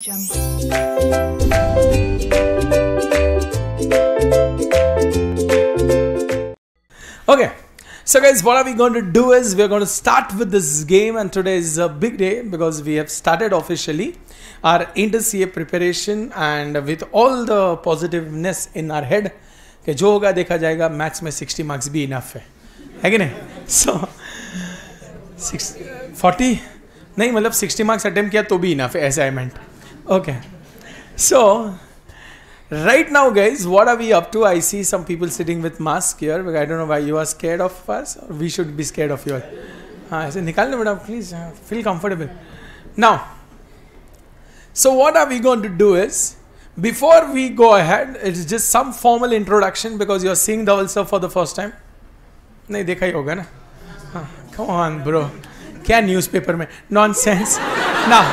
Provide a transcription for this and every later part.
Okay, so guys, what are we going to do is we're going to start with this game, and today is a big day because we have started officially our inter-CA preparation, and with all the positiveness in our head कि जो होगा देखा जाएगा, maths में 60 marks भी enough है कि नहीं? So 40 नहीं, मतलब 60 मार्क्स अटेम्प्ट किया तो भी इनफ है, ऐसा आई मेंट. Okay, so right now guys, what are we up to? I see some people sitting with mask here. I don't know why you are scared of us, or we should be scared of you. हाँ, ऐसे निकालने बेटा, please feel comfortable. Now, so what are we going to do is, before we go ahead, it's just some formal introduction because you are seeing the also for the first time. नहीं देखा ही होगा ना? हाँ, come on bro, क्या newspaper में nonsense? Now,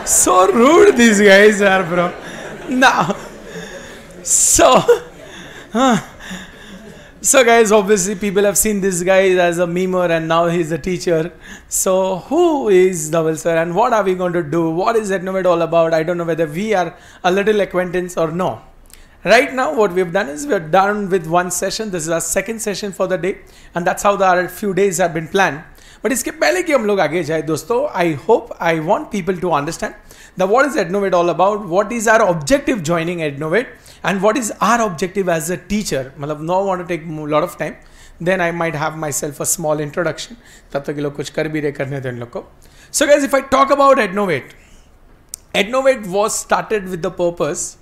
so rude these guys are bro. Now. So guys, obviously people have seen this guy as a memer and now he's a teacher. So who is Dhaval sir and what are we going to do? What is Ednovate all about? I don't know whether we are a little acquaintance or no. Right now what we've done is we're done with one session. This is our second session for the day, and that's how our few days have been planned. But इसके पहले कि हम लोग आगे जाए दोस्तों, I want people to understand that what is Ednovate all about, what is our objective joining Ednovate, and what is our objective as a teacher. मतलब no want to take a lot of time, then I might have myself a small introduction. तब तक ये लोग कुछ कर भी रहे, करने दो इन लोग को. So guys, if I talk about Ednovate, Ednovate was started with the purpose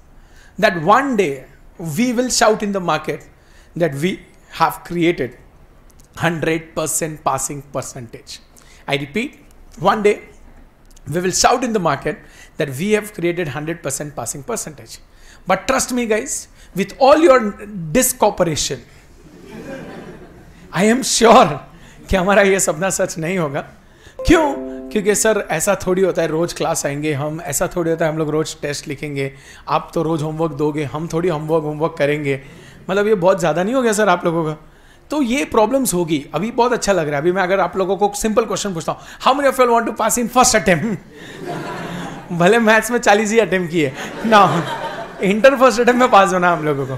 that one day we will shout in the market that we have created 100% passing percentage. I repeat, one day we will shout in the market that we have created 100% passing percentage. But trust me guys, with all your discooperation, I am sure कि हमारा ये सपना सच नहीं होगा. क्यों? क्योंकि sir ऐसा थोड़ी होता है रोज क्लास आएंगे हम, ऐसा थोड़ी होता है हम लोग रोज टेस्ट लिखेंगे, आप तो रोज होमवर्क दोगे, हम थोड़ी होमवर्क करेंगे. मतलब ये बहुत ज़्यादा नहीं हो गया सर आप लोगों का? तो ये प्रॉब्लम्स होगी. अभी बहुत अच्छा लग रहा है. अभी मैं अगर आप लोगों को सिंपल क्वेश्चन पूछता हूँ, how many of you want to pass in first attempt? भले मैथ्स में 40 ही अटेम्प्ट किए ना, इंटर फर्स्ट अटेम्प्ट में पास होना हम लोगों को.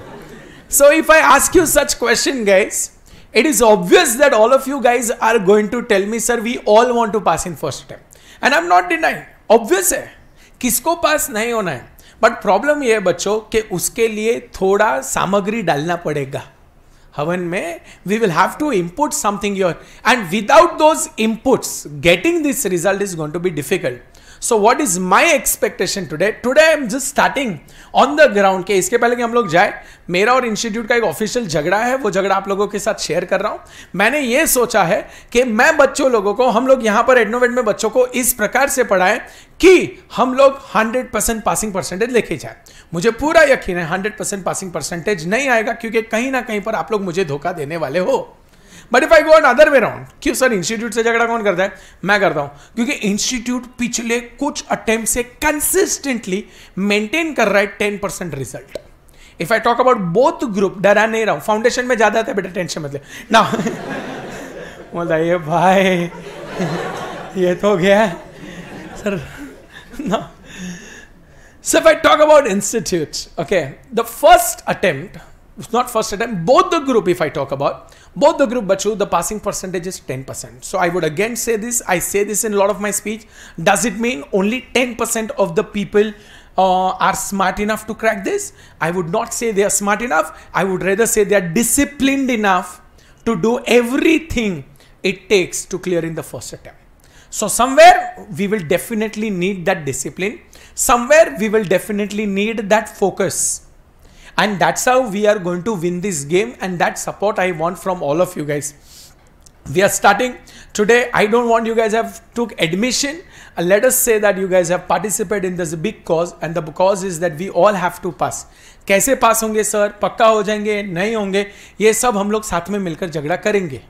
सो if I ask you such question guys, it is obvious that all of you guys are going to tell me, sir, we all want to pass in first attempt. And I'm not denying. Obvious है, किसको पास नहीं होना है. But problem ये है बच्चों कि उसके लिए थोड़ा सामग्री डालना पड़ेगा. हवन में we will have to input something here. And without those inputs, getting this result is going to be difficult. So what is my expectation today? Today I am just starting on the ground के इसके पहले कि हम लोग जाए, मेरा और institute का एक ऑफिशियल झगड़ा है, वो झगड़ा आप लोगों के साथ शेयर कर रहा हूं. मैंने ये सोचा है कि मैं बच्चों लोगों को, हम लोग यहां पर एडनोवेट में बच्चों को इस प्रकार से पढ़ाएं कि हम लोग 100% पासिंग परसेंटेज लेके जाए. मुझे पूरा यकीन है 100% पासिंग परसेंटेज नहीं आएगा, क्योंकि कहीं ना कहीं पर आप लोग मुझे धोखा देने वाले हो. But if I go other way round, क्यों सर इंस्टीट्यूट से झगड़ा कौन करता है? मैं करता हूं, क्योंकि इंस्टीट्यूट पिछले कुछ अटेम्प्ट से कंसिस्टेंटली मेंटेन कर रहा है 10% result. If I talk about both group, डरा नहीं रहा हूं, फाउंडेशन में ज्यादा था बेटा, टेंशन मत ले ना. बोलता ये भाई ये तो गया सर ना. So if I talk about institutes, okay, the first attempt, not first attempt, both the group, if I talk about both the group, Bachu, the passing percentage is 10%. So I would again say this, I say this in a lot of my speech. Does it mean only 10% of the people are smart enough to crack this? I would not say they are smart enough. I would rather say they are disciplined enough to do everything it takes to clear in the first attempt. So somewhere we will definitely need that discipline. Somewhere we will definitely need that focus. And that's how we are going to win this game, and that support I want from all of you guys. We are starting today. I don't want you guys have took admission. Let us say that you guys have participated in this big cause, and the cause is that we all have to pass. कैसे पास होंगे sir? पक्का हो जाएंगे? नहीं होंगे? ये सब हम लोग साथ में मिलकर झगड़ा करेंगे.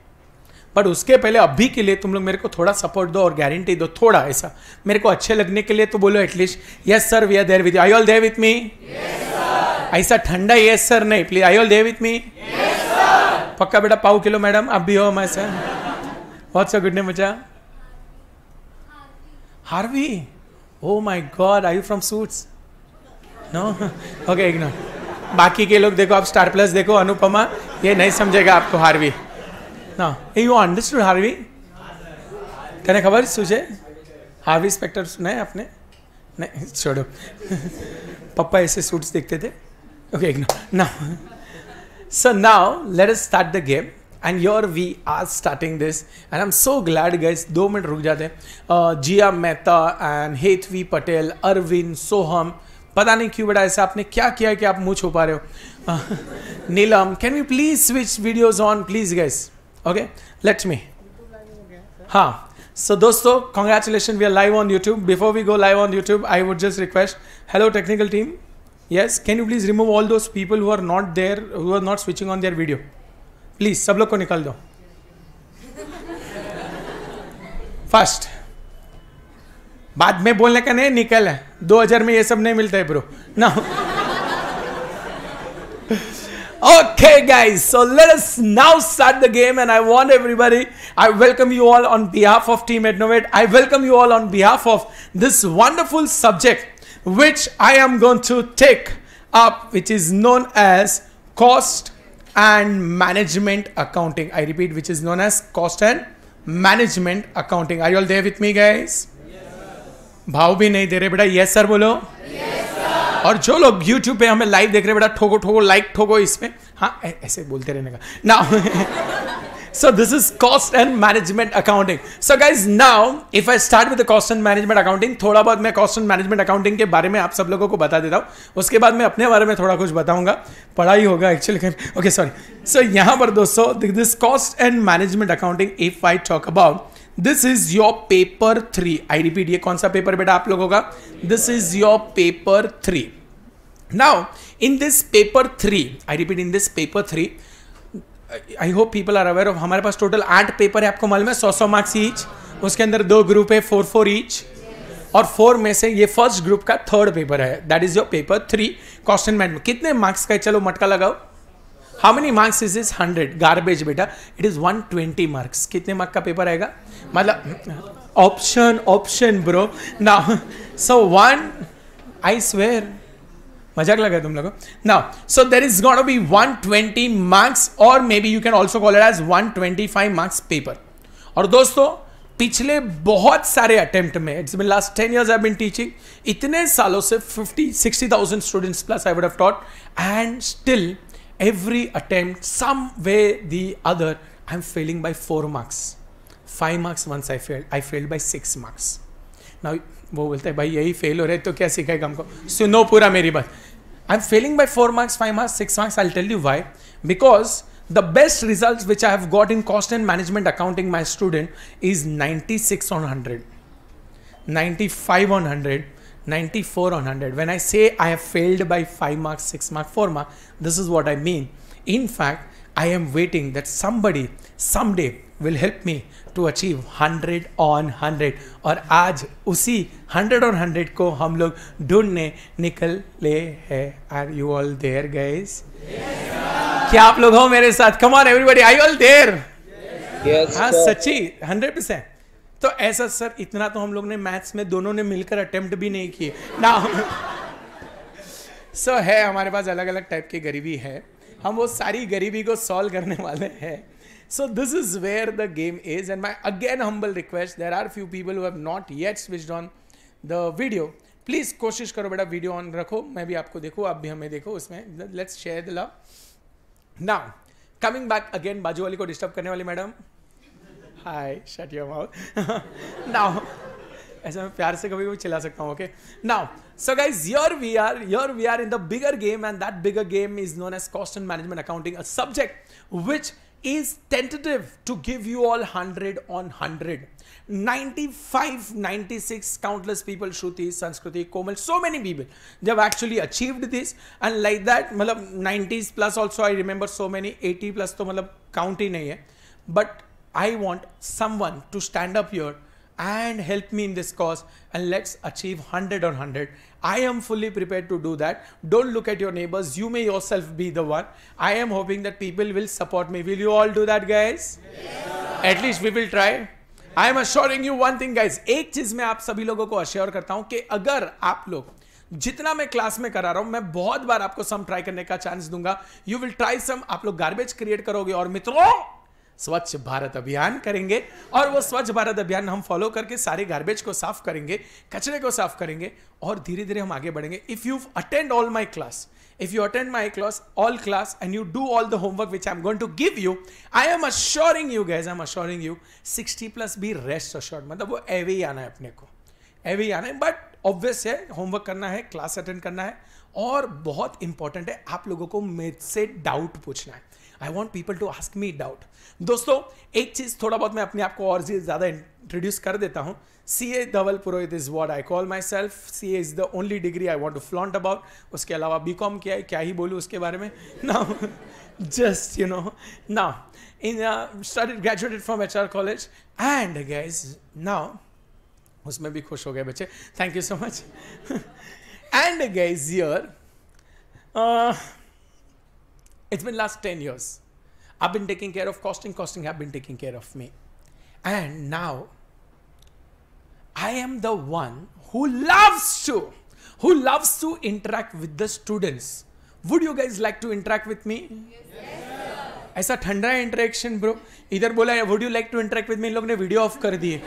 बट उसके पहले अभी के लिए तुम लोग मेरे को थोड़ा सपोर्ट दो और गारंटी दो, थोड़ा ऐसा मेरे को अच्छे लगने के लिए तो बोलो at least yes sir we are there with you. Are you all there with me? ऐसा ठंडा यस सर नहीं, please. Are you all there with me? पक्का बेटा. पाव किलो मैडम आप भी हो हमारे साथ. व्हाट्स योर गुड नेम बच्चा? Harvey. Oh my God, are you from Suits? No? Okay, ignore. बाकी के लोग देखो, आप स्टार प्लस देखो, अनुपमा, ये नहीं समझेगा आपको Harvey. No, you understood Harvey? तेरे खबर सुझे? हार्वी स्पेक्टर सुना है आपने? नहीं, छोड़ो. पापा ऐसे सूट्स देखते थे. Okay, ignore. Now, so now let us start the game. And here we are starting this, and I'm so glad guys. 2 minute रुक जाते हैं. जिया मेहता and हेतवी पटेल, अरविंद, सोहम, पता नहीं क्यों बेटा ऐसा आपने क्या किया कि आप मुंह छुपा रहे हो. नीलम, can we please switch videos on please guys? Okay, let me. हाँ. So दोस्तों, congratulations, we are live on YouTube. Before we go live on YouTube, I would just request, hello technical team. Yes, can you please remove all those people who are not there, who are not switching on their video? Please सब लोग को निकाल दो. First बाद में बोलने का नहीं, निकल है. 2000 में ये सब नहीं मिलता है ब्रो. ना Okay guys, so let us now start the game, and I want everybody, I welcome you all on behalf of Team Ednovate. I welcome you all on behalf of this wonderful subject which I am going to take up, which is known as cost and management accounting. I repeat, which is known as cost and management accounting. Are you all there with me guys? भाव भी नहीं दे रहे बेटा, yes sir बोलो. और जो लोग YouTube पे हमें लाइव देख रहे बेटा, ठोको ठोको लाइक ठोको इसमें. हाँ ऐसे बोलते रहने का. Now, so this is cost and management accounting. So guys, now if I start with the cost and management accounting, थोड़ा बहुत मैं cost and management accounting के बारे में आप सब लोगों को बता देता हूँ. उसके बाद मैं अपने बारे में थोड़ा कुछ बताऊंगा. पढ़ाई होगा एक्चुअली. Okay sorry. सो यहाँ पर दोस्तों, this cost and management accounting, if I talk about, this is your paper 3. I repeat, ये कौन सा पेपर बेटा आप लोगों का? This is your paper 3. Now in this paper 3, I repeat, in this paper 3, I hope people are aware of, हमारे पास total 8 paper है. आपको मालूम है 100 मार्क्स ईच. उसके अंदर 2 ग्रुप है, 4 ईच. और 4 में से ये फर्स्ट ग्रुप का 3rd पेपर है. That is your paper 3 cost and management. कितने मार्क्स का है? चलो मटका लगाओ. How many marks is this? 100. Garbage बेटा. It is 120 marks. कितने मार्क का पेपर आएगा? मतलब option bro. Now so 1, I swear, मजाक लगा तुम लोगों. Now so there is gonna be 120 marks, और maybe you can also call it as 125 marks paper. और दोस्तों, पिछले बहुत सारे अटेम्प्ट में, it's been last 10 years I been teaching, इतने सालों से 50-60,000 students plus I would have taught, and still every attempt, some way the other, I'm failing by 4 marks. 5 marks once I failed by 6 marks. Now वो बोलते हैं भाई यही fail हो रहे तो क्या सिखाएगा हमको? सुनो पूरा मेरी बात. I'm failing by 4 marks, 5 marks, 6 marks. I'll tell you why. Because the best results which I have got in cost and management accounting, my student, is 96 on 100, 95 on 100, 94 on 100. When I say I have failed by 5 marks, 6 marks, 4 marks, this is what I mean. In fact, I am waiting that somebody someday will help me to achieve 100 on 100. और आज उसी 100 on 100 को हम लोग ढूंढने निकले हैं. Are you all there guys? Yes, क्या आप लोग हो मेरे साथ? Come on everybody, are you all there? Yes, हाँ सच्ची 100%. तो ऐसा सर, इतना तो हम लोग ने मैथ्स में दोनों ने मिलकर अटेम्प्ट भी नहीं किए ना. सो है हमारे पास अलग अलग टाइप की गरीबी है. हम वो सारी गरीबी को सॉल्व करने वाले हैं. So this is where the game is, and my again humble request, there are few people who have not yet switched on the video. Please कोशिश करो बेटा वीडियो ऑन रखो, मैं भी आपको देखूँ, आप भी हमें देखो उसमें. Let's share the love. Now coming back again, बाजू वाली को डिस्टर्ब करने वाली madam, hi shut your mouth. Now ऐसा मैं प्यार से कभी कभी चिल्ला सकता हूँ. Okay now so guys, here we are in the bigger game, and that bigger game is known as cost and management accounting, a subject which is tentative to give you all 100 on 100. 95, 96 countless people, Shruti, Sanskriti, Komal, so many people, they have actually achieved this, and like that मतलब 90s plus also I remember so many, 80 plus तो मतलब count ही नहीं है. But I want someone to stand up here and help me in this cause, and let's achieve 100 on 100. I am fully prepared to do that. Don't look at your neighbors, you may yourself be the one. I am hoping that people will support me. Will you all do that guys? Yes, at least we will try. I am assuring you one thing guys, एक चीज मैं आप सभी लोगों को assure करता हूं कि अगर आप लोग जितना मैं क्लास में करा रहा हूं, मैं बहुत बार आपको सम ट्राई करने का चांस दूंगा. यू विल ट्राई सम, आप लोग गार्बेज क्रिएट करोगे और मित्रों स्वच्छ भारत अभियान करेंगे. और वो स्वच्छ भारत अभियान हम फॉलो करके सारे गार्बेज को साफ करेंगे, कचरे को साफ करेंगे और धीरे धीरे हम आगे बढ़ेंगे. If you attend all my class, if you attend my class, all class, and you do all the homework which I'm going to give you, I am assuring you guys, I'm assuring you 60 plus be rest assured. मतलब वो एवे ही आना है अपने को, एवे ही आना है. But obvious है, homework करना है, क्लास अटेंड करना है और बहुत इंपॉर्टेंट है आप लोगों को मेरे से डाउट पूछना है. I want people to ask me doubt. दोस्तों एक चीज थोड़ा बहुत मैं अपने आप को और ज्यादा इंट्रोड्यूस कर देता हूं. CA Dhaval Purohit is what I call my self. CA is the only degree I want to flaunt about. उसके अलावा BCom किया है, क्या ही बोलूँ उसके बारे में. Now just you know, now in studied graduated from HR college and guys now उसमें भी खुश हो गए बच्चे, thank you so much. And guys here it's been last 10 years. I've been taking care of costing have been taking care of me. And now I am the one who loves to interact with the students. Would you guys like to interact with me? Yes. ऐसा ठंडा interaction bro. इधर बोला है would you like to interact with me, इन लोग ने video of कर दिए.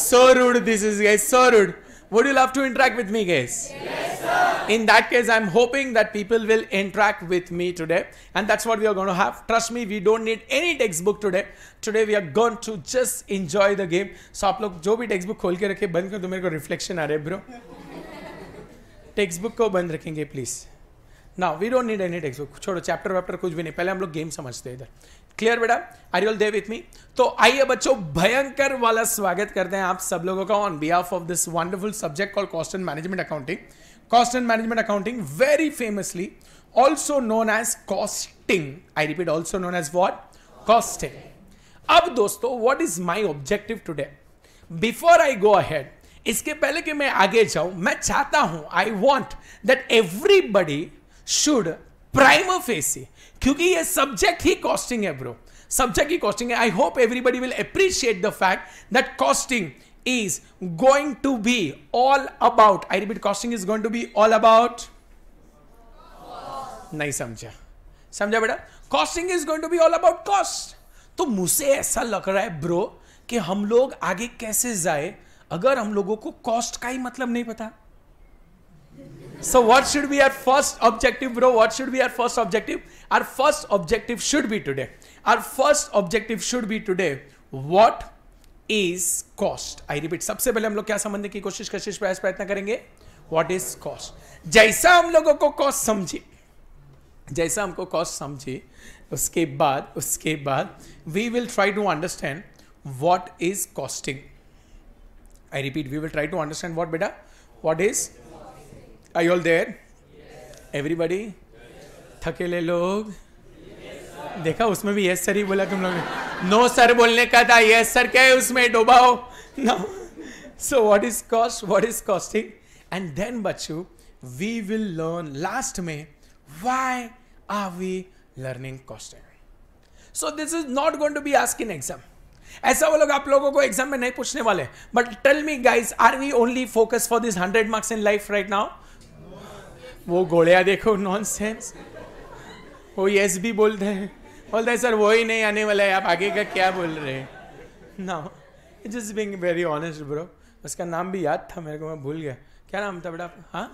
So rude this is guys, so rude. Would you love to interact with me guys? Yes sir. In that case I'm hoping that people will interact with me today and that's what we are going to have. Trust me, we don't need any textbook today. Today we are going to just enjoy the game. So आप लोग जो भी text book खोल के रखे बंद कर दो, मेरे को रिफ्लेक्शन आ रहे ब्रो. टेक्स्ट बुक को बंद रखेंगे please. Now we don't need any text book, छोड़ो चैप्टर वैप्टर कुछ भी नहीं, पहले हम लोग गेम समझते हैं इधर. क्लियर बेटा? Are you all there with me? तो आइए बच्चों, भयंकर वाला स्वागत करते हैं आप सब लोगों का on behalf of this wonderful subject called cost and management accounting. Cost and management accounting, very famously also known as costing. I repeat, also known as what? Costing. अब दोस्तों, what is my objective today? Before I go ahead, इसके पहले कि मैं आगे जाऊं, मैं चाहता हूं, I want that everybody should prima facie, क्योंकि ये सब्जेक्ट ही कॉस्टिंग है ब्रो, सब्जेक्ट ही कॉस्टिंग है. I hope everybody will appreciate the fact that costing is going to be all about, I repeat, costing is going to be all about cost. नहीं समझा बेटा? costing is going to be all about cost. तो मुझे ऐसा लग रहा है bro कि हम लोग आगे कैसे जाए अगर हम लोगों को कॉस्ट का ही मतलब नहीं पता. So what should be our first objective bro? What should be our first objective? Our first objective should be today. Our first objective should be today. What is cost? I repeat, सबसे पहले हम लोग क्या समझने की कोशिश प्रयत्न करेंगे? What is cost? जैसा हम लोगों को कॉस्ट समझे, जैसा हमको कॉस्ट समझे, उसके बाद we will try to understand what is costing. I repeat, we will try to understand what beta? What is? Are you all there? Yes. Everybody? Yes. थकेले लोग? Yes, देखा उसमें भी यस सर ही बोला तुम लोग ने. नो सर बोलने का था, यस सर क्या है उसमें डुबाओ. No. So what is cost, what is costing, and then बच्चों वी विल लर्न लास्ट में why are we learning costing. So this is not going to be asked in exam. ऐसा वो लोग आप लोगों को एग्जाम में नहीं पूछने वाले. But tell me guys, are we only focus for this 100 marks in life right now? वो गोलियां देखो, नॉनसेंस. वो यस भी बोलते हैं, बोलता है सर वो ही नहीं आने वाला है, आप आगे का क्या बोल रहे हैं. Now just being very honest bro. उसका नाम भी याद था मेरे को, मैं भूल गया क्या नाम था बेटा. हाँ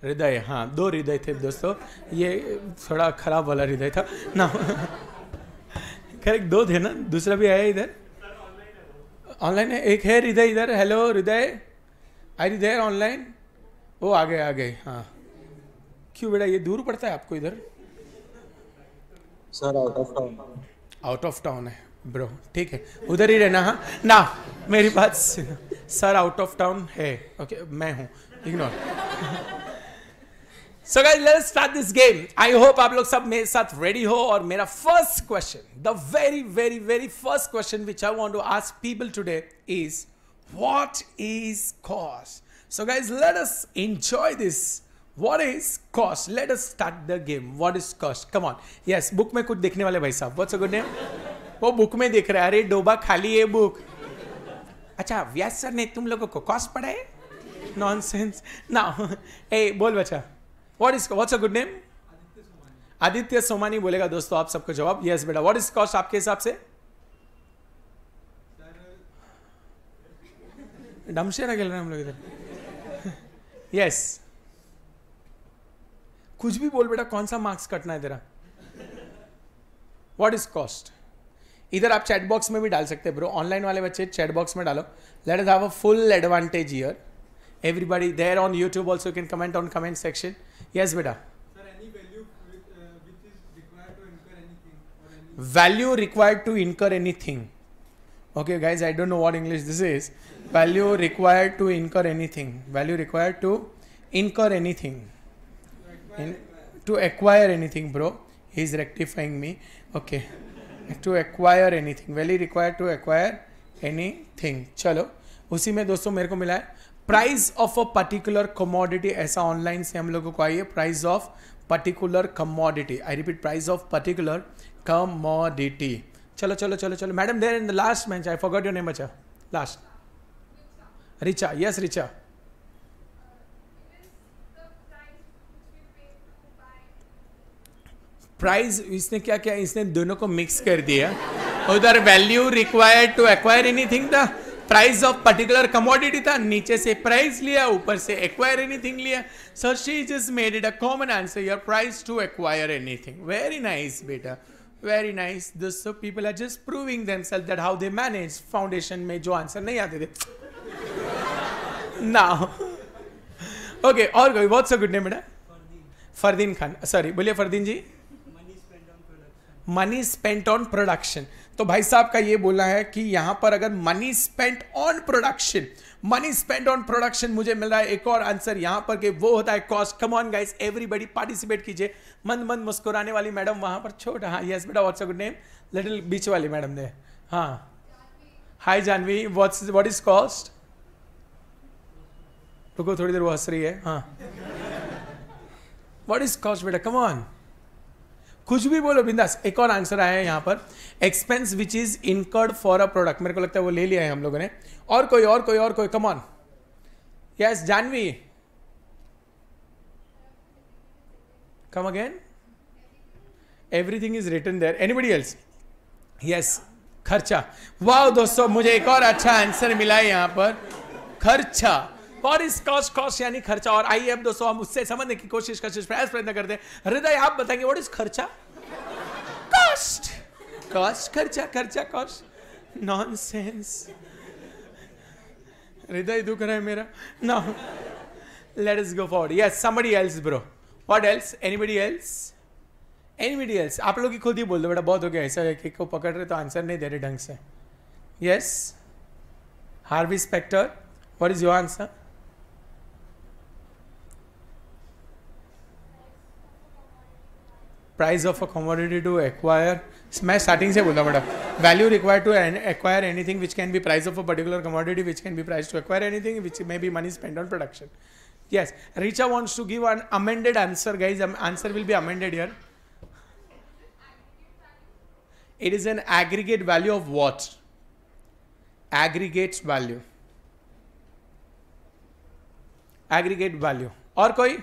हृदय, हाँ 2 हृदय थे दोस्तों, ये थोड़ा खराब वाला हृदय था ना. करेक्ट 2 थे ना, दूसरा भी आया इधर ऑनलाइन है, एक है हृदय इधर. हेलो हृदय, आई हृदय ऑनलाइन? वो आ गए. हाँ क्यों बेटा, ये दूर पड़ता है आपको इधर? सर आउट ऑफ टाउन है ब्रो, ठीक है उधर ही रहना. हाँ ना, मेरी बात सर आउट ऑफ टाउन है. ओके मैं हूँ, ignore. So guys let's start this game. I hope आप लोग सब मेरे साथ रेडी हो. और मेरा first question, the very very very first question which I want to ask people today is what is cost. So guys let us enjoy this. What is cost? Let us start the game. What is cost? Come on. Yes, book में कुछ देखने वाले भाई साहब. What's a good name? वो book में देख रहा है. अरे डोबा खाली है बुक. अच्छा व्यास सर ने तुम लोगों को कॉस्ट पढ़ाए? नॉनसेंस। नाउ ए बोल बच्चा, what's a good name? Aditya Somani बोलेगा दोस्तों आप सबको जवाब। यस बेटा, व्हाट इज कॉस्ट आपके हिसाब से? डमशेरा खेल रहे हैं हम लोग इधर। यस, कुछ भी बोल बेटा, कौन सा मार्क्स कटना है तेरा? What is cost? इधर आप चैट बॉक्स में भी डाल सकते हैं ब्रो, ऑनलाइन वाले बच्चे चैट बॉक्स में डालो। Let us have a full advantage here. Everybody there on YouTube also can comment on comment section. Yes beta. Sir, any value which is required to incur anything or any Value required to incur anything. Okay guys, I don't know what English this is. Value required to incur anything. Value required to incur anything. To acquire anything bro. He's rectifying me. Okay. To acquire anything. Value required to acquire anything. चलो उसी में दोस्तों मेरे को मिला है price of a particular commodity. ऐसा online से हम लोगों को आई है, price of particular commodity. I repeat, price of particular commodity. चलो चलो चलो चलो madam, there in the last bench, I forgot your name बच्चा, last. Richa, yes Richa. Price इसने क्या किया, इसने दोनों को मिक्स कर दिया। उधर value required to acquire anything था, प्राइस ऑफ पर्टिकुलर कमोडिटी था, नीचे से प्राइस लिया, ऊपर से एक्वायर एनीथिंग लिया। So she just made it a common answer your price to acquire anything. Very nice बेटा, वेरी नाइस। दोस्तों people are just proving themselves that how they manage. Foundation में जो आंसर नहीं आते थे नाउ ओके। और कोई? व्हाट्स अ गुड नेम बेटा? फरदीन खान। सॉरी बोलिए Fardeen ji. Money spent on production. तो भाई साहब का ये बोलना है कि यहां पर अगर money spent on production, money spent on production, मुझे मिल रहा है एक और आंसर यहां पर कि वो होता है cost. Come on guys, everybody participate कीजिए। मंद मंद मुस्कुराने वाली मैडम वहां पर छोटा। हाँ यस बेटा, what's a good name? Little बीच वाली मैडम दे। हाँ hi Janhvi, what is cost? रुको थोड़ी देर, वो हंस रही है। हाँ व्हाट इज कॉस्ट बेटा, कम ऑन, कुछ भी बोलो बिंदास। एक और आंसर आया है यहाँ पर, expense which is incurred for a product. मेरे को लगता है वो ले लिया है हम लोगों ने। और कोई और कोई और कोई? Come on. Yes Janvi, come again. Everything is written there. Anybody else? Yes खर्चा। वाह दोस्तों, मुझे एक और अच्छा आंसर मिला है यहाँ पर, खर्चा। और इस कॉस्ट, कॉस्ट यानी खर्चा। और आइए अब दोस्तों हम उससे समझने की कोशिश प्रयत्न करते हैं। हृदय आप बताएंगे व्हाट इज खर्चा? कॉस्ट, कॉस्ट, खर्चा, खर्चा, कॉस्ट। नॉनसेंस। हृदय दुख रहा है मेरा। No, let us go forward. Yes somebody else bro. What else? Anybody else? Anybody else? आप लोग ही खुद ही बोल दो बेटा, बहुत हो गया ऐसा है कि को पकड़ रहे तो आंसर नहीं दे रहे ढंग से। Yes Harvey Specter, what is your answer? Price of a commodity to acquire. मैं स्टार्टिंग से बोला बेटा, value required to acquire anything which can be price of a particular commodity which can be price to acquire anything which may be money spend on production. Yes Richa wants to give an amended answer guys. Answer will be amended here. It is an aggregate value of what? Aggregate value. Aggregate value. और कोई?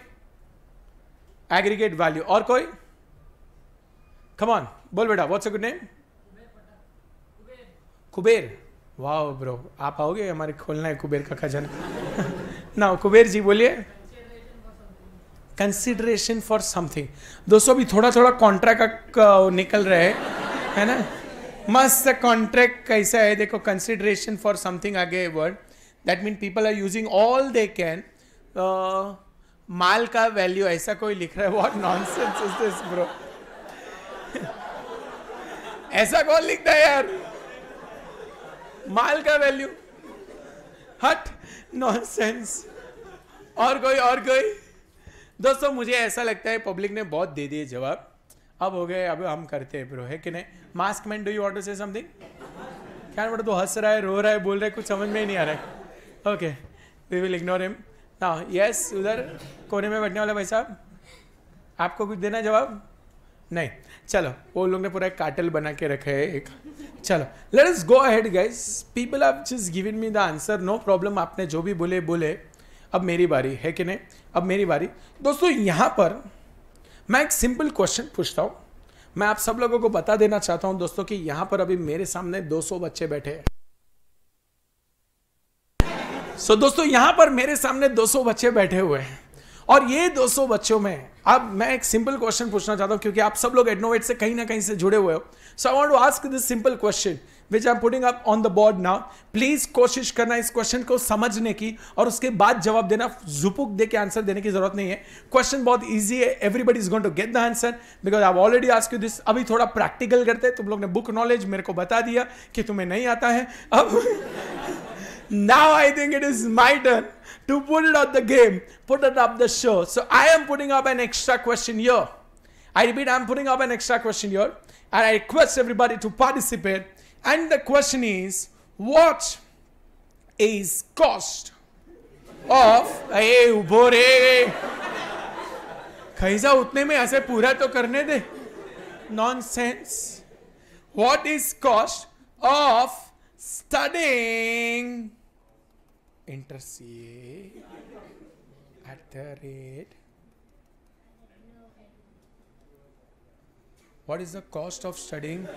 Aggregate value. और कोई? Come on, बोल बेटा, what's a good name? Kuber. वाह bro, आप आओगे? हमारे खोलना है कुबेर का खजाना। ना कुबेर जी बोलिए। Consideration for something. दोस्तों अभी थोड़ा थोड़ा कॉन्ट्रैक्ट का निकल रहा है ना? मस्त कॉन्ट्रैक्ट कैसा है देखो, कंसिडरेशन फॉर समथिंग आगे word, that mean people are using all they can. माल का वैल्यू ऐसा कोई लिख रहा है, what nonsense is this bro? ऐसा कौन लिखता है यार? माल का वैल्यू, हट, नॉनसेंस। और कोई? और कोई? दोस्तों मुझे ऐसा लगता है पब्लिक ने बहुत दे दिए जवाब, अब हो गए, अब हम करते हैं ब्रो, है कि नहीं? Mask man, do you want to say something? क्या बेटा तो हंस रहा है, रो रहा है, बोल रहा है, कुछ समझ में ही नहीं आ रहा है। Okay we will ignore him now. Yes उधर कोने में बैठने वाला भाई साहब, आपको कुछ देना जवाब? नहीं, चलो वो लोग ने पूरा एक कार्टेल बना के रखा है एक. चलो let us go ahead guys. People have just given me the answer. No problem, आपने जो भी बोले बोले. अब मेरी बारी है कि नहीं? अब मेरी बारी. दोस्तों यहाँ पर मैं एक सिंपल क्वेश्चन पूछता हूँ. मैं आप सब लोगों को बता देना चाहता हूँ दोस्तों कि यहाँ पर अभी मेरे सामने 200 बच्चे बैठे हैं. सो दोस्तों यहाँ पर मेरे सामने 200 बच्चे बैठे हुए हैं और ये 200 बच्चों में अब मैं एक सिंपल क्वेश्चन पूछना चाहता हूं क्योंकि आप सब लोग एडनोवेट से कहीं ना कहीं से जुड़े हुए हो. So I want to ask this simple question which I am putting up on the board now. Please कोशिश करना इस क्वेश्चन को समझने की और उसके बाद जवाब देना. झुपुक दे के आंसर देने की जरूरत नहीं है. क्वेश्चन बहुत ईजी है. Everybody is going to get the answer because I already ask you this. अभी थोड़ा प्रैक्टिकल करते हैं. तुम लोग ने बुक नॉलेज मेरे को बता दिया कि तुम्हें नहीं आता है. अब now I think it is my turn to put it up the game, put it up the show. So I am putting up an extra question here. I repeat, I am putting up an extra question here and I request everybody to participate. And the question is, what is cost of ubore कैसा उतने में ऐसे पूरा तो करने दे. Nonsense. What is cost of studying InterCA at the rate. What is the cost of studying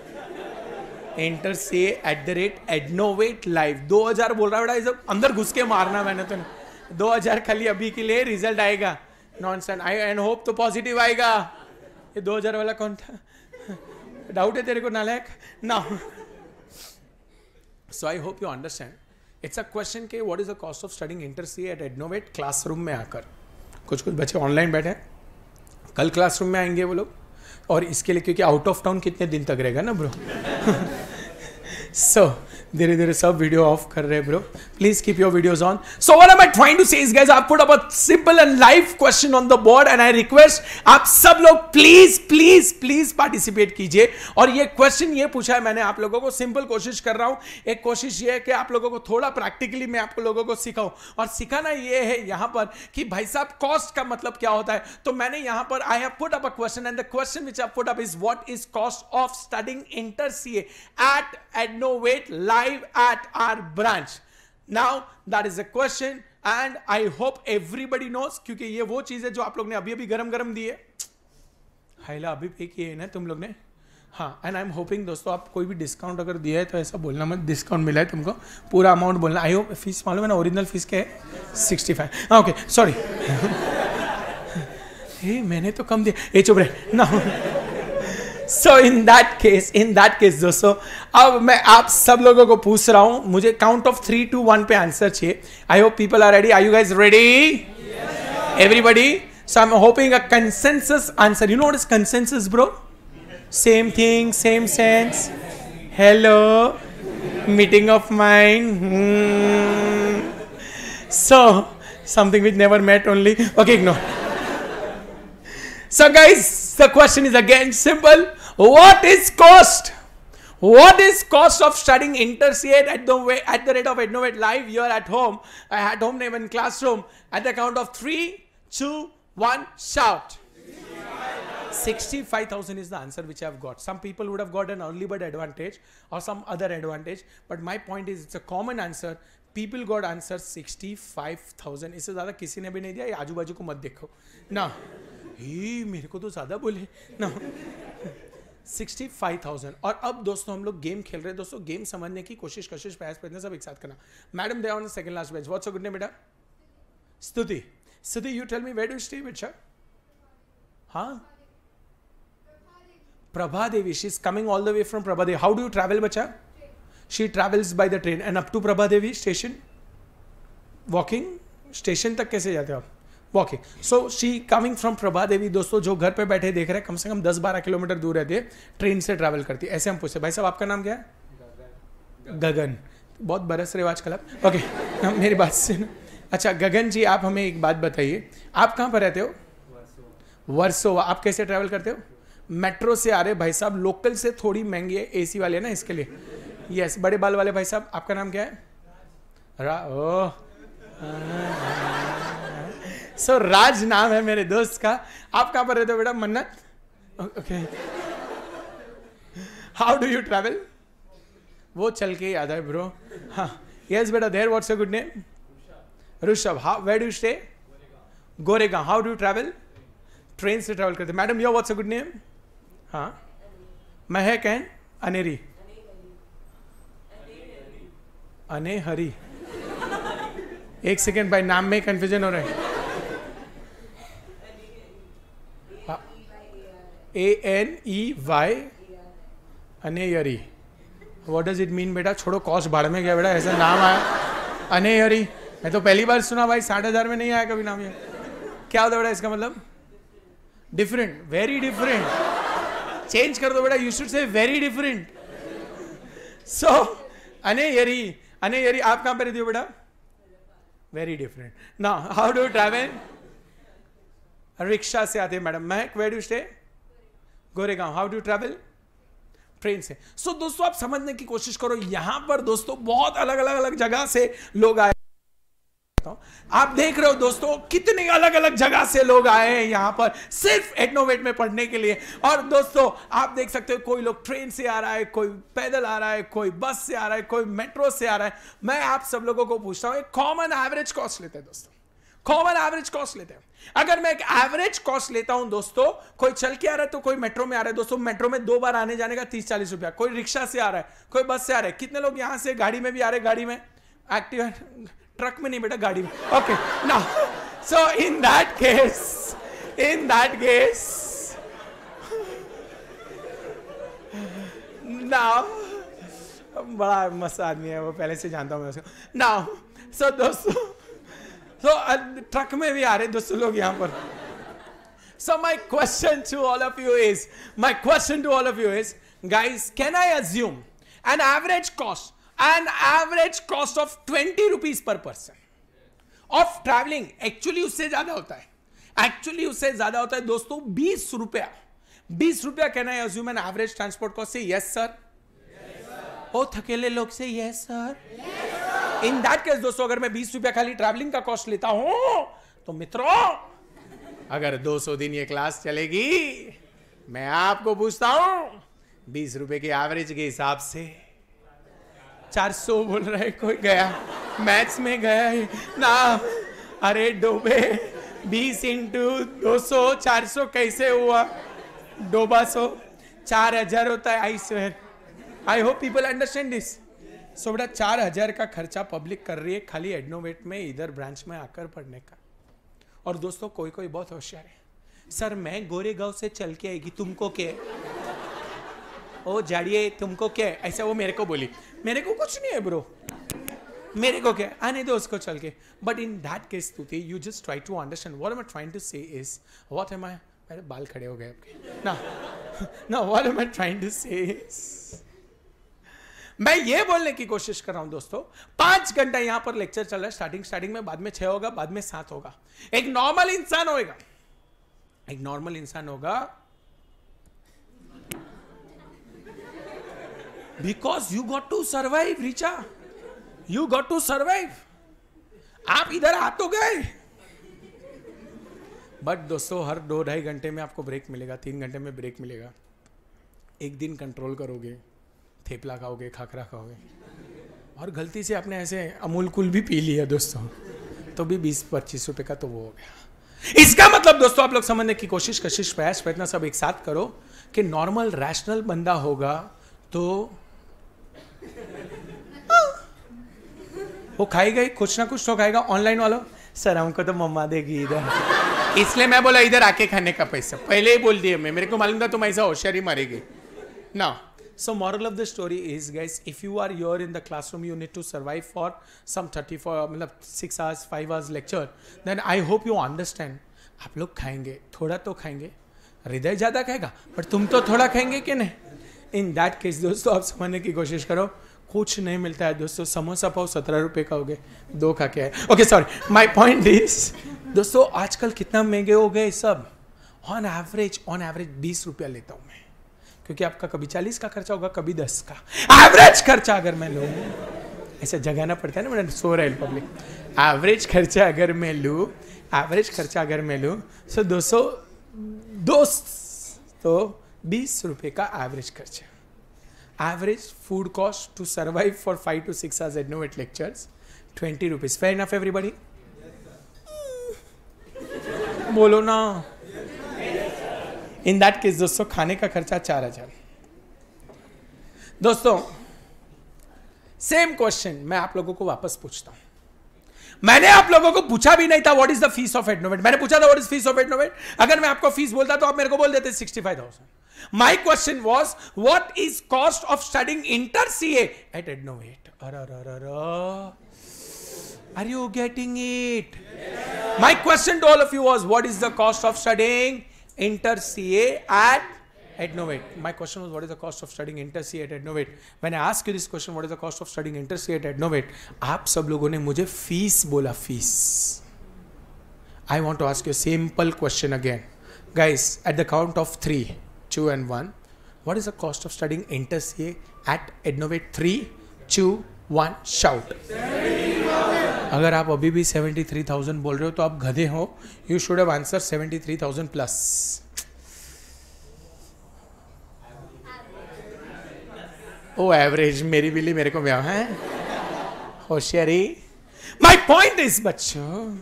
InterCA at the rate Adnovate Live? 2000 बोल रहा है सब अंदर घुस के मारना मैंने तो. 2000 खाली अभी के लिए. रिजल्ट आएगा. नॉनसेंस. आई एंड होप तो पॉजिटिव आएगा. ये 2000 वाला कौन था? डाउट है तेरे को नालायक? ना. So I hope you understand. It's a question के what is the cost of studying InterCA at Adnovate classroom में आकर. कुछ बच्चे ऑनलाइन बैठे हैं. कल क्लासरूम में आएंगे वो लोग और इसके लिए क्योंकि आउट ऑफ टाउन कितने दिन तक रहेगा ना ब्रो. So धीरे धीरे सब वीडियो ऑफ कर रहे हैं bro. Please keep your videos on. So what am I trying to say is guys, I put up a simple and live question on the board and I request आप सब लोग please please please participate कीजिए. और ये question ये पूछा है मैंने आप लोगों को. सिंपल कोशिश कर रहा हूं. एक कोशिश ये है कि आप लोगों को थोड़ा प्रैक्टिकली मैं आपको लोगों को सिखाऊं. और सिखाना ये है यहां पर कि भाई साहब कॉस्ट का मतलब क्या होता है. तो मैंने यहां पर I have put up a question and the question which I put up is what is cost of studying InterCA at Adnovate Live at our branch. Now that is a question and I hope everybody knows क्योंकि ये वो चीज है जो आप लोग ने अभी अभी गरम गरम दी है. हाइला अभी पे किए है ना तुम लोग ने. हाँ एंड आई एम होपिंग दोस्तों आप कोई भी डिस्काउंट अगर दिया है तो ऐसा बोलना मत डिस्काउंट मिला है तुमको. पूरा अमाउंट बोलना. आई होप फीस मालूम है ना ओरिजिनल फीस क्या है 65. हाँ ओके सॉरी. मैंने तो कम दिया. ये चुप रहे ना. So in that case दोस्तों अब मैं आप सब लोगों को पूछ रहा हूं. मुझे काउंट ऑफ 3 2 1 पे आंसर चाहिए. I hope people are ready. Are you guys ready? Everybody. So I am hoping a consensus answer. You know what is consensus bro? Same thing same sense. Hello meeting of mind. So something which never met only. Okay ignore. So guys, the question is again simple. What is cost? What is cost of studying InterCA at the rate of Adnovate Live here at home? At home name in classroom. At the count of 3, 2, 1, shout. 65,000 is the answer which I have got. Some people would have got an early bird advantage or some other advantage. But my point is it's a common answer. People got answer 65,000. इससे ज़्यादा किसी ने भी नहीं दिया. ये आजू बाजू को मत देखो ना. मेरे को तो ज्यादा बोले ना. 65,000. और अब दोस्तों हम लोग गेम खेल रहे हैं. दोस्तों गेम समझने की कोशिश प्रयत्न सब एक साथ करना. Madam they on second last bench. What's your good name बेटा? Stuti. Stuti you tell me where do you stay बेटा? हाँ Prabha Devi. She is coming all the way from Prabha Devi. How do you travel बच्चा? She travels by the train and up to Prabha Devi station. Walking station तक कैसे जाते हो आप? Walking. So she coming from Prabha Devi. दोस्तों जो घर पे बैठे देख रहे हैं कम से कम 10-12 किलोमीटर दूर रहती है. ट्रेन से ट्रैवल करती है. ऐसे हम पूछते भाई साहब आपका नाम क्या है? गगन. बहुत बरस रहे आजकल आप. ओके मेरी बात से ना. अच्छा गगन जी आप हमें एक बात बताइए. आप कहाँ पर रहते हो? वर्सोवा. आप कैसे ट्रैवल करते हो? मेट्रो से आ रहे भाई साहब. लोकल से थोड़ी महंगी है. AC वाले ना इसके लिए. यस बड़े बाल वाले भाई साहब आपका नाम क्या है? सो राज नाम है मेरे दोस्त का. आप कहाँ पर रहते हो बेटा? मन्नत. Okay. How do you travel? वो चल के याद है ब्रो. हाँ. Yes बेटा, there what's your good name? Rushabh. How, where do you stay? Goregaon. How do you travel? Train से ट्रैवल करते. Madam your what's a good name? हाँ. महक एंड अनेरी. अने हरी. एक सेकेंड भाई, नाम में कंफ्यूजन हो रहा है. ANEY Aneri. What does it mean बेटा? छोड़ो, कॉस्ट भाड़ में गया बेटा, ऐसा नाम आया अनेयरी. मैं तो पहली बार सुना भाई, 60,000 में नहीं आया कभी नाम ये. क्या होता है बेटा इसका मतलब? Different, very different. चेंज कर दो बेटा, you should say very different. So Aneri, Aneri आप कहां पे रहती हो बेटा? Very different. Now how do you travel? Rickshaw से आते हैं madam. Mehak, where do stay? Goregaon. How do travel? Train से. सो दोस्तों आप समझने की कोशिश करो, यहां पर दोस्तों बहुत अलग अलग जगह से लोग आए. आप देख रहे हो दोस्तों कितने अलग अलग जगह से लोग आए हैं यहां पर सिर्फ एडनोवेट में पढ़ने के लिए. और दोस्तों आप देख सकते हो, कोई लोग ट्रेन से आ रहा है, कोई पैदल आ रहा है, कोई बस से आ रहा है, कोई मेट्रो से आ रहा है. मैं आप सब लोगों को पूछता हूं, एक कॉमन एवरेज कॉस्ट लेते हैं दोस्तों. कॉमन एवरेज कॉस्ट लेते हैं. अगर मैं एक एवरेज कॉस्ट लेता हूं दोस्तों, कोई चल के आ रहा है तो कोई मेट्रो में आ रहा है. दोस्तों मेट्रो में 2 बार आने जाने का 30-40 रुपया. कोई रिक्शा से आ रहा है, कोई बस से आ रहा है. कितने लोग यहां से गाड़ी में भी आ रहे हैं? गाड़ी में, एक्टिवा, ट्रक में नहीं बेटा, गाड़ी में. Okay now so in that case now, बड़ा मस्त आदमी है वो, पहले से जानता हूं मैं उसको. नाउ सो दोस्तों, सो ट्रक में भी आ रहे दोस्तों लोग यहां पर. So my question to all of you is, guys, can I assume an average cost of 20 rupees per person of traveling? Actually उससे ज्यादा होता है, दोस्तों 20 रुपया. Can I assume an average transport cost? से यस सर. ओ थकेले लोग से yes sir. In that case दोस्तों, अगर मैं 20 रुपया खाली ट्रैवलिंग का कॉस्ट लेता हूं तो मित्रों, अगर 200 दिन ये क्लास चलेगी, मैं आपको पूछता हूं 20 रुपए के एवरेज के हिसाब से 400 बोल रहा है. कोई गया मैथ्स में गया है ना? अरे डोबे, 20 इंटू 200 400 कैसे हुआ? डोबा 100 4000 होता है. I swear, I hope people understand this. So बेटा 4000 का खर्चा पब्लिक कर रही है खाली एडनोवेट में इधर ब्रांच में आकर पढ़ने का. और दोस्तों कोई बहुत होशियार है, सर मैं गोरेगांव से चल के आएगी, तुमको क्या? ओ जाड़िए तुमको क्या? ऐसा वो मेरे को बोली. मेरे को कुछ नहीं है ब्रो, मेरे को क्या, आने दो उसको चल के. But in that case Stuti, you just try to understand what am I trying to say is, what am I, मेरे बाल खड़े हो गए आपके ना, what am I trying to say is, मैं ये बोलने की कोशिश कर रहा हूं दोस्तों, 5 घंटा यहां पर लेक्चर चल रहा है. स्टार्टिंग में, बाद में 6 होगा, बाद में 7 होगा. एक नॉर्मल इंसान होगा, because you got to survive. Richa, you got to survive. आप इधर आ तो गए, बट दोस्तों हर 2-2.5 घंटे में आपको ब्रेक मिलेगा, 3 घंटे में ब्रेक मिलेगा. एक दिन कंट्रोल करोगे, थेपला खाओगे, खाखरा खाओगे, और गलती से आपने ऐसे अमूल कूल भी पी लिया दोस्तों, तो भी 20-25 रुपए का तो वो हो गया. इसका मतलब दोस्तों आप लोग समझने की कोशिश, कशिश, प्रयास, प्रयत्न सब एक साथ करो कि नॉर्मल रैशनल बंदा होगा तो वो खाएगा ही, कुछ ना कुछ तो खाएगा. ऑनलाइन वालों, सर हमको तो मम्मा देगी इधर, इसलिए मैं बोला इधर आके खाने का पैसा पहले ही बोल दिया. मैं, मेरे को मालूम था तुम ऐसा होशियारी मारेगी ना. So moral of the story is, guys, if you are here in the classroom, you need to survive for some 34, 6 hours, 5 hours lecture. Then I hope you understand. आप लोग खाएंगे, थोड़ा तो खाएंगे, हृदय ज्यादा खाएगा, पर तुम तो थोड़ा खाएंगे कि नहीं? In that case दोस्तों आप समझने की कोशिश करो, कुछ नहीं मिलता है दोस्तों. समोसा पाव 17 रुपए का हो गए, 2 खा के आए. Okay sorry, my point is दोस्तों आजकल कितना महंगे हो गए सब. ऑन एवरेज 20 रुपया लेता हूं मैं, क्योंकि आपका कभी 40 का खर्चा होगा, कभी 10 का. एवरेज खर्चा अगर मैं लूँ, ऐसा जगाना पड़ता है ना, मैंने सो रहा है पब्लिक. एवरेज खर्चा अगर मैं लूँ, सो 200 दोस्तों 20 रुपए का एवरेज खर्चा. Average food cost to survive for 5 to 6 hours Innovate lectures 20 rupees. Fair enough everybody? बोलो ना. In that case दोस्तों खाने का खर्चा 4000. दोस्तों सेम क्वेश्चन मैं आप लोगों को वापस पूछता हूं. मैंने आप लोगों को पूछा भी नहीं था what is the fees of Adnovate. मैंने पूछा था what is fees of Adnovate. अगर मैं आपको फीस बोलता तो आप मेरे को बोल देते 65,000. My question was, what is cost of studying inter CA at Ednovate? Are you getting it? Yes. My question to all of you was, what is the cost of studying inter CA at Ednovate? My question was, what is the cost of studying inter CA at Ednovate? When I ask you this question, what is the cost of studying inter CA at Ednovate? आप सब लोगों ने मुझे fees बोला. Fees. I want to ask you a simple question again, guys. At the count of 3, 2 and 1, what is the cost of studying inter CA at Ednovate? 3, 2, 1, shout. 73,000. अगर आप अभी भी 73,000 बोल रहे हो तो आप गधे हो. You should have answered 73,000 plus. ओ एवरेज मेरी बिल्ली मेरे को ब्याह है. होशियारी. My point is बच्चों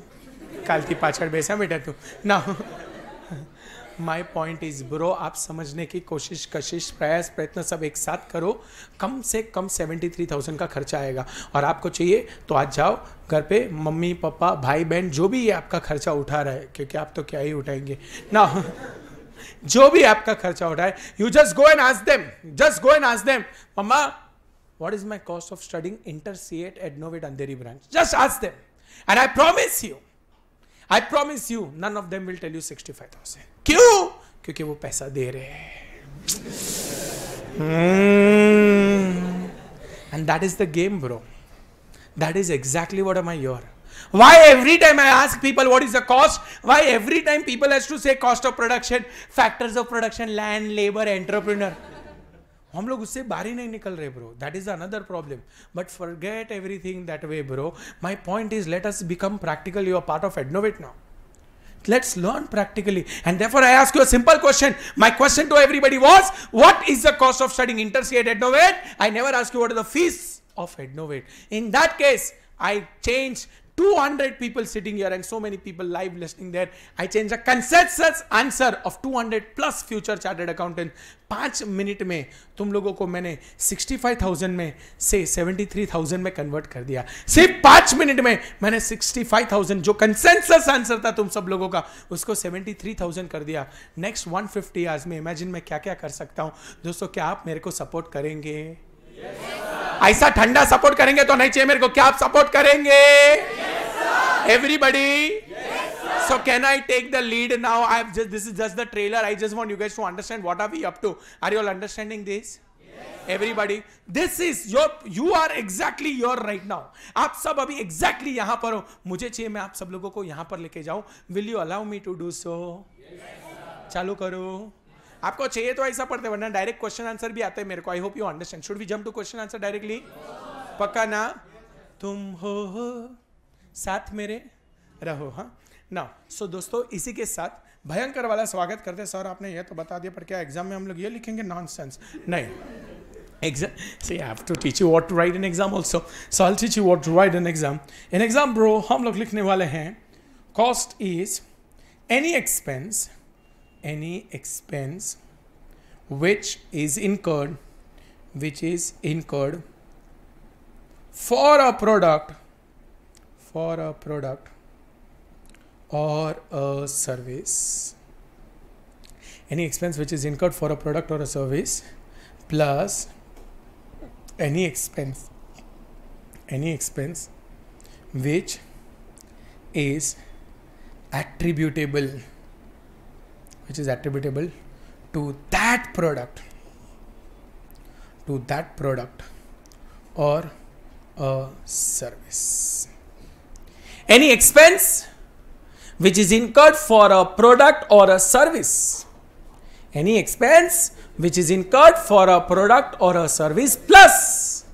काल की पाछड़ बेसा बेटा तू ना. माई पॉइंट इज ब्रो, आप समझने की कोशिश, कशिश, प्रयास, प्रयत्न सब एक साथ करो. कम से कम 73,000 का खर्चा आएगा. और आपको चाहिए तो आज जाओ घर पे, मम्मी पापा भाई बहन जो भी ये आपका खर्चा उठा रहा है, क्योंकि आप तो क्या ही उठाएंगे ना, जो भी आपका खर्चा उठाए, you just go and ask them, just go and ask them, मम्मा what is my cost of studying inter CA at Ednovate Andheri branch. Just ask them and I promise you none of them will tell you 65,000. क्यों? क्योंकि वो पैसा दे रहे हैं. And that is the game, bro. That is exactly what am I here. Why every time I ask people what is the cost, why every time people has to say cost of production, factors of production, land, labor, entrepreneur. हम लोग उससे बाहर ही नहीं निकल रहे bro. That is another problem. But forget everything that way bro. My point is let us become practical. You are part of Adnovate now. Let's learn practically. And therefore I ask you a simple question. My question to everybody was, what is the cost of studying inter CA at Ednovate? I never ask you what is the fees of Ednovate. In that case, I changed 200 people sitting here and so many people live listening there. I changed a consensus answer of 200 plus future chartered accountant. 5 minute में तुम लोगों को मैंने 65,000 में से 73,000 में convert कर दिया. सिर्फ 5 मिनट में मैंने 65,000 जो कंसेंसस आंसर था तुम सब लोगों का, उसको 73,000 कर दिया. नेक्स्ट 150 आवर्स में इमेजिन मैं क्या क्या कर सकता हूं. दोस्तों क्या आप मेरे को सपोर्ट करेंगे? ऐसा ठंडा सपोर्ट करेंगे तो नहीं चाहिए मेरे को. क्या आप सपोर्ट करेंगे? Everybody? Yes, sir. So can I take the lead now? This is just the trailer. I just want you guys to understand what are we up to. Are you all understanding this? Yes, everybody, this is you are exactly your right now. आप सब अभी exactly यहाँ पर हो. मुझे चाहिए मैं आप सब लोगों को यहाँ पर लेके जाऊँ. Will you allow me to do so? Yes, sir. चालू करो. आपको चाहिए तो ऐसा पढ़ते, वरना डायरेक्ट क्वेश्चन आंसर भी आता है मेरे को. I hope you understand. Should we jump to question answer directly? पक्का ना? तुम हो साथ मेरे रहो. हाँ ना. सो दोस्तों इसी के साथ भयंकर वाला स्वागत करते हैं. सर आपने ये तो बता दिया, पर क्या एग्जाम में हम लोग ये लिखेंगे? नॉनसेंस नहीं. Exam, see I have to teach you what to write in exam also. So I'll teach you what to write in exam. In exam bro हम लोग लिखने वाले हैं cost is any expense which is incurred for a product or a service. Any expense which is incurred for a product or a service plus any expense which is attributable to that product or a service. Any expense which is incurred for a product or a service. Any expense which is incurred for a product or a service plus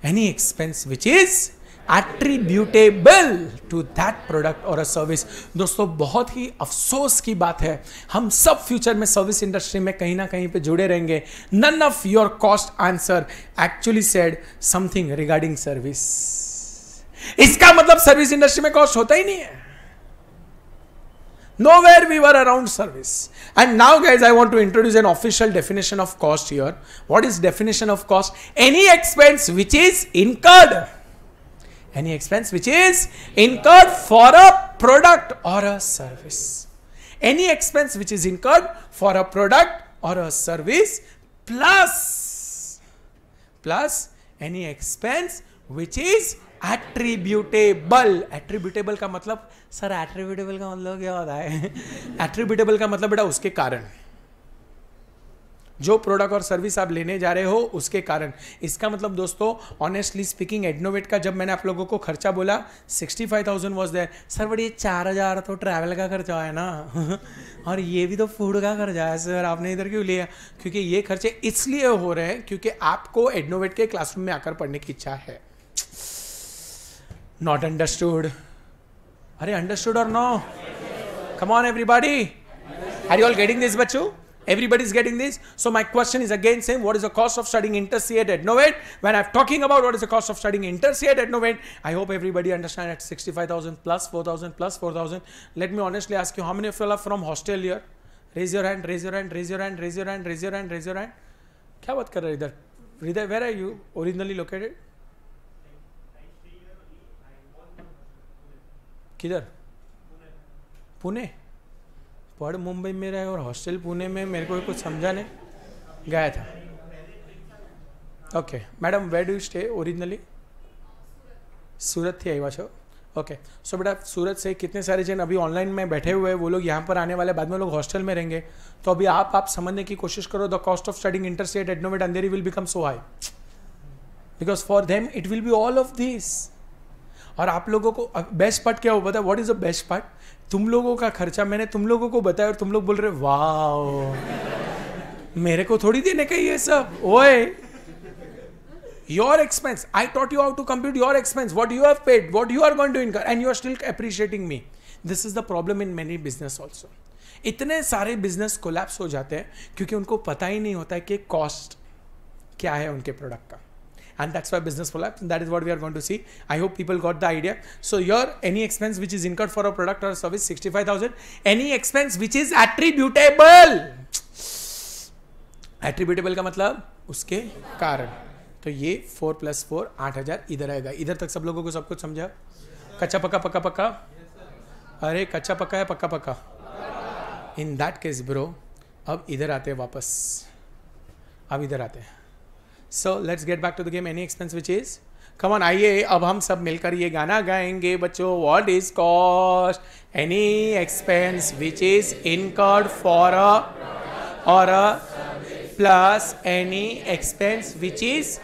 any expense which is attributable to that product or a service. दोस्तों बहुत ही अफसोस की बात है, हम सब future में service industry में कहीं ना कहीं पे जुड़े रहेंगे. None of your cost answer actually said something regarding service. इसका मतलब सर्विस इंडस्ट्री में कॉस्ट होता ही नहीं है. Nowhere we were around service. And now guys, I want to introduce an official definition of cost here. What is definition of cost? Any expense which is incurred. Any expense which is incurred for a product or a service. Any expense which is incurred for a product or a service plus any expense which is attributable. Attributable का मतलब sir, attributable का मतलब क्या होता है? Attributable का मतलब बेटा उसके कारण, जो प्रोडक्ट और सर्विस आप लेने जा रहे हो उसके कारण. इसका मतलब दोस्तों ऑनेस्टली स्पीकिंग, एडनोवेट का जब मैंने आप लोगों को खर्चा बोला 65,000 वॉज देयर. सर बट ये 4,000 तो ट्रैवल का खर्चा है ना और ये भी तो फूड का खर्चा है सर, आपने इधर क्यों लिया? क्योंकि ये खर्चे इसलिए हो रहे हैं क्योंकि आपको एडनोवेट के क्लासरूम में आकर पढ़ने की इच्छा है. Not understood. अरे अंडरस्टूड और no? Come on everybody, are you all getting this बच्चों? Everybody is getting this. So my question is again same. What is the cost of studying InterCA at Ednovate? When I'm talking about what is the cost of studying InterCA at Ednovate, I hope everybody understand at 65,000 plus 4,000 plus 4,000. Let me honestly ask you, how many of you are from hostel here? Raise your hand. Raise your hand. Raise your hand. Raise your hand. Raise your hand. Raise your hand. क्या बात कर रहे इधर? Hriday, where are you originally located? किधर? पुणे. पढ़ मुंबई में रहे और हॉस्टल पुणे में, मेरे को कुछ समझा नहीं. गया था. Okay madam, where do you stay originally? Surat थी आई छो. ओके सो बेटा सूरत से कितने सारे जन अभी ऑनलाइन में बैठे हुए हैं, वो लोग यहाँ पर आने वाले, बाद में लोग हॉस्टल में रहेंगे. तो अभी आप समझने की कोशिश करो, the cost of studying interstate at Adnovate Andheri will become so high because for them it will be all of this. और आप लोगों को बेस्ट पार्ट क्या हो पता है? What is the best part? तुम लोगों का खर्चा मैंने तुम लोगों को बताया और तुम लोग बोल रहे वाओ, मेरे को थोड़ी देने का ये सब. ओए, your expense, I taught you how to compute your expense, what you have paid, what you are going to incur, and you are still appreciating me. This is the problem in many business also. इतने सारे business collapse हो जाते हैं क्योंकि उनको पता ही नहीं होता है कि कॉस्ट क्या है उनके प्रोडक्ट का. And that's why business collapse. That is what we are going to see. I hope people got the idea. So here, any expense which is incurred for a product or a service, 65,000. Any expense which is attributable. Attributable का मतलब उसके कारण. तो ये 4 + 4 8,000 इधर आएगा. इधर तक सब लोगों को सब कुछ समझा? कच्चा पक्का पक्का पक्का? अरे कच्चा पक्का है पक्का पक्का? In that case bro, अब इधर आते हैं वापस. अब इधर आते हैं. So let's get back to the game. Any expense which is, come on, आइए अब हम सब मिलकर ये गाना गाएंगे बच्चों. What is cost? Any expense which is incurred for a or a plus any expense which is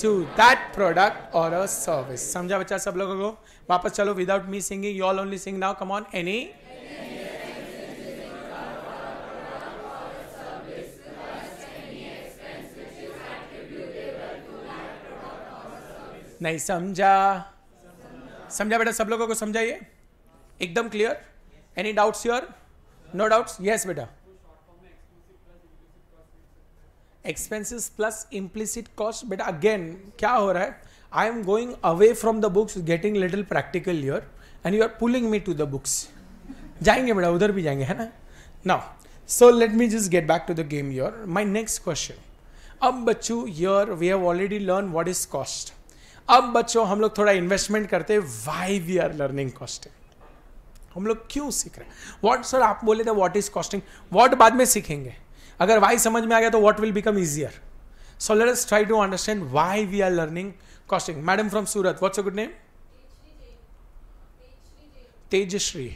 to that product or a service. समझा बच्चा सब लोगों को? वापस चलो, without me singing, you all only sing now. Come on, any नहीं समझा? समझा बेटा सब लोगों को? समझाइए एकदम clear. Any doubts here? No doubts? Yes बेटा. Expenses plus implicit cost. बेटा अगेन क्या हो रहा है? I am going away from the books, getting little practical here and you are pulling me to the books. जाएंगे बेटा, उधर भी जाएंगे, है ना? Now so let me just get back to the game here. My next question. अब बच्चों here we have already learn what is cost. अब बच्चों हम लोग थोड़ा इन्वेस्टमेंट करते हैं. Why we are learning costing? हम लोग क्यों सीख रहे हैं? व्हाट सर आप बोले थे व्हाट इज कॉस्टिंग, व्हाट बाद में सीखेंगे. अगर वाई समझ में आ गया तो what will become easier. So let us try to understand why we are learning costing. Madam from Surat, what's your good name? Tejashree.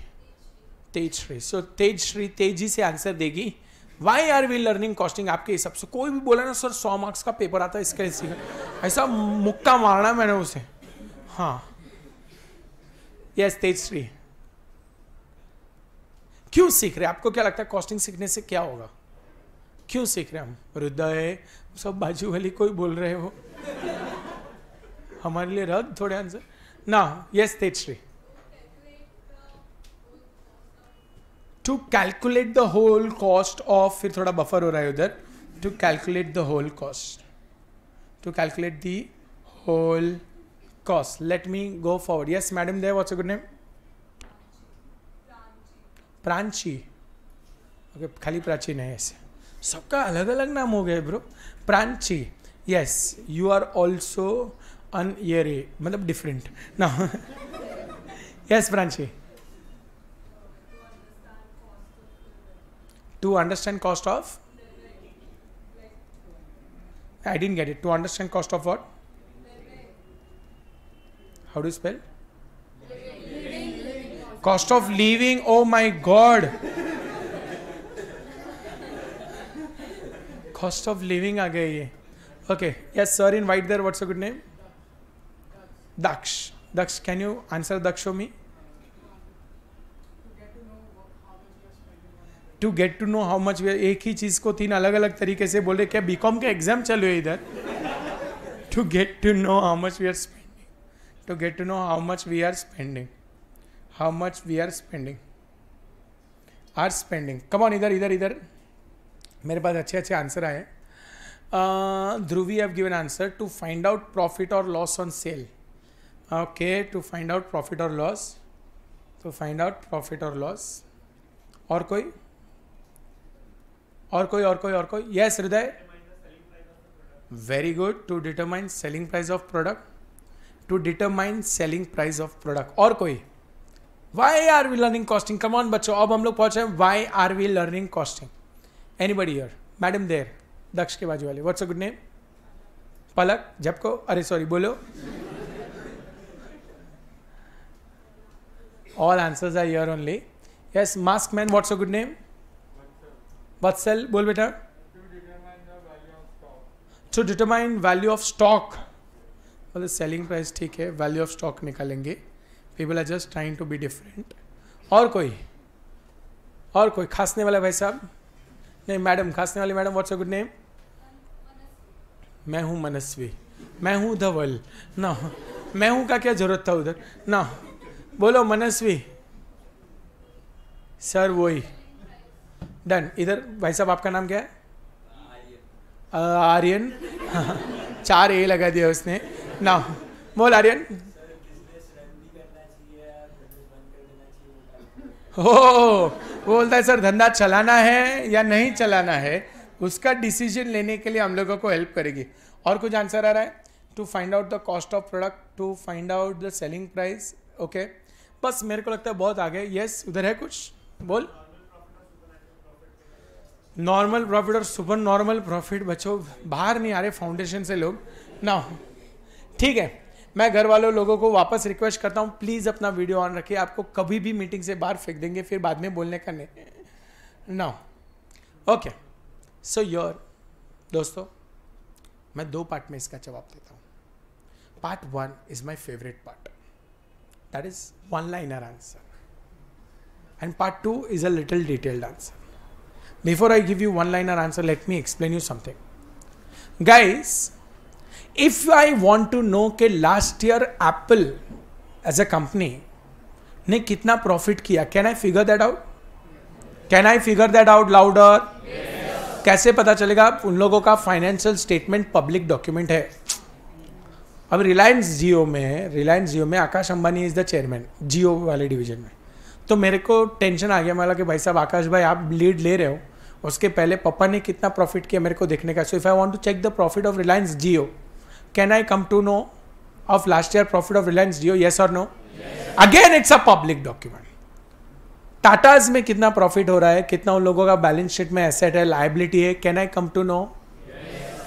Tejashree. So Tejashree तेजी से आंसर देगी. Why are we learning costing आपके हिसाब से? कोई भी बोला ना सर 100 मार्क्स का पेपर आता है इसका सीखा, ऐसा मुक्का मारना मैंने उसे. हाँ यस तेजश्री, क्यों सीख रहे? आपको क्या लगता है कॉस्टिंग सीखने से क्या होगा? क्यों सीख रहे हम? हृदय सब बाजू वाली कोई बोल रहे हो? हमारे लिए रख थोड़े आंसर ना. Yes Tejashree. To calculate the whole cost of, फिर थोड़ा बफर हो रहा है उधर. To calculate the whole cost, to calculate the whole cost. Let me go forward. Yes madam there, what's a good name? Pranchi. Okay, खाली प्राची नहीं, ऐसे सबका अलग अलग नाम हो गए bro. Pranchi. Yes, you are also an year A, मतलब डिफरेंट ना. Yes Pranchi. To understand cost of, I didn't get it. To understand cost of what? How do you spell? Cost of living. Oh my God. Cost of living आ गया ये. Okay. Yes sir, in white there. What's a good name? Daksh. Daksh, can you answer Daksh for me? To get to know how much we are. एक ही चीज को तीन अलग अलग तरीके से बोल रहे. क्या बीकॉम के एग्जाम चल रहे इधर? To get to know how much we are spending. To get to know how much we are spending. How much we are spending. Are spending. Come on, इधर इधर इधर. मेरे पास अच्छे अच्छे आंसर आए. Dhruvi have given answer. To find out profit और loss on sale. Okay, to find out profit और loss. To find out profit और लॉस. और कोई? और कोई? और कोई? और कोई? Yes Hriday. Very good. To determine selling price of product. To determine selling price of product. और कोई? Why are we learning costing. Come on बच्चों, अब हम लोग पहुंचे हैं why are we learning costing. Anybody here? Madam there, Daksh के बाजू वाले. What's a good name? Palak. झपको. अरे सॉरी, बोलो. All answers are here only. Yes mask man. What's a good name? Vatsal. बोल बेटा. To determine value of stock. मतलब selling price ठीक है, वैल्यू ऑफ स्टॉक निकालेंगे. People are just trying to be different. और कोई? और कोई? खांसने वाला भाई साहब? नहीं मैडम, खांसने वाली madam. What's a good name? मैं हूँ मनस्वी. मैं हूँ धवल ना. मैं हूँ का क्या जरूरत था उधर ना. बोलो मनस्वी. सर वही. डन. इधर भाई साहब, आपका नाम क्या है? आर्यन. 4 ए लगा दिया उसने ना. बोल आर्यन. हो बोलता है सर धंधा चलाना है या नहीं चलाना है, उसका डिसीजन लेने के लिए हम लोगों को हेल्प करेगी. और कुछ आंसर आ रहा है? To find out the cost of product. To find out the selling price. Okay, बस मेरे को लगता है बहुत आगे. यस उधर है कुछ? बोल. नॉर्मल प्रॉफिट और सुपर नॉर्मल प्रॉफिट. बच्चों बाहर नहीं आ रहे फाउंडेशन से लोग ना. ठीक है, मैं घर वालों लोगों को वापस रिक्वेस्ट करता हूँ, प्लीज़ अपना वीडियो ऑन रखिए. आपको कभी भी मीटिंग से बाहर फेंक देंगे, फिर बाद में बोलने का नहीं ना. ओके, सो योर दोस्तों, मैं 2 पार्ट में इसका जवाब देता हूँ. Part 1 is my favourite part, that is one liner answer, and part 2 is a little detailed answer. Before I give you one-liner answer, let me explain you something. Guys, if I want to know कि last year Apple as a company ने कितना profit किया, can I figure that out? Can I figure that out louder? Yes. कैसे पता चलेगा? उन लोगों का फाइनेंशियल स्टेटमेंट पब्लिक डॉक्यूमेंट है. अब रिलायंस जियो में Akash Ambani is the chairman जियो वाले डिवीजन में. तो मेरे को टेंशन आ गया. मतलब कि भाई साहब आकाश भाई आप लीड ले रहे हो, उसके पहले पापा ने कितना प्रॉफिट किया मेरे को देखने का. So if I want to check the profit of Reliance Jio, can I come to know of last year profit of Reliance Jio? Yes और no? Again it's a public document. Tatas में कितना प्रॉफिट हो रहा है, कितना उन लोगों का बैलेंस शीट में एसेट है, लायबिलिटी है, can I come to know?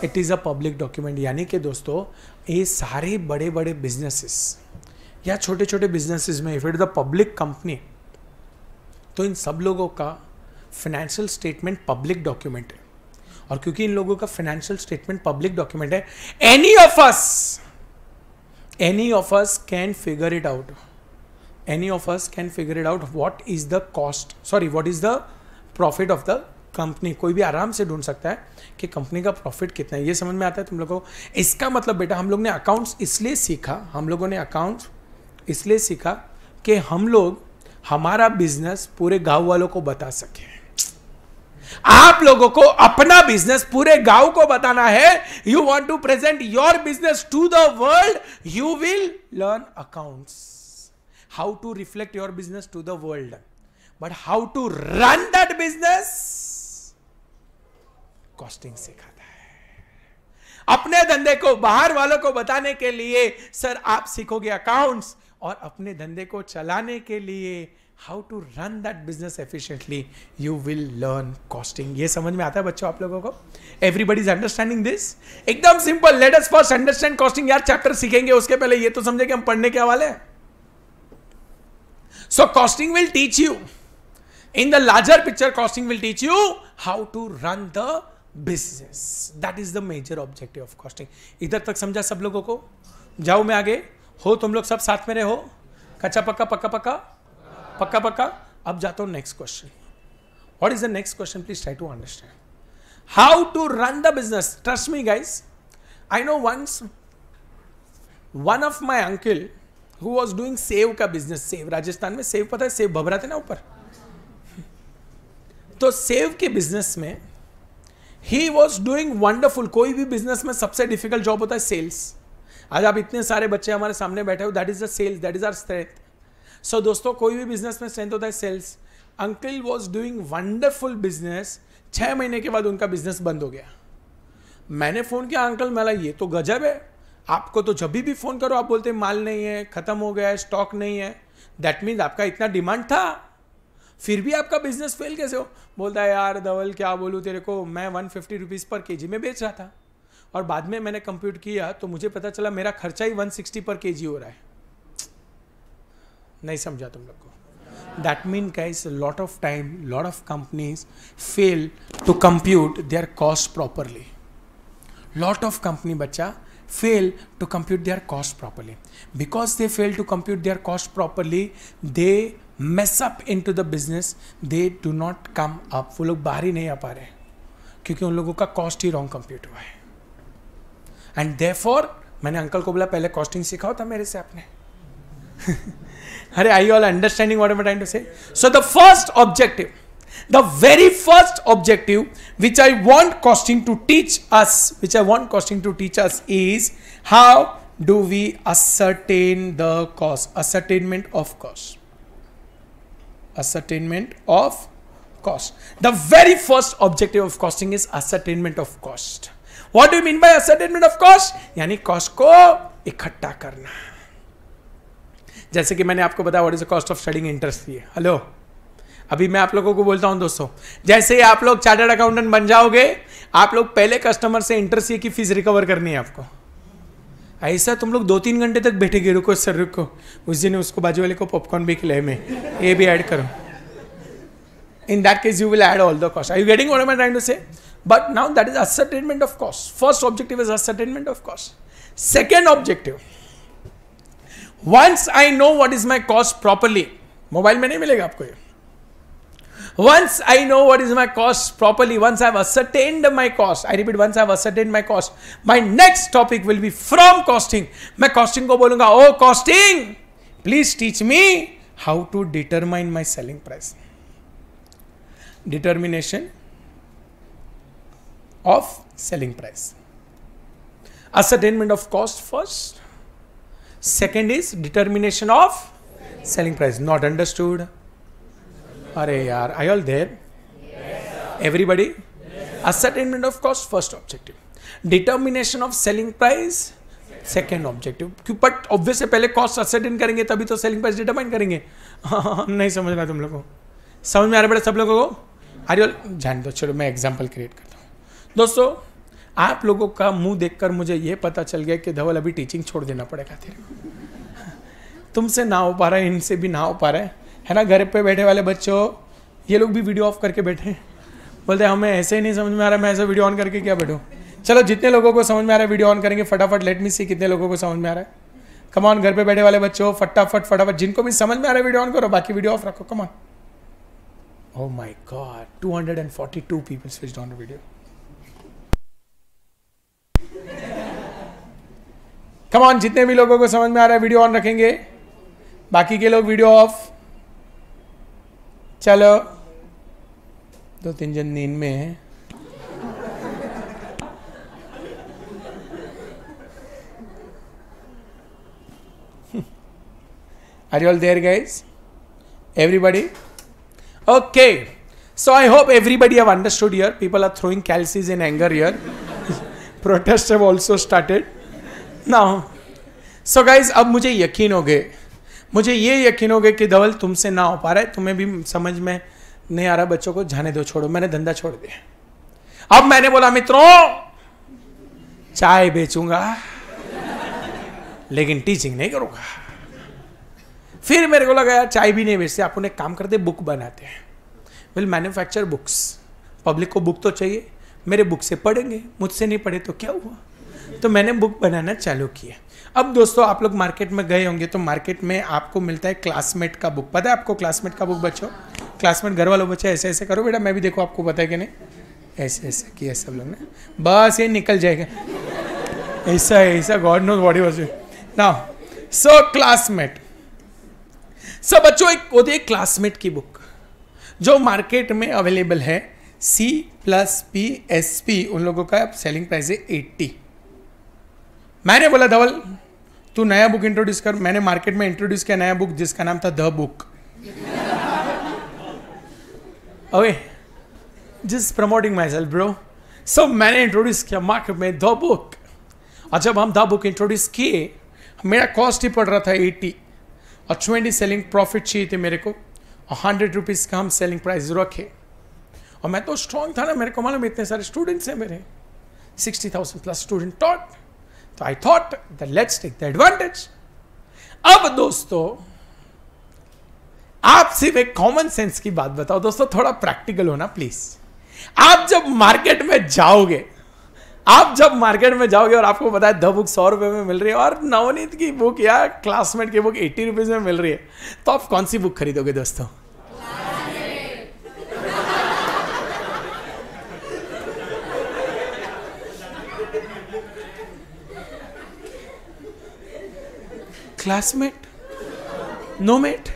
It is a public document. यानी कि दोस्तों ये सारे बड़े बड़े बिजनेसेस या छोटे छोटे बिजनेसेस में if it is the public company, तो इन सब लोगों का फाइनेंशियल स्टेटमेंट पब्लिक डॉक्यूमेंट है. और क्योंकि इन लोगों का फाइनेंशियल स्टेटमेंट पब्लिक डॉक्यूमेंट है, any of us can figure it out. Any of us can figure it out what is the cost, sorry what is the profit of the company कोई भी आराम से ढूंढ सकता है कि कंपनी का प्रॉफिट कितना है। ये समझ में आता है तुम लोगों को? इसका मतलब बेटा हम लोग ने अकाउंट्स इसलिए सीखा, हम लोगों ने अकाउंट्स इसलिए सीखा कि हम लोग हमारा बिजनेस पूरे गांव वालों को बता सके। आप लोगों को अपना बिजनेस पूरे गांव को बताना है। You want to present your business to the world, you will learn accounts, how to reflect your business to the world, but how to run that business costing सिखाता है। अपने धंधे को बाहर वालों को बताने के लिए सर आप सीखोगे अकाउंट्स, और अपने धंधे को चलाने के लिए how to run that business efficiently you will learn costing. ये समझ में आता है बच्चों आप लोगों को? Everybody is understanding this? एकदम simple. Let us first understand costing. यार चैप्टर सीखेंगे उसके पहले ये तो समझे कि हम पढ़ने क्या वाले हैं। So costing will teach you in the larger picture, costing will teach you how to run the business. That is the major objective of costing. इधर तक समझा सब लोगों को? जाओ मैं आगे। हो तुम लोग सब साथ में रहे हो? कच्चा पक्का पक्का पक्का पक्का पक्का। अब जाता हूं next question. What is the next question? Please try to understand. How to run the business? Trust me guys. I know once one of my uncle who was doing save का बिजनेस। सेव, राजस्थान में save पता है, save भभराते ना ऊपर। तो save के business में he was doing wonderful. कोई भी बिजनेस में सबसे डिफिकल्ट जॉब होता है सेल्स। आज आप इतने सारे बच्चे हमारे सामने बैठे हो, that is the sales, that is our strength. सो दोस्तों कोई भी बिजनेस में स्ट्रेंथ होता है sales. Uncle was doing wonderful business. 6 महीने के बाद उनका बिजनेस बंद हो गया। मैंने फोन किया, अंकल मला ये तो गजब है, आपको तो जब भी फोन करो आप बोलते माल नहीं है, खत्म हो गया है, स्टॉक नहीं है। दैट मीन्स आपका इतना डिमांड था, फिर भी आपका बिजनेस फेल कैसे हो? बोलता है यार धवल क्या बोलूँ तेरे को, मैं 150 रुपीज़ पर केजी में बेच रहा था और बाद में मैंने कंप्यूट किया तो मुझे पता चला मेरा खर्चा ही 160 पर केजी हो रहा है। नहीं समझा तुम लोग को? That mean guys lot of time lot of companies fail to compute their cost properly. Lot of company बच्चा fail to compute their cost properly. Because they fail to compute their cost properly, they mess up into the business. They do not come up. वो लोग बाहर ही नहीं आ पा रहे क्योंकि उन लोगों का कॉस्ट ही रॉन्ग कंप्यूट हुआ है। एंड therefore मैंने अंकल को बोला पहले कॉस्टिंग सिखाओ था मेरे से आपने। अरे I all understanding what I am trying to say? So the first objective, the very first objective which I want costing to teach us, is how do we ascertain the cost? Ascertainment of cost. The very first objective of costing is ascertainment of cost. What do you mean by ascertainment of cost? यानी cost को इकट्ठा करना। जैसे कि मैंने आपको बताया what is the cost of studying interest fee। Hello, अभी मैं आप लोगों को बोलता हूं दोस्तों, जैसे ही आप लोग चार्टर्ड अकाउंटेंट बन जाओगे, आप लोग पहले कस्टमर से इंटरेस्ट की फीस रिकवर करनी है आपको। ऐसा तुम लोग 2-3 घंटे तक बैठेगे, रुको सर रुको, उस दिन उसको बाजू वाले को पॉपकॉर्न भी खिलाए, में ये भी ऐड करो। In that case you will add all the cost. Are you getting what I am trying to say? But now that is ascertainment of cost. First objective is ascertainment of cost. Second objective, once I know what is my cost properly, mobile में नहीं मिलेगा आपको ये। Once I know what is my cost properly, once I have ascertained my cost, I repeat, once I have ascertained my cost, my next topic will be from costing. मैं costing को बोलूंगा, oh costing, please teach me how to determine my selling price. Determination of selling price. Ascertainment of cost first. Second is determination of selling price. Not understood? Are yaar, are you all there? Yes, everybody? Yes. Ascertainment of cost, first objective. Determination of selling price, second objective. But obvious है पहले cost ascertain करेंगे तभी तो selling price determine करेंगे। नहीं समझ रहा तुम लोगों को? समझ में आ रहा बेटा सब लोगों को? अरे जान दो, चलो मैं एग्जाम्पल क्रिएट करता हूँ। दोस्तों आप लोगों का मुंह देखकर मुझे ये पता चल गया कि धवल अभी टीचिंग छोड़ देना पड़ेगा तेरे को। तुमसे ना हो पा रहा है, इनसे भी ना हो पा रहा है ना। घर पे बैठे वाले बच्चों, ये लोग भी वीडियो ऑफ करके बैठे, बोलते हमें ऐसे ही नहीं समझ में आ रहा, मैं ऐसे वीडियो ऑन करके क्या बैठूं। चलो जितने लोगों को समझ में आ रहा है वीडियो ऑन करेंगे फटाफट। लेट मी सी कितने लोगों को समझ में आ रहा है। कम ऑन, घर पे बैठे वाले बच्चों फटाफट, जिनको भी समझ में आ रहा है वीडियो ऑन करो, बाकी वीडियो ऑफ रखो। Come on, Oh my God, 242 people switched on the video. Come on, जितने भी लोगों को समझ में आ रहा है वीडियो ऑन रखेंगे, बाकी के लोग वीडियो ऑफ. चलो, 2-3 जन नींद में हैं. Are you all there, guys? Everybody? Okay. So I hope everybody have understood here. People are throwing calces in anger here. Protests have also started. Now, so guys, अब मुझे यकीन हो गए, मुझे ये यकीन हो गया कि धवल तुमसे ना हो पा रहा है, तुम्हें भी समझ में नहीं आ रहा, बच्चों को जाने दो, छोड़ो, मैंने धंधा छोड़ दिया. अब मैंने बोला मित्रों, चाय बेचूंगा लेकिन टीचिंग नहीं करूंगा. फिर मेरे को लगा यार चाय भी नहीं बेचते, अपन एक काम करते, बुक बनाते हैं. Will manufacture books. पब्लिक को बुक तो चाहिए, मेरे बुक से पढ़ेंगे, मुझसे नहीं पढ़े तो क्या हुआ. तो मैंने बुक बनाना चालू किया. अब दोस्तों आप लोग मार्केट में गए होंगे तो मार्केट में आपको मिलता है क्लासमेट का बुक. पता है आपको क्लासमेट का बुक बच्चों? क्लासमेट घर वालों बच्चे ऐसे ऐसे करो बेटा, मैं भी देखो आपको पता है कि नहीं, ऐसे ऐसे किया सब लोग ने, बस ये निकल जाएगा. ऐसा ऐसा God knows what he was now. So classmate. सब बच्चों एक होती है क्लासमेट की बुक जो मार्केट में अवेलेबल है. C+P उन लोगों का सेलिंग प्राइस है 80. मैंने बोला धवल तू नया बुक इंट्रोड्यूस कर. मैंने मार्केट में इंट्रोड्यूस किया नया बुक जिसका नाम था the book. Okay, just promoting myself bro. सो मैंने इंट्रोड्यूस किया मार्केट में द बुक. और जब हम द बुक इंट्रोड्यूस किए, मेरा कॉस्ट ही पड़ रहा था 80 और 20 सेलिंग प्रॉफिट चाहिए थे मेरे को, और 100 रुपीज़ का हम सेलिंग प्राइस रखे. और मैं तो स्ट्रॉन्ग था ना, मेरे को मालूम इतने सारे स्टूडेंट्स हैं मेरे, 60,000 प्लस स्टूडेंट टॉट. तो I thought that let's take the advantage. अब दोस्तों आप सिर्फ एक कॉमन सेंस की बात बताओ दोस्तों, थोड़ा प्रैक्टिकल होना प्लीज. आप जब मार्केट में जाओगे, और आपको पता है द बुक 100 रुपए में मिल रही है और नवनीत की बुक या क्लासमेट की बुक 80 रुपीज में मिल रही है, तो आप कौन सी बुक खरीदोगे दोस्तों? क्लासमेट, नोमेट,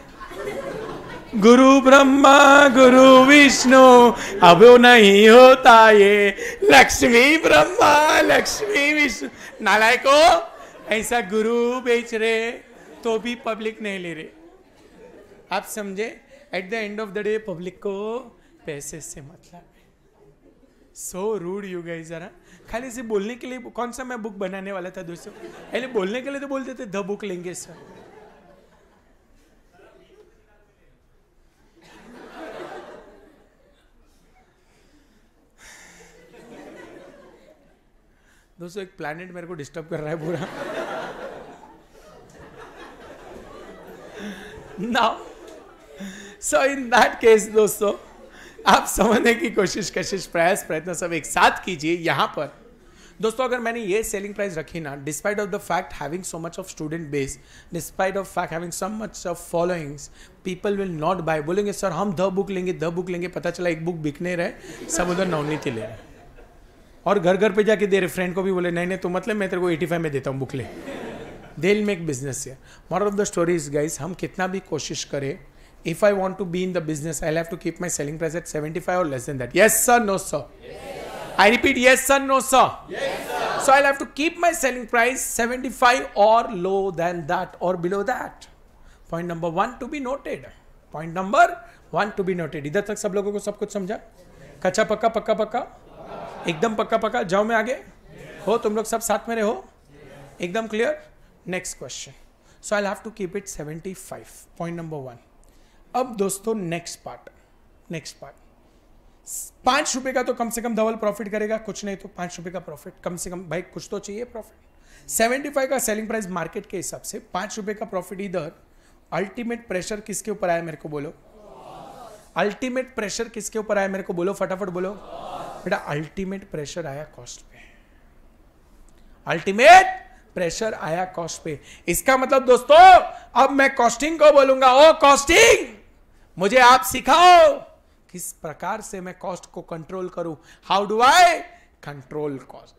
गुरु ब्रह्मा गुरु विष्णु अब नहीं होता ये, लक्ष्मी ब्रह्मा लक्ष्मी विष्णु. नालायको, ऐसा गुरु बेच रहे तो भी पब्लिक नहीं ले रहे. आप समझे? At the end of the day public को पैसे से मतलब है. So rude you guys. जरा खाली से बोलने के लिए, कौन सा मैं बुक बनाने वाला था दोस्तों, पहले बोलने के लिए तो बोलते थे द बुक लेंगे सर. दोस्तों एक प्लैनेट मेरे को डिस्टर्ब कर रहा है पूरा. Now so in that case दोस्तों आप समझने की कोशिश प्रयत्न सब एक साथ कीजिए. यहां पर दोस्तों अगर मैंने ये सेलिंग प्राइस रखी ना, despite of the fact having so much of student base, despite of fact having so much of followings, people will not buy. बोलेंगे सर हम द बुक लेंगे, पता चला एक बुक बिकने रहे, सब उधर नवनीत ले रहे, और घर घर पे जाके दे रहे. फ्रेंड को भी बोले नहीं तो मतलब मैं तेरे को 85 में देता हूँ बुक ले. They will make business here. Moral of the story is guys, हम कितना भी कोशिश करें, if I want to be in the business, I'll have to keep my selling price at 75 or less than that. Yes sir, no sir. Yes, sir. I repeat, yes sir, no sir. Yes, sir. So I'll have to keep my selling price 75 or low than that or below that. Point number 1 to be noted. Point number 1 to be noted. इधर तक सब लोगों को सब कुछ समझा? कच्चा पक्का पक्का पक्का एकदम पक्का पक्का. जाओ मैं आगे हो, तुम लोग सब साथ में रहो, एकदम clear. Next question. So I have to keep it 75. Point number 1. अब दोस्तों नेक्स्ट पार्ट 5 रुपए का तो कम से कम डबल प्रॉफिट करेगा, कुछ नहीं तो 5 रुपए का प्रॉफिट कम से कम, भाई कुछ तो चाहिए प्रॉफिट. 75 का सेलिंग प्राइस मार्केट के हिसाब से 5 रुपए का प्रॉफिट. इधर अल्टीमेट प्रेशर किसके ऊपर आया मेरे को बोलो? अल्टीमेट प्रेशर किसके ऊपर आया मेरे को बोलो, फटाफट बोलो बेटा. अल्टीमेट प्रेशर आया कॉस्ट पे. अल्टीमेट प्रेशर आया कॉस्ट पे. इसका मतलब दोस्तों अब मैं कॉस्टिंग को बोलूंगा, ओ कॉस्टिंग मुझे आप सिखाओ किस प्रकार से मैं कॉस्ट को कंट्रोल करूं, how do I control cost.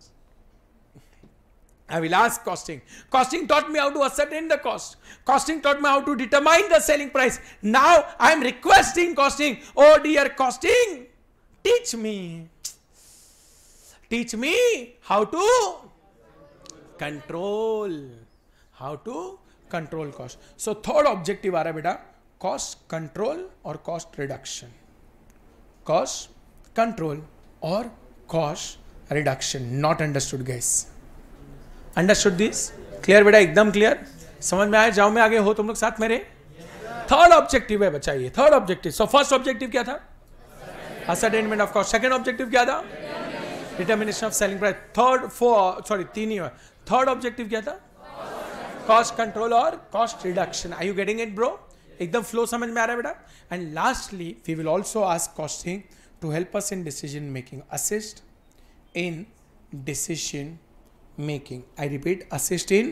I will ask costing. Costing taught me how to ascertain the cost. Costing taught me how to determine the selling price. Now I am requesting costing. Oh dear costing, teach me. Teach me how to control. How to control cost. So third objective आ रहा है बेटा, cost control और cost reduction. Cost control और cost reduction. Not understood guys. Understood this? Clear बेटा, एकदम clear, समझ में आया? जाओ में आगे हो तुम लोग साथ मेरे. थर्ड ऑब्जेक्टिव है बच्चा ये, third objective. So first objective क्या था? Ascertainment of cost. Second objective क्या था? Determination of selling price. तीन ही है. थर्ड ऑब्जेक्टिव क्या था? कॉस्ट कंट्रोल और cost reduction. Are you getting it bro? एकदम फ्लो समझ में आ रहा है बेटा. And lastly we will also ask costing to help us in decision making. Assist in decision making. I repeat, assist in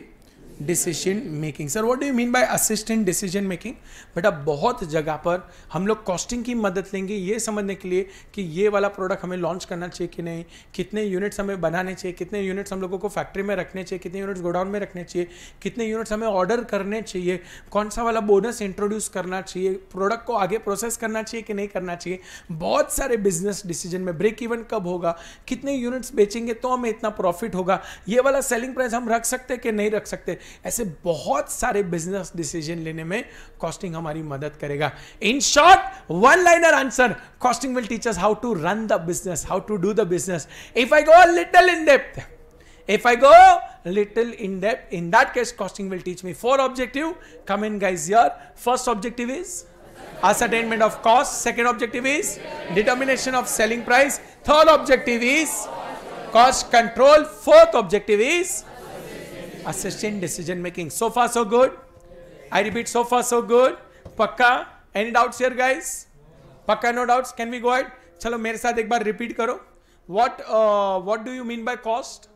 decision making. Sir, what do you mean by assist in decision making? बेटा बहुत जगह पर हम लोग costing की मदद लेंगे ये समझने के लिए कि ये वाला प्रोडक्ट हमें लॉन्च करना चाहिए कि नहीं, कितने यूनिट्स हमें बनाने चाहिए, कितने यूनिट्स हम लोगों को फैक्ट्री में रखने चाहिए, कितने यूनिट्स गोडाउन में रखने चाहिए, कितने यूनिट्स हमें ऑर्डर करने चाहिए, कौन सा वाला बोनस इंट्रोड्यूस करना चाहिए, प्रोडक्ट को आगे प्रोसेस करना चाहिए कि नहीं करना चाहिए. बहुत सारे बिजनेस डिसीजन में ब्रेक इवन कब होगा, कितने यूनिट्स बेचेंगे तो हमें इतना प्रॉफिट होगा, ये वाला सेलिंग प्राइस हम रख सकते कि नहीं रख सकते. ऐसे बहुत सारे बिजनेस डिसीजन लेने में कॉस्टिंग हमारी मदद करेगा. In short, one liner answer, costing will teach us how to run the business, how to do the business. If I go little in depth, in that case costing will teach me 4 objective. Come in guys here. First objective is ascertainment of cost. Second objective is determination of selling price. Third objective is cost control. Fourth objective is assisting decision making. So far so good. I repeat, so far so good. Pakka? Any doubts here guys? Pakka, no doubts? Can we go ahead? चलो मेरे साथ एक बार repeat करो. What do you mean by cost?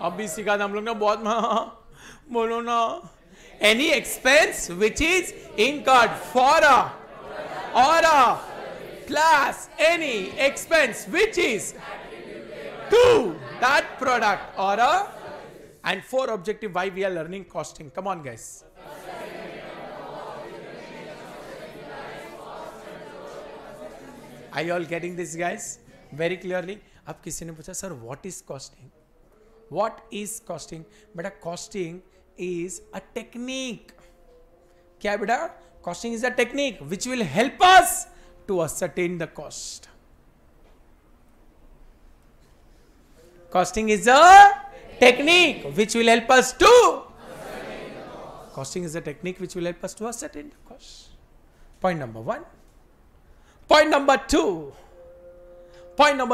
अब भी सिखा था हम लोग ना बहुत. बोलो ना. Any expense which is incurred for a plus any expense which is to that product or a. And 4 objective why we are learning costing. Come on guys. Are you all getting this guys very clearly? अब किसी ने पूछा sir what is costing? What is costing? बेटा costing is a technique. क्या है बेटा? Costing is a technique which will help us to ascertain the cost. Costing is a technique which will help us to. Costing is a technique which will help us to ascertain the cost. Point number 1. Point number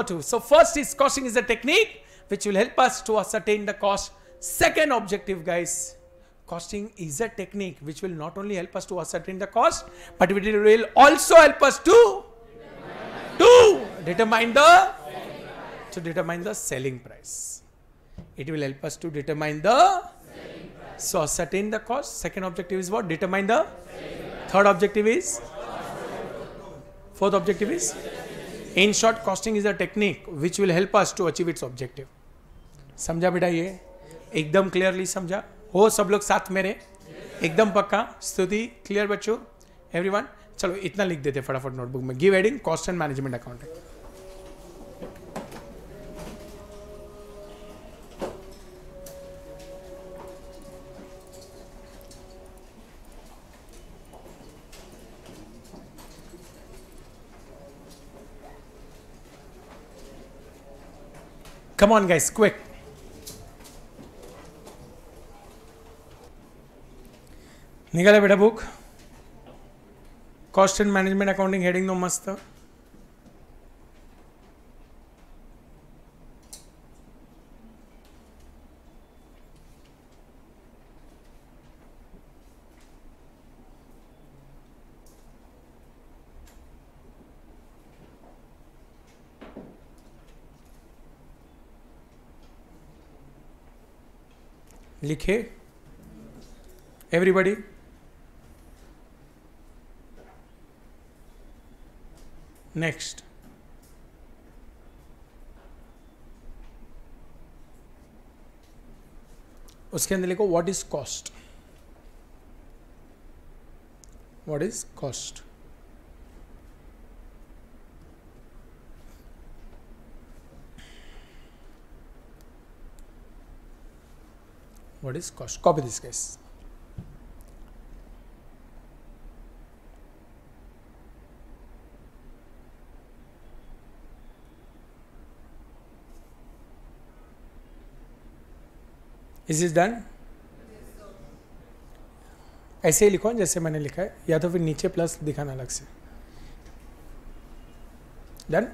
2. So first is costing is a technique which will help us to ascertain the cost. Second objective guys, costing is a technique which will not only help us to ascertain the cost, but it will also help us to determine the selling price. It will help us to determine the selling price. So ascertain the cost. Second objective is what? Determine the. Third objective is. Fourth objective is. In short, costing is a technique which will help us to achieve its objective. समझा बेटा? ये एकदम clearly समझा हो सब लोग साथ मेरे? एकदम पक्का? स्तुति क्लियर बच्चों? एवरीवन? चलो इतना लिख देते फटाफट नोटबुक में. Give heading cost and management accounting. Come on guys, quick. निकाले बेटा book. Cost and management accounting heading दो मस्त. लिखे एवरीबॉडी. नेक्स्ट, उसके अंदर लिखो what is cost. What is cost. What is cost? Copy this, guys. Is this done? ऐसे ही लिखो जैसे मैंने लिखा है, या तो फिर नीचे प्लस दिखाना अलग से. Done.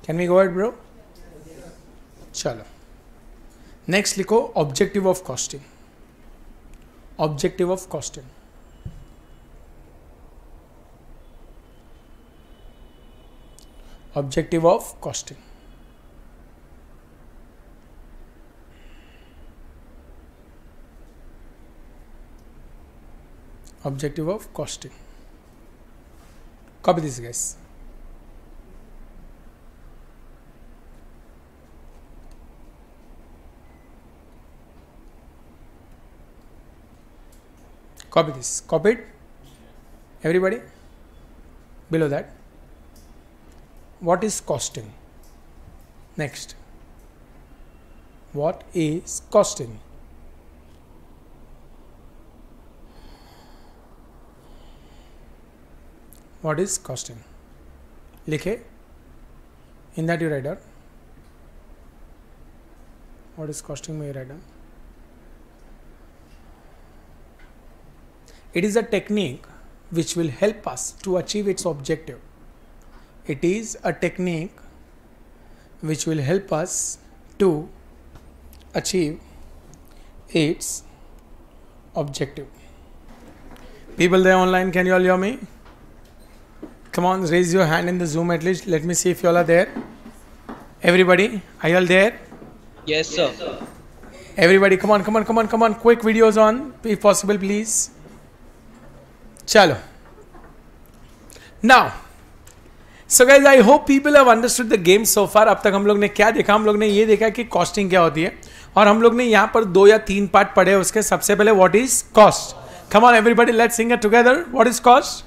Can we go ahead bro? चलो नेक्स्ट लिखो objective of costing. Objective of costing. Objective of costing. Objective of costing. Copy this guys. Copy this. Copied? Everybody? Below that. What is costing? Next. What is costing? What is costing? लिखे. In that you write down. What is costing? May you write down. It is a technique which will help us to achieve its objective. It is a technique which will help us to achieve its objective. People there online, can you all hear me? Come on, raise your hand in the Zoom at least. Let me see if you all are there. Everybody, are you all there? Yes, sir. Everybody, come on, come on, come on, come on. Quick videos on, if possible, please. चलो. Now, so guys, I hope people have understood the game so far. अब तक हम लोग ने क्या देखा? हम लोग ने ये देखा कि कॉस्टिंग क्या होती है, और हम लोग ने यहाँ पर 2 या 3 पार्ट पढ़े उसके. सबसे पहले what is cost. Come on everybody, let's sing it together. What is cost?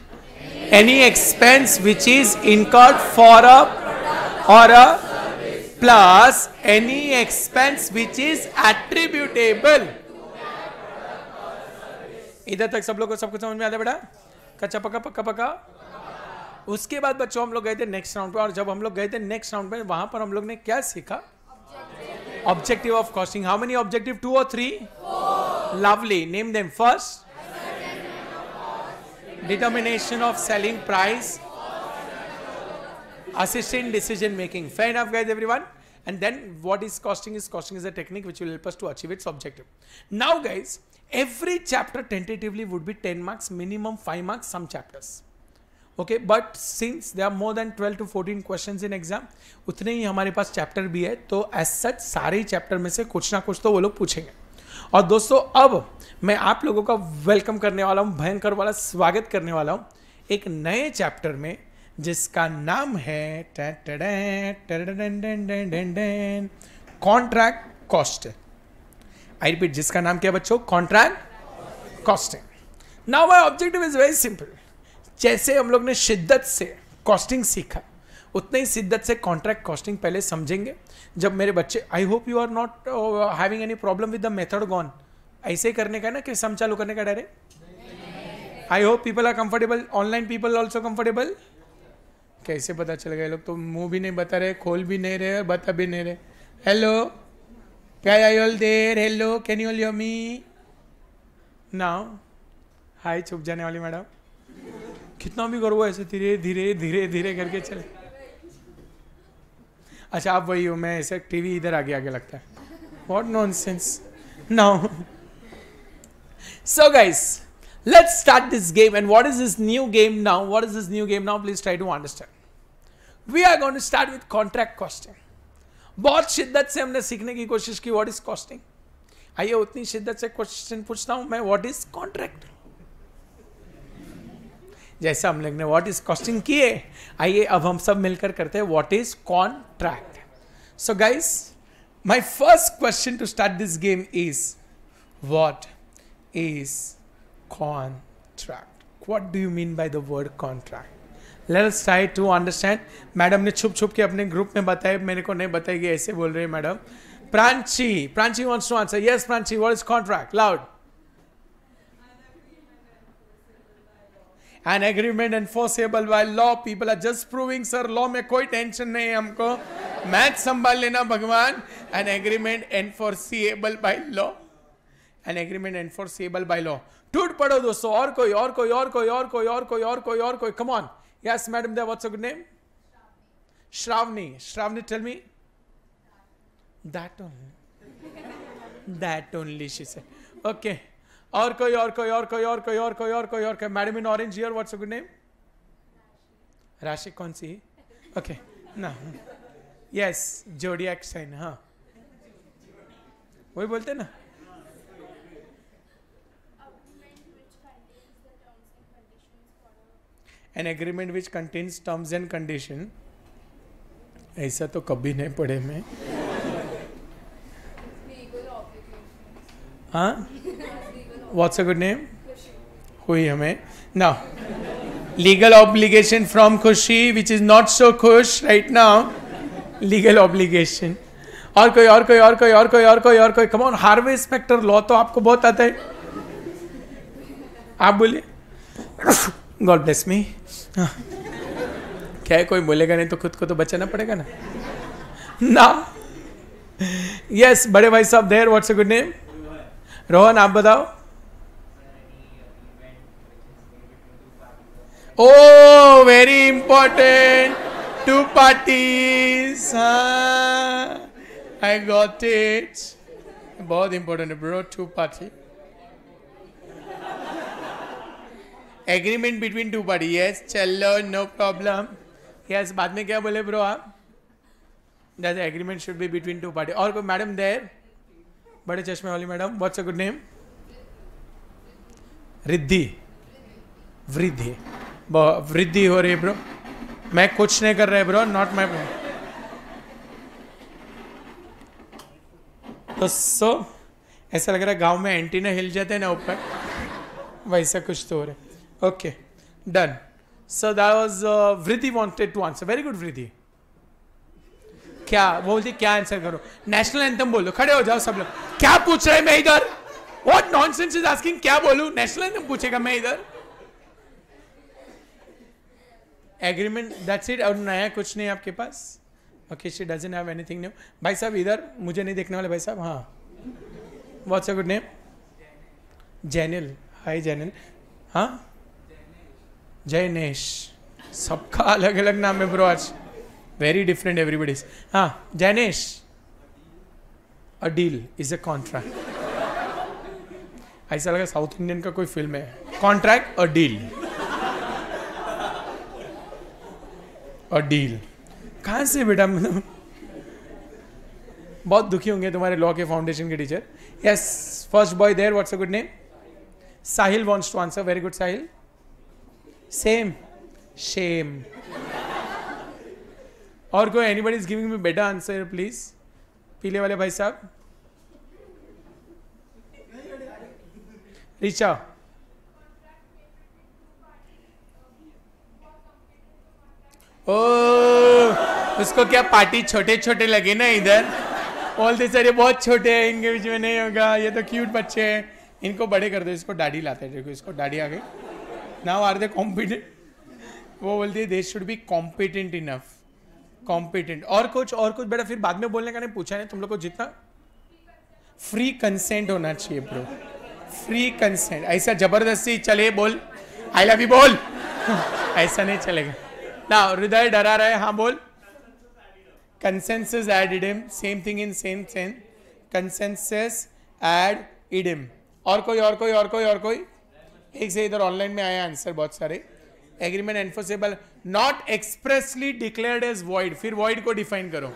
Any expense which is incurred for a और a plus any expense which is attributable. इधर तक सब लोग को सब कुछ समझ में आता है बेटा? कच्चा पक्का पक्का पक्का. उसके बाद बच्चों हम लोग गए थे नेक्स्ट राउंड पे, और जब हम लोग गए थे नेक्स्ट राउंड पे वहां पर हम लोग ने क्या सीखा? Objective of costing. How many objective? 2 और 3? 4. Lovely. Name them. First, determination of selling price, assist in decision making. Fair enough guys, everyone. And then what is costing? Costing is a technique which will help us to achieve its objective. Now guys, every chapter tentatively would be 10 marks, minimum 5 marks some chapters. Okay, but since there are more than 12 to 14 questions in exam, उतने ही हमारे पास chapter भी है, तो as such सारे chapter में से कुछ ना कुछ तो वो लोग पूछेंगे. और दोस्तों अब मैं आप लोगों का वेलकम करने वाला हूँ, भयंकर वाला स्वागत करने वाला हूँ एक नए चैप्टर में जिसका नाम है कॉन्ट्रैक्ट कॉस्ट. आई रिपीट, जिसका नाम क्या बच्चों? Contract costing. Now my objective is very simple. जैसे हम लोग ने शिद्दत से कॉस्टिंग सीखा, उतने ही शिद्दत से कॉन्ट्रैक्ट कॉस्टिंग पहले समझेंगे. जब मेरे बच्चे, I hope you are not having any problem with the method gone. ऐसे करने का ना कि सम चालू करने का direct. I hope people are comfortable. Online people also comfortable. कैसे पता चल गया? लोग तो मुंह भी नहीं बता रहे, खोल भी नहीं रहे, बता भी नहीं रहे. हेलो, क्या I all there? Hello, can you all hear me now? Hi. चुप जाने वाली मैडम. कितना भी करो ऐसे धीरे धीरे धीरे धीरे करके चले. अच्छा आप वही हो, मैं ऐसे टीवी इधर आगे आगे लगता है. What nonsense. Now so guys, let's start this game. And what is this new game now? What is this new game now? Please try to understand. We are going to start with contract costing. बहुत शिद्दत से हमने सीखने की कोशिश की what is costing. आइए उतनी शिद्दत से क्वेश्चन पूछता हूं मैं, व्हाट इज कॉन्ट्रैक्ट? जैसे हम लोग ने व्हाट इज कॉस्टिंग किए, आइए अब हम सब मिलकर करते हैं what is contract. So guys, my first question to start this game is what is contract? What do you mean by the word contract? Let's try to understand. Madam ने छुप छुप के अपने ग्रुप में बताया, मेरे को नहीं बताएगी, ऐसे बोल रहे हैं madam. प्रांची wants to answer. Yes, Pranchi, what is contract? Loud. An agreement enforceable by law. People are just proving, sir, law में कोई टेंशन नहीं है हमको. मैथ संभाल लेना भगवान. An agreement enforceable by law. An agreement enforceable by law. टूट पड़ो दोस्तों. और कोई. Come on. Yes, madam, there. What's a good name? Shravani, tell me. That only she said. Okay. और कोई. Madam in orange here, what's a good name? राशि कौन सी? Okay. ना. Yes, zodiac sign. हाँ. वही बोलते ना. An agreement which contains terms and condition. ऐसा तो कभी नहीं पढ़े मैं. हाँ? What's a good name? हुई हमें. Now, legal obligation from Khushi, which is not so Khush right now. Legal obligation. और कोई. Come on, Harvey inspector law तो आपको बहुत आता है. आप बोलिए. God bless me. क्या है, कोई बोलेगा नहीं तो खुद को तो बचाना पड़ेगा ना. Yes, बड़े भाई साहब there. What's a good name? Rohan, आप बताओ. Oh, very important. 2 parties. I got it. बहुत important है bro. 2 party. Agreement between 2 parties. Yes, चलो, no problem. Yes, बाद में क्या बोले bro आप? That the agreement should be between 2 parties. और कोई मैडम there? बड़े चश्मे वाली madam. What's a good name? Riddhi. वृद्धि हो रही है ब्रो. मैं कुछ नहीं कर रहा ब्रो. Not my. तो ऐसा लग रहा है गांव में एंटीना हिल जाते हैं ना ऊपर, वैसा कुछ तो हो रहा है. Okay, done. So that was Vriddhi wanted to answer. Very good Vriddhi. क्या बोलती, क्या आंसर करो? नेशनल एंथम बोलो. खड़े हो जाओ सब लोग. क्या पूछ रहे हैं मैं इधर? What nonsense is asking. क्या बोलूं? नेशनल एंथम पूछेगा मैं इधर. Agreement, that's it. और नया कुछ नहीं आपके पास? Okay, she doesn't have anything new. भाई साहब इधर, मुझे नहीं देखने वाले भाई साहब. हाँ, what's a good name? Jainil. Hi Jainil. हाँ, जयनेश. सबका अलग अलग नाम है ब्रो आज. Very different everybody's. हाँ, Jainesh. A deal is a contract. ऐसा लगा साउथ इंडियन का कोई फिल्म है. Contract, a deal. A deal कहाँ से बेटा? बहुत दुखी होंगे तुम्हारे लॉ के फाउंडेशन के teacher. Yes, first boy there. What's a good name? Sahil wants to answer. Very good Sahil. Same. Shame. और कोई? Anybody is giving me better answer please. पीले वाले भाई साहब. रीचा. ओ, उसको क्या पार्टी छोटे छोटे लगे ना इधर. बोलते सर ये बहुत छोटे हैं, इनके बीच में नहीं होगा, ये तो क्यूट बच्चे हैं, इनको बड़े कर दो. इसको दाढ़ी लाते हैं. देखो इसको दाढ़ी आ गई. Now are they competent? वो बोलती है they should be competent enough. Competent. और कुछ बेटा फिर बाद में बोलने का नहीं. पूछा नहीं तुम लोग को. जितना फ्री कंसेंट होना चाहिए ब्रो. Free consent. ऐसा जबरदस्ती चले बोल आई लव यू बोल ऐसा नहीं चलेगा ना. हृदय डरा रहा है. हाँ बोल. Consensus ad idem. Same thing in same sense. Consensus ad idem. और कोई? एक से इधर ऑनलाइन में आया आंसर बहुत सारे. Agreement enforceable not expressly declared as void. फिर वॉइड को डिफाइन करो.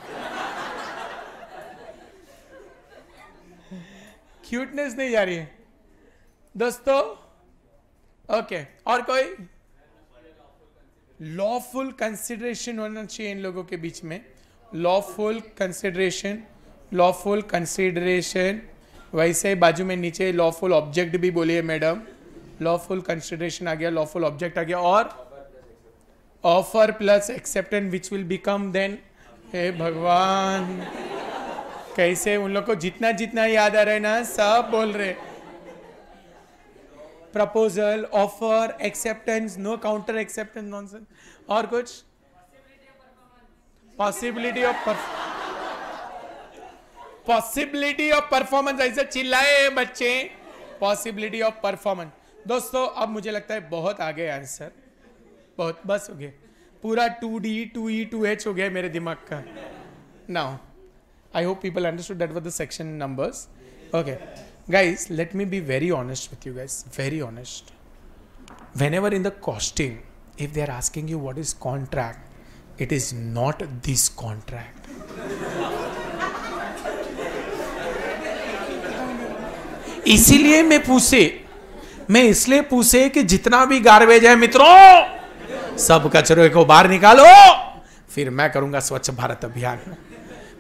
क्यूटनेस नहीं जा रही है दोस्तों. ओके और कोई लॉफुल कंसिडरेशन होना चाहिए इन लोगों के बीच में. Lawful consideration, lawful consideration. वैसे बाजू में नीचे लॉफुल ऑब्जेक्ट भी बोलिए मैडम. लॉफुल कंसिडरेशन आ गया, लॉफुल ऑब्जेक्ट आ गया. और offer plus acceptance which will become then. हे भगवान, कैसे उन लोग को जितना जितना याद आ रहा है ना सब बोल रहे. Proposal, offer, acceptance, no counter acceptance nonsense. और कुछ पॉसिबिलिटी ऑफ परफॉर्मेंस. ऐसे चिल्लाए बच्चे. Possibility of performance. दोस्तों अब मुझे लगता है बहुत आगे आंसर, बहुत बस हो गया. पूरा 2D 2E 2H हो गया मेरे दिमाग का. Now I hope people understood that were the section numbers. Okay, guys, let me be very honest with you guys. Very honest. Whenever in the costing, if they are asking you what is contract, it is not this contract. इसीलिए मैं इसलिए पूछे कि जितना भी garbage है मित्रों, सब कचरे को बाहर निकालो, फिर मैं करूंगा स्वच्छ भारत अभियान.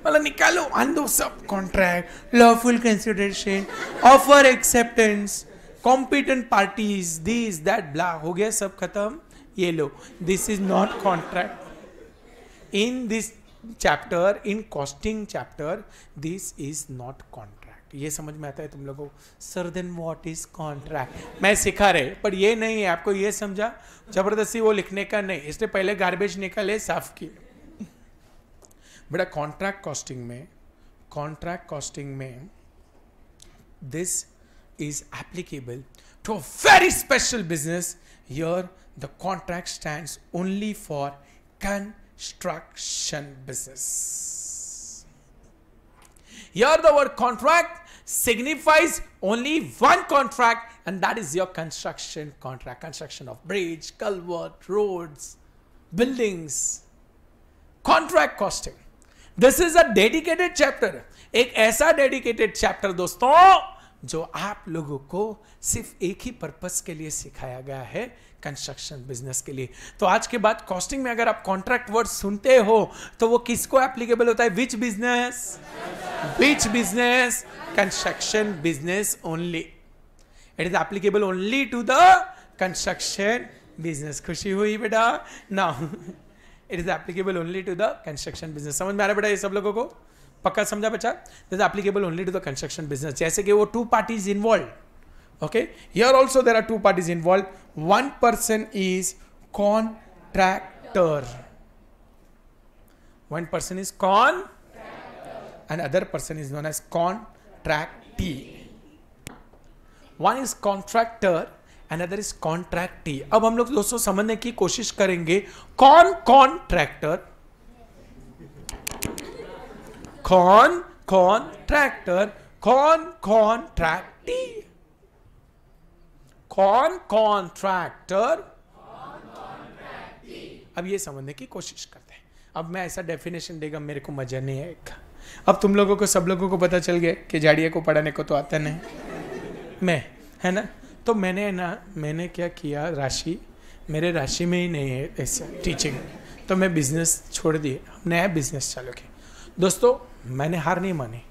मतलब निकालो आंदो सब. Contract, lawful consideration, offer acceptance, competent parties, this that blah, हो गया सब खत्म. ये लो, this is not contract. In this chapter, in costing chapter, this is not contract. ये समझ में आता है तुम लोगों को. Sir then what is contract मैं सिखा रहे, पर ये नहीं है आपको. ये समझा जबरदस्ती वो लिखने का नहीं, इसलिए पहले गार्बेज निकाले, साफ किए. बेटा कॉन्ट्रैक्ट कॉस्टिंग में this is applicable to a very special business. Here the contract stands only for construction business. Here the word contract signifies only one contract, and that is your construction contract. Construction of bridge, culvert, roads, buildings. Contract costing. This is a dedicated chapter. एक ऐसा dedicated chapter दोस्तों जो आप लोगों को सिर्फ एक ही purpose के लिए सिखाया गया है, कंस्ट्रक्शन बिजनेस के लिए. तो आज के बाद कॉस्टिंग में अगर आप कॉन्ट्रैक्ट वर्ड सुनते हो तो वो किसको एप्लीकेबल होता है? Which business? Construction business only. It is applicable only to the construction business. खुशी हुई बेटा? Now it is applicable only to the construction business. समझ में आ रहा है बेटा ये सब लोगों को? पक्का समझा बच्चा? This is applicable only to the construction business. जैसे कि वो 2 parties involved. Okay, here also there are 2 parties involved. One person is contractor. One person is and other person is known as contractee. One is contractor, another is contractee. अब हम लोग दोस्तों समझने की कोशिश करेंगे कौन contractor, कौन contractor, कौन contractee, कौन कॉन्ट्रैक्टर. अब ये समझने की कोशिश करते हैं. अब मैं ऐसा डेफिनेशन देगा मेरे को मजा नहीं आएगा. अब तुम लोगों को, सब लोगों को पता चल गया कि जाड़िया को पढ़ाने को तो आता नहीं मैं, है ना. तो मैंने क्या किया, राशि मेरे राशि में ही नहीं है ऐसा टीचिंग, तो मैं बिजनेस छोड़ दिए, नया बिजनेस चालू किया. दोस्तों मैंने हार नहीं मानी.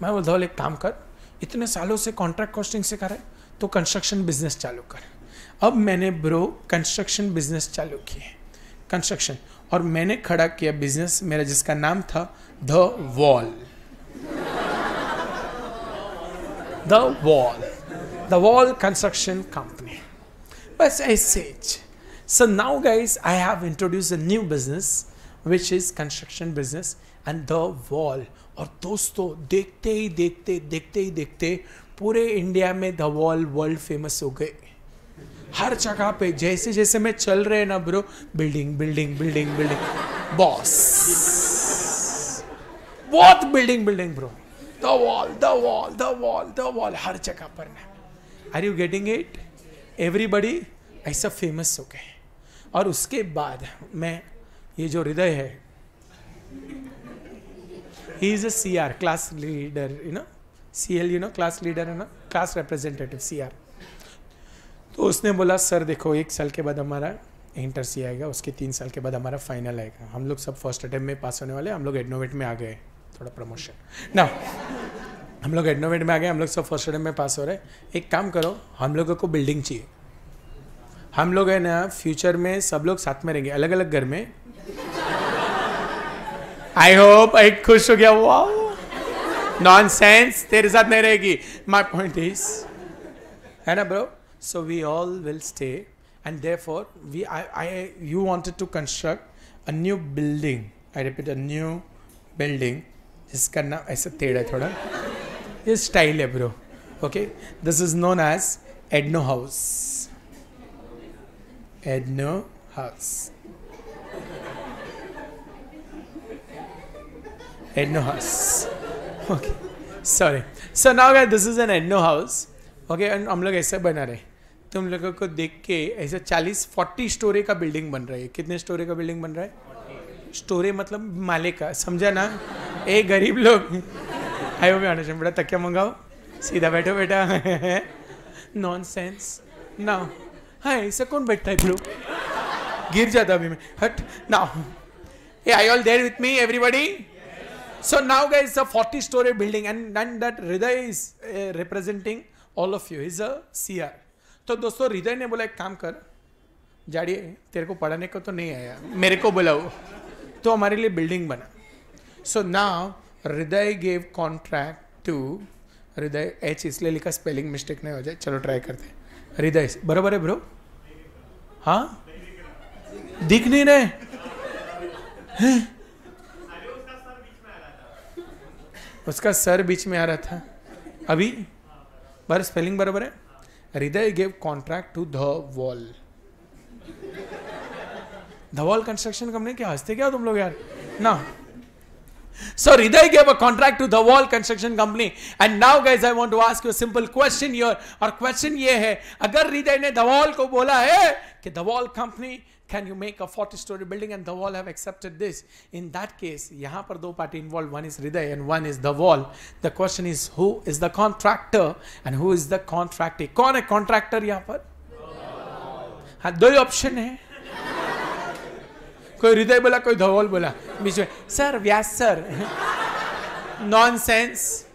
मैं बोलता हूँ एक काम कर, इतने सालों से कॉन्ट्रैक्ट कॉस्टिंग से कर रहा है तो कंस्ट्रक्शन बिजनेस चालू कर. अब मैंने ब्रो कंस्ट्रक्शन बिजनेस चालू किए, कंस्ट्रक्शन. और मैंने खड़ा किया बिजनेस मेरा जिसका नाम था द वॉल कंस्ट्रक्शन कंपनी. बस ऐसे. सो now guys I have introduce a new business which is construction business and the wall. और दोस्तों देखते ही देखते पूरे इंडिया में द वॉल वर्ल्ड फेमस हो गए. हर जगह पे जैसे जैसे मैं चल रहे ना ब्रो, बिल्डिंग बॉस, बहुत बिल्डिंग ब्रो. द वॉल हर जगह पर ना. Are you getting it? Everybody ऐसा फेमस हो गए. और उसके बाद मैं, ये जो हृदय है, he is a CR class leader, you know, CL you know class leader है ना, क्लास रिप्रेजेंटेटिव CR. तो उसने बोला सर देखो 1 साल के बाद हमारा इंटर सी आएगा, उसके 3 साल के बाद हमारा फाइनल आएगा. हम लोग सब फर्स्ट अटेम्प्ट में पास होने वाले, हम लोग एडनोवेट में आ गए, थोड़ा प्रमोशन ना, हम लोग एडनोवेट में आ गए, हम लोग सब फर्स्ट अटेम्प्ट में पास हो रहे. एक काम करो, हम लोगों को बिल्डिंग चाहिए, हम लोग है ना फ्यूचर में सब लोग साथ में रहेंगे, अलग अलग घर में. आई होप एक खुश हो गया. वाओ नॉनसेंस, तेरे साथ नहीं रहेगी. माय पॉइंट इज, है ना bro, so we all will stay and therefore you wanted to construct a new building. I repeat, a new building. जिसका नाम ऐसा टेढ़ा है थोड़ा, ये स्टाइल है bro. Okay, this is known as Adno house. Adno house, Adno house. Okay, sorry. So now guys, this is an Adno house. Okay, and हम लोग ऐसे बना रहे, तुम लोगों को देख के ऐसे 40-40 स्टोरी का बिल्डिंग बन रहा है. कितने स्टोरी का बिल्डिंग बन रहा है? स्टोरी मतलब माले का, समझा ना. एक गरीब लोग आयो भी आने से बेटा तकिया मंगाओ, सीधा बैठो बेटा. नॉनसेंस ना. हाँ, ऐसा कौन बैठता है ब्रो, गिर जाता अभी मैं. हट now. Hey, are you all there with me, everybody? So now guys, a 40-story building and that Hriday is representing all of you. He's a CR. तो दोस्तों हृदय ने बोला एक काम कर, जाड़िए तेरे को पढ़ाने को तो नहीं आया, मेरे को बुलाओ, तो हमारे लिए बिल्डिंग बना. सो नाउ हृदय गेव कॉन्ट्रैक्ट टू हृदय. एच इसलिए लिखा, स्पेलिंग मिस्टेक नहीं हो जाए. चलो ट्राई करते. हृदय बराबर है ब्रो? हाँ, दिख नहीं रहे हैं? उसका सर बीच में आ रहा था अभी. बार स्पेलिंग बराबर है. हृदय gave contract to the wall. The wall construction company. क्या हंसते क्या तुम लोग यार ना. So Hriday gave a contract to the wall construction company. And now guys, I want to ask you a simple question here. और question ये है, अगर हृदय ने the wall को बोला है कि the wall company, can you make a 40-story building, and the wall have accepted this? In that case, यहाँ पर दो party involved, one is Hriday and one is the wall. The question is, who is the contractor and who is the contractee? कौन है contractor यहाँ पर? हाँ, दो ही option है. कोई हृदय बोला, कोई the wall बोला, बीच में सर व्यास सर. नॉनसेंस.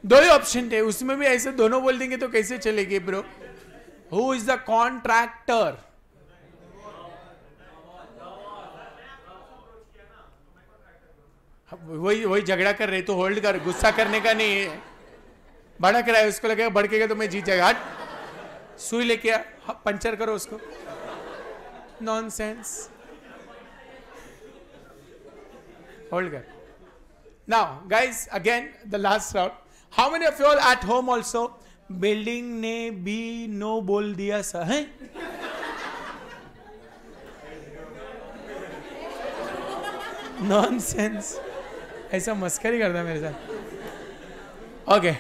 दो ही ऑप्शन थे, उसमें भी ऐसे दोनों बोल देंगे तो कैसे चलेगी bro? Who is the contractor? वही झगड़ा कर रहे, तो होल्ड कर, गुस्सा करने का नहीं है. भड़क रहा है, उसको लगेगा भड़केगा तो मैं जीत जाएगा. हट, सुई लेके आ, पंचर करो उसको. नॉनसेंस. होल्ड कर. Now guys, again the last round. How many of you all at home also building ने भी नो बोल दिया सर है? नॉनसेंस. ऐसा मस्करी करता है मेरे साथ. ओके,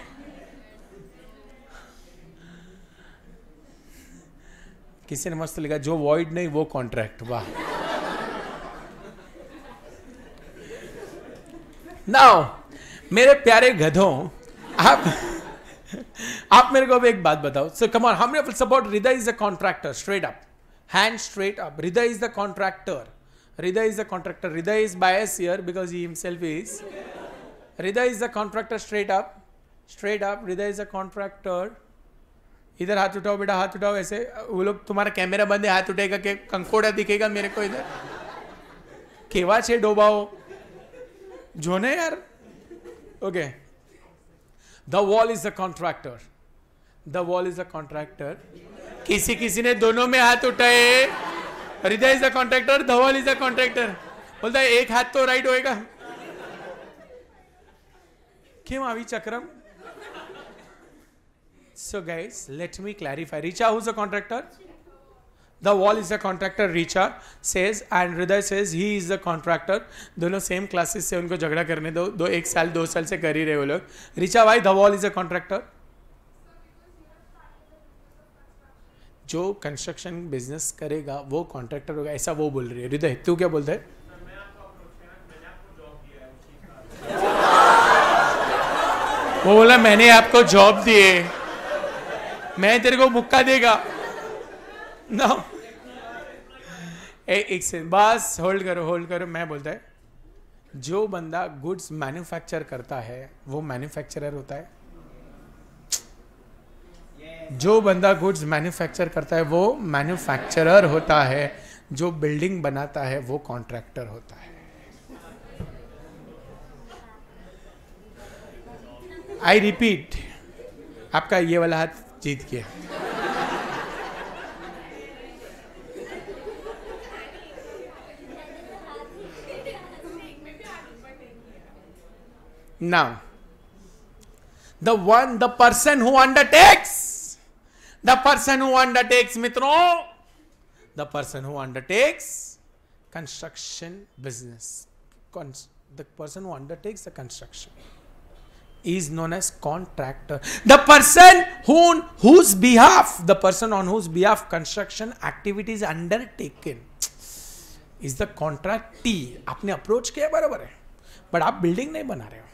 किसी ने मस्त लिखा, जो वॉइड नहीं वो कॉन्ट्रैक्ट. वाह. नाउ मेरे प्यारे गधों, आप मेरे को अब एक बात बताओ. So come on, how many support Hriday is a contractor? Straight up, hand straight up. Hriday is the contractor. Hriday is the contractor. Hriday is biased here because he himself is. Hriday is the contractor. Straight up, straight up. Hriday is the contractor. इधर हाथ उठाओ बेटा, हाथ उठाओ ऐसे. वो लोग, तुम्हारा कैमरा बंद है, हाथ उठेगा के कंकोड़ा दिखेगा मेरे को इधर. केवा छे डोबाओ जो ने यार. Okay, the wall is the contractor. The wall is the contractor. किसी ने दोनों में हाथ उठाए. हृदय is the contractor, the wall is the contractor. बोलता है एक हाथ तो राइट होएगा. क्यों आवी चक्रम? So guys, let me clarify. Richa, who's the contractor? The wall is the contractor. Richa says and Hriday says he is the contractor. दोनों सेम क्लासेस से, उनको झगड़ा करने दो. 2 साल से कर ही रहे वो लोग. Richa, why the wall is a contractor? जो कंस्ट्रक्शन बिजनेस करेगा वो कॉन्ट्रैक्टर होगा, ऐसा वो बोल रही है. हृदय, तू क्या बोलता है? वो बोला मैंने आपको जॉब दी है, मैं तेरे को मुक्का देगा। नो, एक से बस होल्ड करो। मैं बोलता है जो बंदा गुड्स मैन्युफैक्चर करता है वो मैन्युफैक्चरर होता है। जो बंदा गुड्स मैन्युफैक्चर करता है वो मैन्युफैक्चरर होता है। जो बिल्डिंग बनाता है वो कॉन्ट्रैक्टर होता है। आई रिपीट, आपका ये वाला हाथ जीत गया। Now, the person who undertakes, मित्रों, the person who undertakes construction business, the person who undertakes the construction is known as contractor. The person on whose behalf construction activity is undertaken is the contractee. आपने approach किया बराबर है, but आप building नहीं बना रहे हो।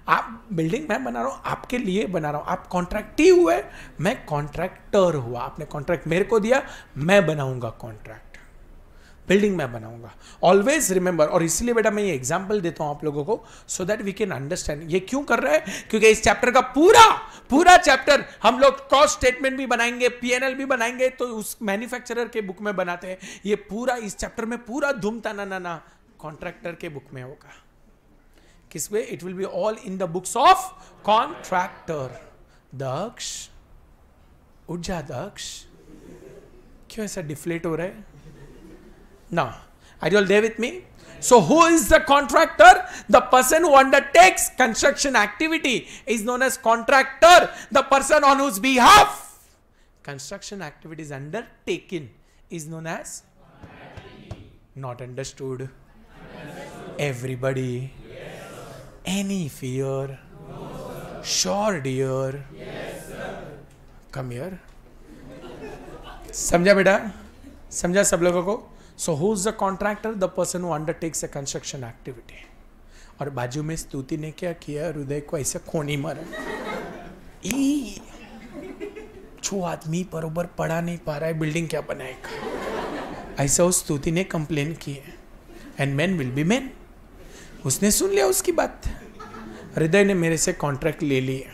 आप बिल्डिंग मैं बना रहा हूं, आपके लिए बना रहा हूं। आप कॉन्ट्रैक्टी हुए, मैं कॉन्ट्रैक्टर हुआ। आपने कॉन्ट्रैक्ट मेरे को दिया, मैं बनाऊंगा कॉन्ट्रैक्ट, बिल्डिंग मैं बनाऊंगा। ऑलवेज रिमेंबर, और इसलिए बेटा मैं ये एग्जांपल देता हूं आप लोगों को so that we can understand. ये क्यों कर रहे हैं? क्योंकि इस चैप्टर का पूरा चैप्टर हम लोग कॉस्ट स्टेटमेंट भी बनाएंगे, पीएनएल भी बनाएंगे, तो उस मैन्युफैक्चरर के बुक में बनाते हैं। ये पूरा इस चैप्टर में पूरा धूम ताना कॉन्ट्रैक्टर के बुक में होगा। किस way? It will be all in the books of contractor. Daksh उठ जा, दक्ष क्यों ऐसा डिफ्लेट हो रहा है? Now, are you all there with me? So who is the contractor? The person who undertakes construction activity is known as contractor. The person on whose behalf construction activity is undertaken is known as not understood. Everybody. Any fear? Sure dear. Come here. समझा बेटा? समझा सब लोगों को? So who's the contractor? The person who undertakes a construction activity. और बाजू में स्तुति ने क्या किया? हृदय को ऐसे खोनी मारा। जो आदमी बरोबर पढ़ा नहीं पा रहा है, बिल्डिंग क्या बनाएगा? ऐसा उस स्तुति ने कंप्लेन की है। And men will be men. उसने सुन लिया उसकी बात। हृदय ने मेरे से कॉन्ट्रैक्ट ले लिया।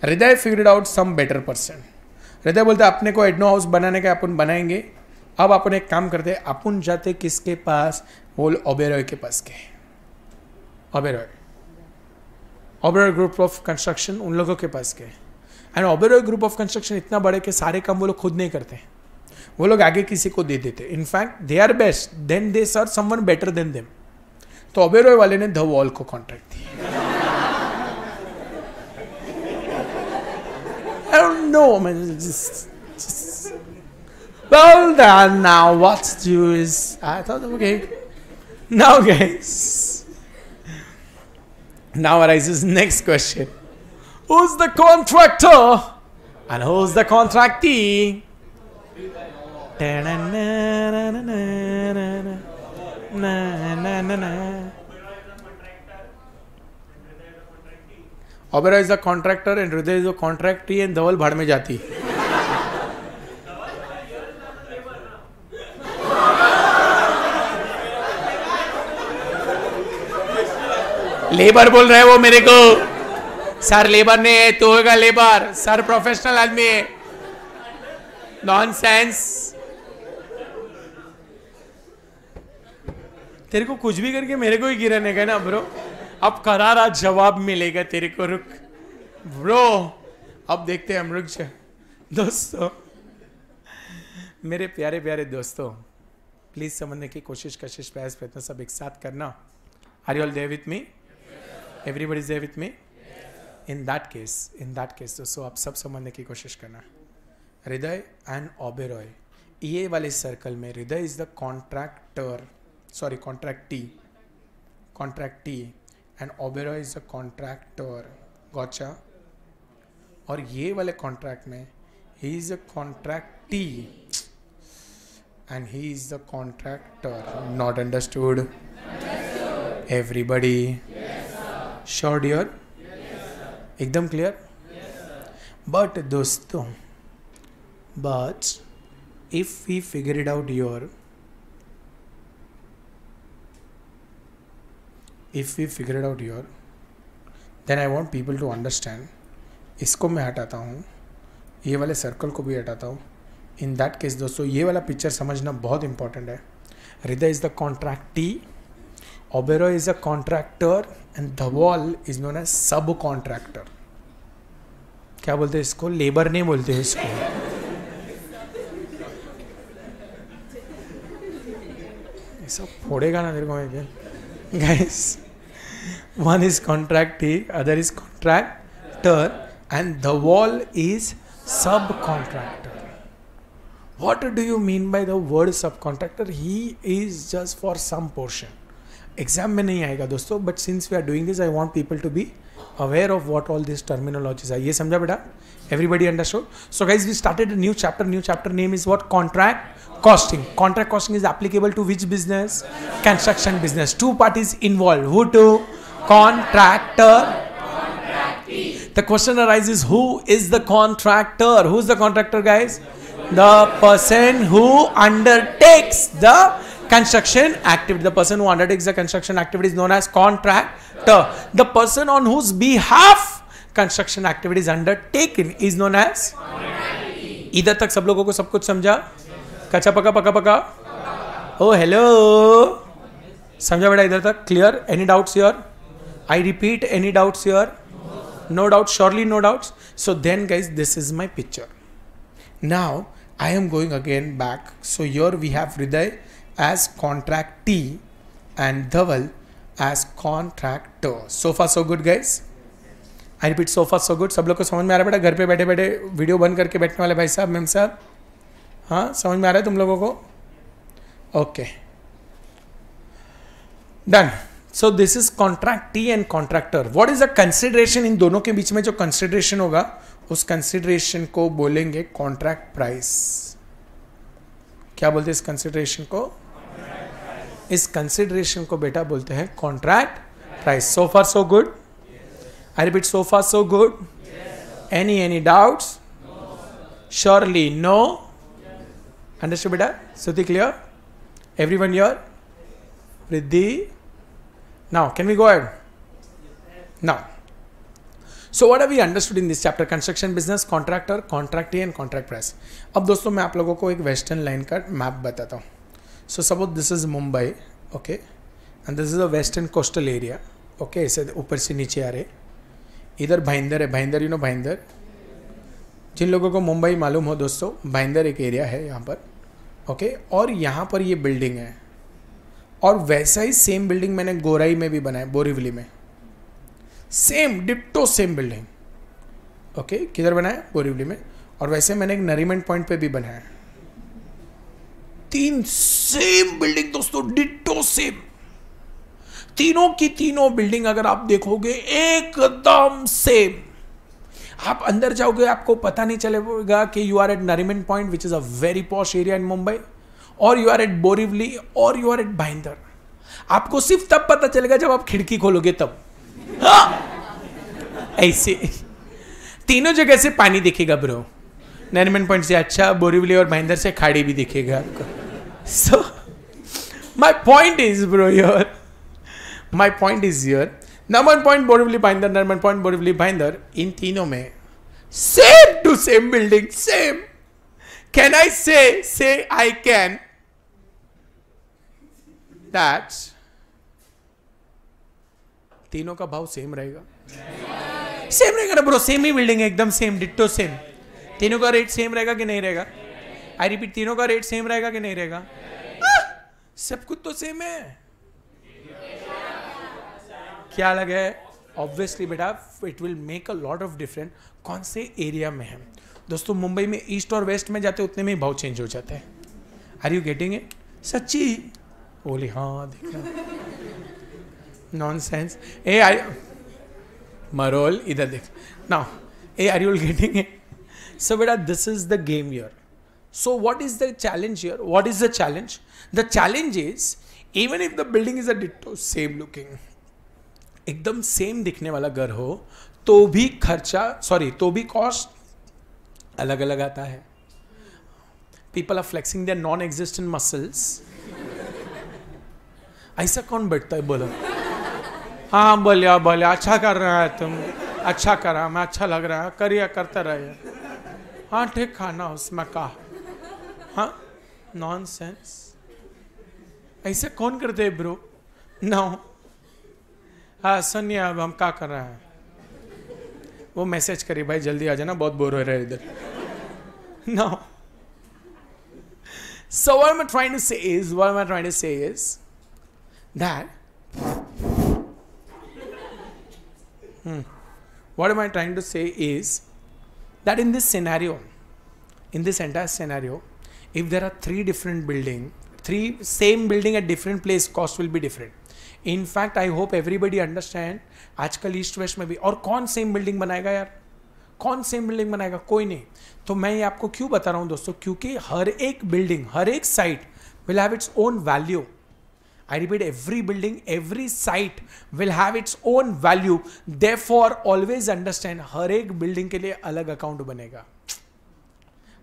Hriday figured out some better person. Hriday बोलते अपने को एडनो हाउस बनाने का अपन बनाएंगे। अब अपन एक काम करते, अपन जाते किसके पास? बोल ओबेरॉय के पास के। ओबेरॉय ग्रुप ऑफ कंस्ट्रक्शन, उन लोगों के पास के। And Oberoi group of construction इतना बड़े कि सारे काम वो लोग खुद नहीं करते, वो लोग आगे किसी को दे देते। In fact they are best, then they serve someone better than them. तो ओबेरॉय वाले ने द वॉल को कॉन्ट्रैक्ट दिया। I don't know, man. Just well done. Now what to do is, I thought, okay. Now, guys, now arises next question: who's the contractor and who's the contractee? Oberoi is the contractor and Hriday is the contractee and धवल भाड़ में जाती। Labour बोल रहे वो मेरे को। Sir labour नहीं है, तू होगा लेबर। सर प्रोफेशनल आदमी है। नॉनसेंस। तेरे को कुछ भी करके मेरे को ही गिराने का ना ब्रो। अब करारा जवाब मिलेगा तेरे को। रुक ब्रो, अब देखते हैं हम। रुक जा दोस्तों, मेरे प्यारे प्यारे दोस्तों, प्लीज समझने की कोशिश, कशिश, प्रयास, प्रयत्न सब एक साथ करना। Are you all there with me? Everybody is there with me? In that case दोस्तों आप सब समझने की कोशिश करना। हृदय एंड ओबेरॉय, ये वाले सर्कल में Hriday is the contractor, sorry contractee and Oberoi is a contractor. Gotcha? और ये वाले कॉन्ट्रैक्ट में he is a contractee and he is the contractor. Not understood? Everybody? Sure dear, एकदम क्लियर. बट दोस्तों, but if we figure it out your, if we figure it out here, then I want people to understand. इसको मैं हटाता हूँ, ये वाले circle को भी हटाता हूँ. इन दैट केस दोस्तों, ये वाला पिक्चर समझना बहुत इंपॉर्टेंट है. Hriday is the contractee, Oberoi is a contractor and Dhaval is known as sub contractor. क्या बोलते हैं इसको? लेबर नहीं बोलते हैं इसको. सब फोड़ेगा ना मेरे को. Guys, one is contractee, other is contractor, and the wall is subcontractor. What do you mean by the word subcontractor? He is just for some portion. Exam में नहीं आएगा दोस्तों, but since we are doing this, I want people to be aware of what all these terminologies are. ये समझा बेटा? Everybody understood? So guys, we started a new chapter. New chapter name is what? Contract costing. Contract costing is applicable to which business? Construction business. Two parties involved. Who to? Contractor. The question arises, who is the contractor? Who is the contractor, guys? The person who undertakes the construction activity. The person who undertakes the construction activity is known as contractor. The person on whose behalf construction activity is undertaken is known as contractee. इधर तक सब लोगों को सब कुछ समझा? कच्चा पका पका पका? Oh hello, समझा बेटा इधर तक? Clear? Any doubts here? I repeat, any doubts here? No doubts, surely no doubts. So then guys, this is my picture. Now I am going again back. So here we have Hriday as contractee and Dhaval as contractor. So far so good guys. I repeat, so far so good. सब लोग को समझ में आ रहा है बेटा? घर पे बैठे बैठे वीडियो बंद करके बैठने वाले भाई साहब, मैम साहब, हाँ समझ में आ रहा है तुम लोगों को? Okay, done. So this is contractee and contractor. What is the consideration? इन दोनों के बीच में जो कंसिडरेशन होगा, उस कंसिडरेशन को बोलेंगे कॉन्ट्रैक्ट प्राइस. क्या बोलते हैं इस कंसिडरेशन को? इस कंसिडरेशन को बेटा बोलते हैं contract price. So far so good. I repeat, so far so good. Yes, any doubts? No, surely no. Yes. Understood beta? Suti clear? Everyone here? Riddhi? Now can we go ahead? Now, so what have we understood in this chapter? Construction business, contractor, contractee and contract price. अब दोस्तों मैं आप लोगों को एक western line का map बताता हूँ. So suppose this is Mumbai, okay, and this is a western coastal area, okay. ऐसे ऊपर से नीचे आ रहे. इधर भाईंदर है. Bhayander, you know Bhayander? जिन लोगों को मुंबई मालूम हो दोस्तों, भाईंदर एक एरिया है यहाँ पर, ओके. और यहाँ पर ये बिल्डिंग है, और वैसा ही सेम बिल्डिंग मैंने गोराई में भी बनाया, बोरीवली में. Same ditto same building, okay. किधर बनाया? बोरीवली में. और वैसे मैंने एक नरीमन पॉइंट पे भी बनाया. 3 सेम बिल्डिंग दोस्तों, डिट्टो सेम. तीनों की तीनों बिल्डिंग अगर आप देखोगे एकदम सेम. आप अंदर जाओगे, आपको पता नहीं चलेगा कि you are at Nariman Point which is a very posh area in Mumbai, और यू आर एट बोरीवली, और यू आर एट भाईंदर. आपको सिर्फ तब पता चलेगा जब आप खिड़की खोलोगे तब. ऐसे तीनों जगह से पानी दिखेगा ब्रो. नरीमन पॉइंट से अच्छा, बोरीवली और भाईंदर से खाड़ी भी दिखेगा आपको. So my point is bro here, my point is here, Nariman Point, Borivali, Bhayandar, Nariman Point, Borivali, Bhayandar, इन तीनों में same to same building, same. Can I say I can that तीनों का भाव सेम रहेगा? सेम रहेगा ना bro? Same ही building है, एकदम सेम, डिट्टो सेम. तीनों का रेट सेम रहेगा कि नहीं रहेगा? आई रिपीट, तीनों का रेट सेम रहेगा कि नहीं रहेगा? सब कुछ तो सेम है. क्या लगा है? ऑब्वियसली बेटा, it will make a lot of different. कौन से एरिया में है दोस्तों? मुंबई में ईस्ट और वेस्ट में जाते उतने में ही भाव चेंज हो जाता है. Are you getting it? सच्ची बोली हाँ, देखना नॉनसेंस. ए आई मरोल, इधर देख now. Ah are you getting it? So बेटा, this is the game here. So what is the challenge here? What is the challenge? The challenge is, even if the building is a ditto same looking, एकदम same दिखने वाला घर हो तो भी खर्चा तो भी कॉस्ट अलग अलग आता है. People are flexing their non existent muscles. ऐसा कौन बैठता है बोलो? हाँ बोलिया बोलिया, अच्छा कर रहा है तुम, अच्छा करा, मैं अच्छा लग रहा है, करिए करते रहिए. हाँ ठीक खाना उसमें कहा. हाँ नॉनसेंस. ऐसे कौन करते हैं ब्रो? नो. हाँ सुनिए अब हम क्या कर रहे हैं. वो मैसेज करिए भाई जल्दी आ जाना, बहुत बोर हो रहे इधर. No. So what am I trying to say is that what am I trying to say is that in this entire scenario, if there are three same building at different place, cost will be different. In fact, I hope everybody understand, आजकल east west में भी, और कौन same building बनाएगा यार? कौन same building बनाएगा? कोई नहीं. तो मैं ये आपको क्यों बता रहा हूं दोस्तों? क्योंकि हर एक बिल्डिंग, हर एक site will have its own value. I repeat, every building, every site will have its own value. Therefore, always understand, हर एक बिल्डिंग के लिए अलग अकाउंट बनेगा,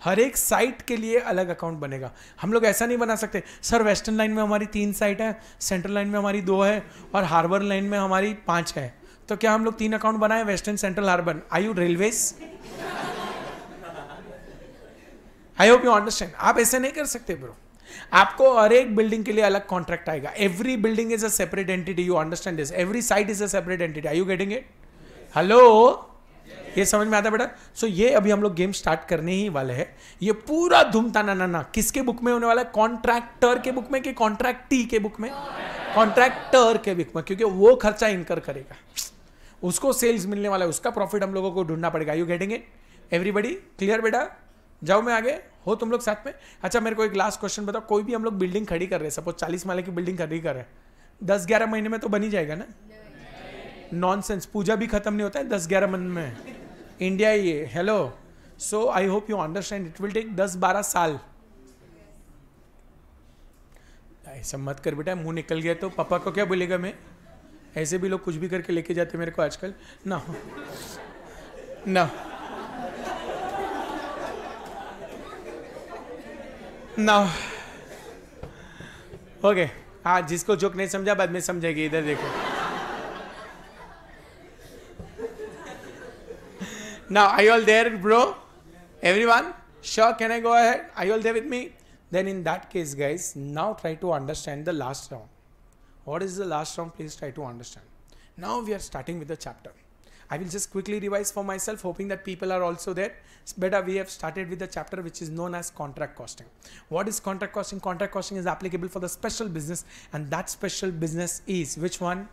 हर एक साइट के लिए अलग अकाउंट बनेगा. हम लोग ऐसा नहीं बना सकते सर वेस्टर्न लाइन में हमारी 3 साइट है, सेंट्रल लाइन में हमारी 2 है और हार्बर लाइन में हमारी 5 है, तो क्या हम लोग 3 अकाउंट बनाए, western, central, harbour? I you railways? I hope you understand. आप ऐसे नहीं कर सकते ब्रो. आपको हर एक बिल्डिंग के लिए अलग कॉन्ट्रैक्ट आएगा. Every building is a separate entity. You understand this? Every site is a separate entity. Are you getting it? Hello, ये समझ में आता है बेटा? सो ये अभी हम लोग गेम स्टार्ट करने ही वाले हैं. ये पूरा धूम ताना ना किसके बुक में होने वाला है? कॉन्ट्रैक्टर के बुक में कि कॉन्ट्रैक्टी के बुक में? कॉन्ट्रैक्टर के बुक में, क्योंकि वो खर्चा इनकर करेगा, उसको सेल्स मिलने वाला है, उसका प्रॉफिट हम लोगों को ढूंढना पड़ेगा. You getting it? Everybody clear बेटा? जाओ मैं आगे, हो तुम लोग साथ में? अच्छा मेरे को एक लास्ट क्वेश्चन बताओ. कोई भी हम लोग बिल्डिंग खड़ी कर रहे हैं, सपोज 40 माले की बिल्डिंग खड़ी कर रहे हैं, 10-11 महीने में तो बनी जाएगा ना? नॉनसेंस. पूजा भी खत्म नहीं होता है 10-11 महीने में. इंडिया ये. Hello. So I hope you understand, it will take 10-12 साल. ऐसा मत कर बेटा, मुंह निकल गया तो पापा को क्या बोलेगा मैं? ऐसे भी लोग कुछ भी करके लेके जाते मेरे को आजकल ना. ना ना. ओके. हाँ, जिसको जोक नहीं समझा बाद में समझेगी. इधर देखो. Now, are you all there, bro? Everyone? Sure, can I go ahead? Are you all there with me? Then in that case, guys, now try to understand the last round. What is the last round? Please try to understand. Now we are starting with the chapter. I will just quickly revise for myself, hoping that people are also there. Better, we have started with the chapter which is known as contract costing. What is contract costing? Contract costing is applicable for the special business, and that special business is which one?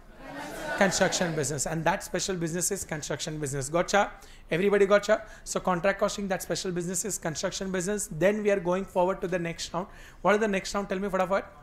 Construction business, and that special business is construction business. Gotcha? Everybody gotcha? So contract costing, that special business is construction business. Then we are going forward to the next round. What is the next round? Tell me what?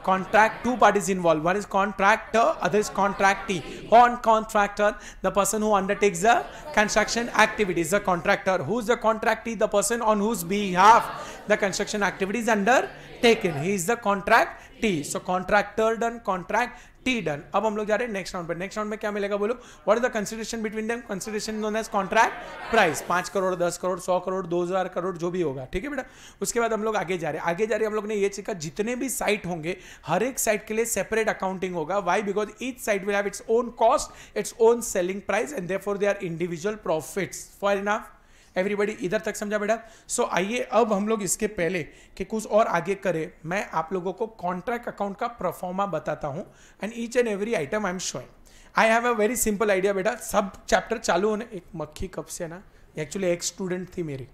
Contract. 2 parties involved. One is contractor, other is contractee. On contractor, the person who undertakes the construction activity is the contractor. Who's the contractee? The person on whose behalf the construction activity is undertaken. He is the contractee. So contractor done, contractee done. अब हम लोग जा रहे हैं next round पर. Next round में क्या मिलेगा बोलो? What is the consideration between them? Consideration known as contract price. 5 crore, 10 crore, 100 crore, 2000 crore, जो भी होगा. ठीक है बेटा? उसके बाद हम लोग आगे जा रहे हैं. हम लोग ने ये सीखा, जितने भी साइट होंगे हर एक साइट के लिए सेपरेट अकाउंटिंग होगा. Why? Because each site will have its own cost, its own selling price, and therefore they are individual profits. Fair enough? Everybody इधर तक समझा बेटा? सो आइए अब हम लोग इसके पहले कि कुछ और आगे करें, मैं आप लोगों को कॉन्ट्रैक्ट अकाउंट का परफॉर्मा बताता हूं, and each and every item I am showing. I have a very simple idea बेटा. सब चैप्टर चालू होने, एक मक्खी कब से ना, एक्चुअली एक स्टूडेंट थी मेरी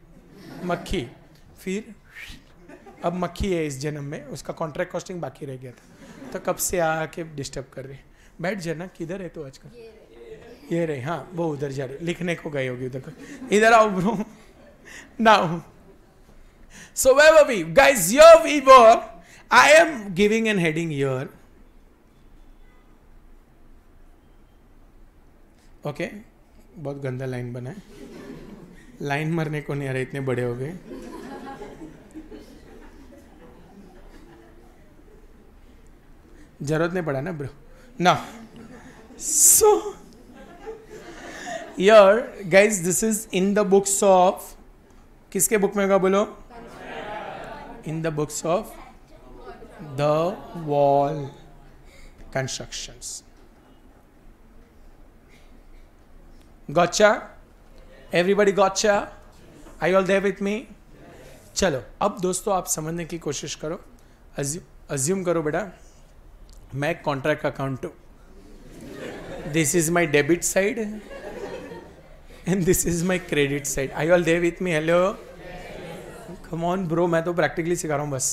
मक्खी, फिर अब मक्खी है इस जन्म में, उसका कॉन्ट्रैक्ट कॉस्टिंग बाकी रह गया था, तो कब से आके डिस्टर्ब कर रही. बैठ जाना. किधर है तो आजकल? ये रही. हाँ, वो उधर जा रही, लिखने को गई होगी उधर को. इधर आओ bro. Now so where were we guys? Here we were. I am giving an heading here. Okay, बहुत गंदा लाइन बना है. लाइन मरने को नहीं आ रहे, इतने बड़े हो गए. जरूरत नहीं पड़ा ना ब्रो. ना So here guys, this is in the books of, किसके बुक में होगा बोलो? In the books of the wall constructions. Gotcha? Everybody gotcha? Are you all there with me? चलो अब दोस्तों आप समझने की कोशिश करो. Assume करो बेटा, मैं कॉन्ट्रैक्ट अकाउंट हूं. This is my debit side and this is my credit side. Are you all there with me? Hello? Come on bro, मैं तो प्रैक्टिकली सिखा रहा हूँ बस.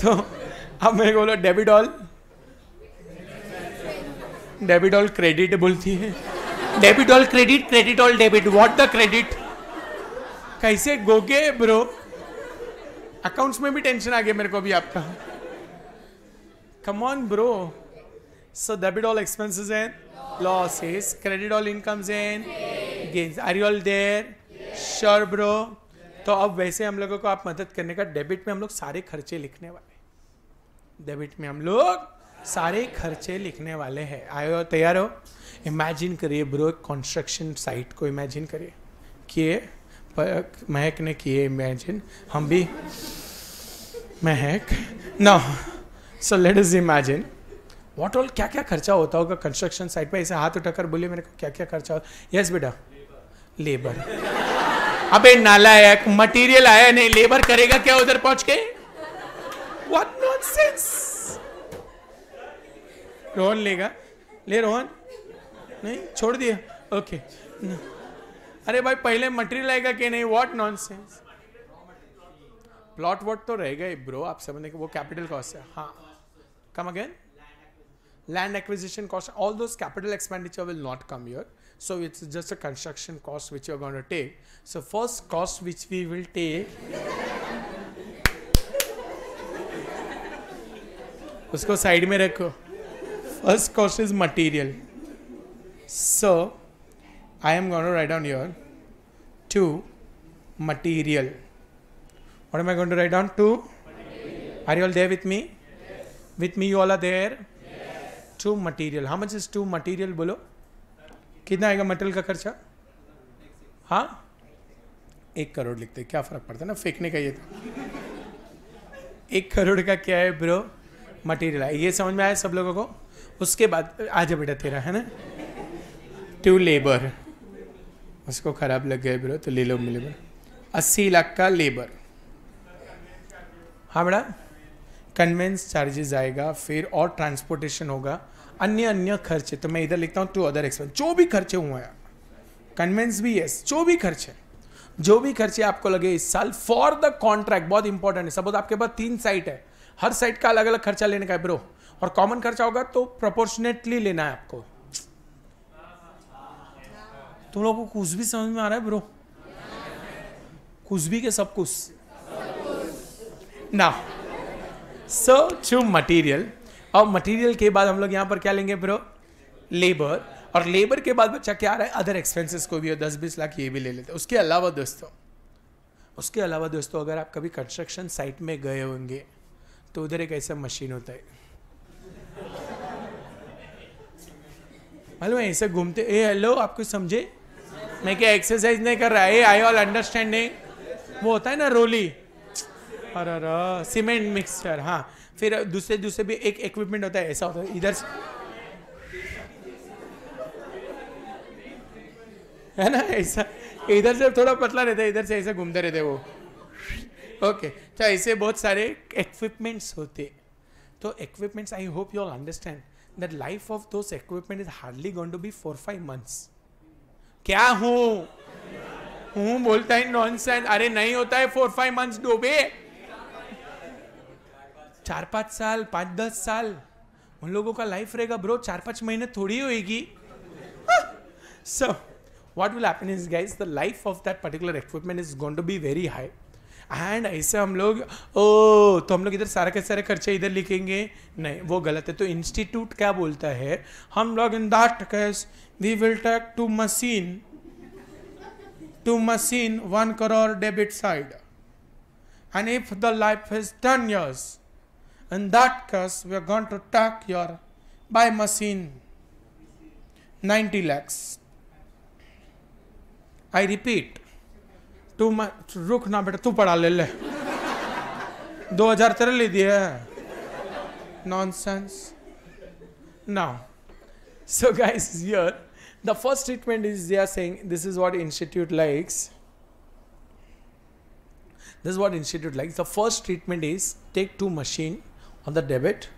तो अब मेरे को बोलो डेबिट ऑल क्रेडिट बोलती है. Debit all credit, credit all debit. What the credit? कैसे गोगे ब्रो? अकाउंट्स में भी टेंशन आ गया मेरे को अभी आपका. Come on bro. So debit all expenses and losses, credit all incomes and gains. Are you all there? Sure bro. तो अब वैसे हम लोगों को आप मदद करने का, डेबिट में हम लोग सारे खर्चे लिखने वाले. डेबिट में हम लोग सारे खर्चे लिखने वाले हैं. आयो तैयार हो? इमेजिन करिए ब्रो, कंस्ट्रक्शन साइट को इमेजिन करिए. किए महक ने किए इमेजिन, हम भी Mehak no. So let us imagine what all, क्या क्या खर्चा होता होगा कंस्ट्रक्शन साइट पे. ऐसे हाथ उठाकर बोलिए मेरे को क्या क्या खर्चा होता. यस बेटा, लेबर. अबे नालायक, मटेरियल आया नहीं, लेबर करेगा क्या उधर पहुंच के? What nonsense. रोहन लेगा, ले रोहन. नहीं छोड़ दिया. ओके. अरे भाई पहले मटेरियल आएगा कि नहीं? What nonsense. प्लॉट वॉट तो रहेगा ही ब्रो, आप समझने के वो कैपिटल कॉस्ट है. हाँ, come again. Land acquisition cost, all those capital expenditure will not come here. So it's just a construction cost which you're going to take. So first cost which we will take, उसको side में रखो. First cost is material. So I am going to write down here to material. What am I going to write down? To material. Are you all there with me? Yes. With me you all are there? To material. How much is to material बोलो? कितना आएगा material का खर्चा? हाँ 1 करोड़ लिखते, क्या फर्क पड़ता है ना, फेंकने का. ये तो 1 करोड़ का क्या है ब्रो? मटेरियल है. ये समझ में आया सब लोगों को? उसके बाद आजा बेटा तेरा है ना, टू लेबर. उसको खराब लग गया ब्रो तो ले लो लेबर. 80 लाख का लेबर. हाँ बेटा, कन्वेंस चार्जेस आएगा, फिर और ट्रांसपोर्टेशन होगा, अन्य खर्चे. तो मैं इधर लिखता हूँ टू अदर एक्सपेंस. जो भी खर्चे हुए हैं, कन्वेंस भी यस, जो भी खर्चे, जो भी खर्चे आपको लगे इस साल फॉर द कॉन्ट्रैक्ट. बहुत इंपॉर्टेंट है. सपोज आपके पास 3 साइट है, हर साइट का अलग अलग खर्चा लेने का है ब्रो, और कॉमन खर्चा होगा तो प्रोपोर्शनेटली लेना है आपको. तुम लोगों को कुछ भी समझ में आ रहा है ब्रो? कुछ भी के सब कुछ ना. सो टू मटेरियल. और मटेरियल के बाद हम लोग यहाँ पर क्या लेंगे ब्रो? लेबर. और लेबर के बाद बच्चा क्या आ रहा है? अदर एक्सपेंसेस को भी 10-20 लाख ये भी ले लेते हैं. उसके अलावा दोस्तों अगर आप कभी कंस्ट्रक्शन साइट में गए होंगे तो उधर एक ऐसा मशीन होता है, मालूम है, ऐसे घूमते. ए हेलो, आप कुछ समझे? मैं क्या एक्सरसाइज नहीं कर रहा है? आई ऑल अंडरस्टैंडिंग. वो होता है ना रोली, अरे सीमेंट मिक्सचर. हाँ, फिर दूसरे भी एक इक्विपमेंट होता है, ऐसा होता है इधर से, है ना, ऐसा इधर से थोड़ा पतला रहता है, इधर से ऐसे घूमते रहते वो. ओके. तो ऐसे बहुत सारे इक्विपमेंट्स होते. तो equipments, I hope you all understand that life of those equipment is hardly going to be 4-5 months. क्या हूँ बोलता है नॉनसेंस. अरे नहीं होता है 4-5 months डूबे. 4-5 साल, 5-10 साल उन लोगों का लाइफ रहेगा ब्रो. 4-5 महीने थोड़ी होएगी. So what will happen is guys, the life of that particular equipment is going to be very high. And ऐसे हम लोग तो हम लोग इधर सारे के सारे खर्चे इधर लिखेंगे? नहीं, वो गलत है. तो इंस्टीट्यूट क्या बोलता है, हम लोग in that case we will take to machine 1 crore debit side. And if the life is 10 years, in that case we are going to take your by machine 90 lakhs. I repeat, रुक ना बेटा, तू पढ़ा ले 2000 तेरे ले दिया nonsense. Now, so guys, here the first treatment is they are saying this is what institute likes. This is what institute likes. The first treatment is take 2 machine on the debit,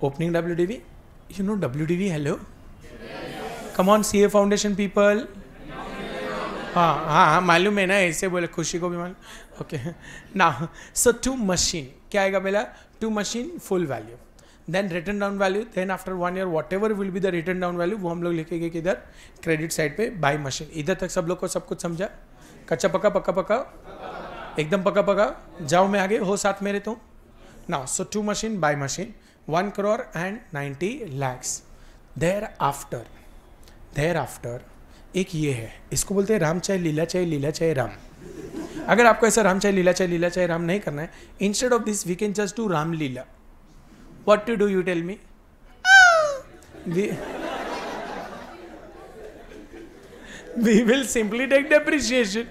opening WDV. You know WDV, hello? Yes. Come on, CA Foundation people. हाँ मालूम है ना, ऐसे बोले खुशी को भी मालूम. ओके ना, सो 2 मशीन क्या आएगा पहला? 2 machine full value, then written down value, then after 1 year whatever will be the written down value वो हम लोग लिखेंगे किधर? क्रेडिट साइड पे बाय मशीन. इधर तक सब लोग को सब कुछ समझा? कच्चा पक्का पक्का पक्का एकदम पक्का पक्का. जाओ मैं आगे, हो साथ मेरे तुम. Now so 2 machine by machine 1 crore and 90 lakhs. Thereafter एक ये है, इसको बोलते हैं राम चाहे लीला चाहे लीला चाहे राम. अगर आपको ऐसा राम चाहे लीला चाहे राम नहीं करना है, instead of this we can just do Ramlila. What to do, you tell me. We will simply take depreciation.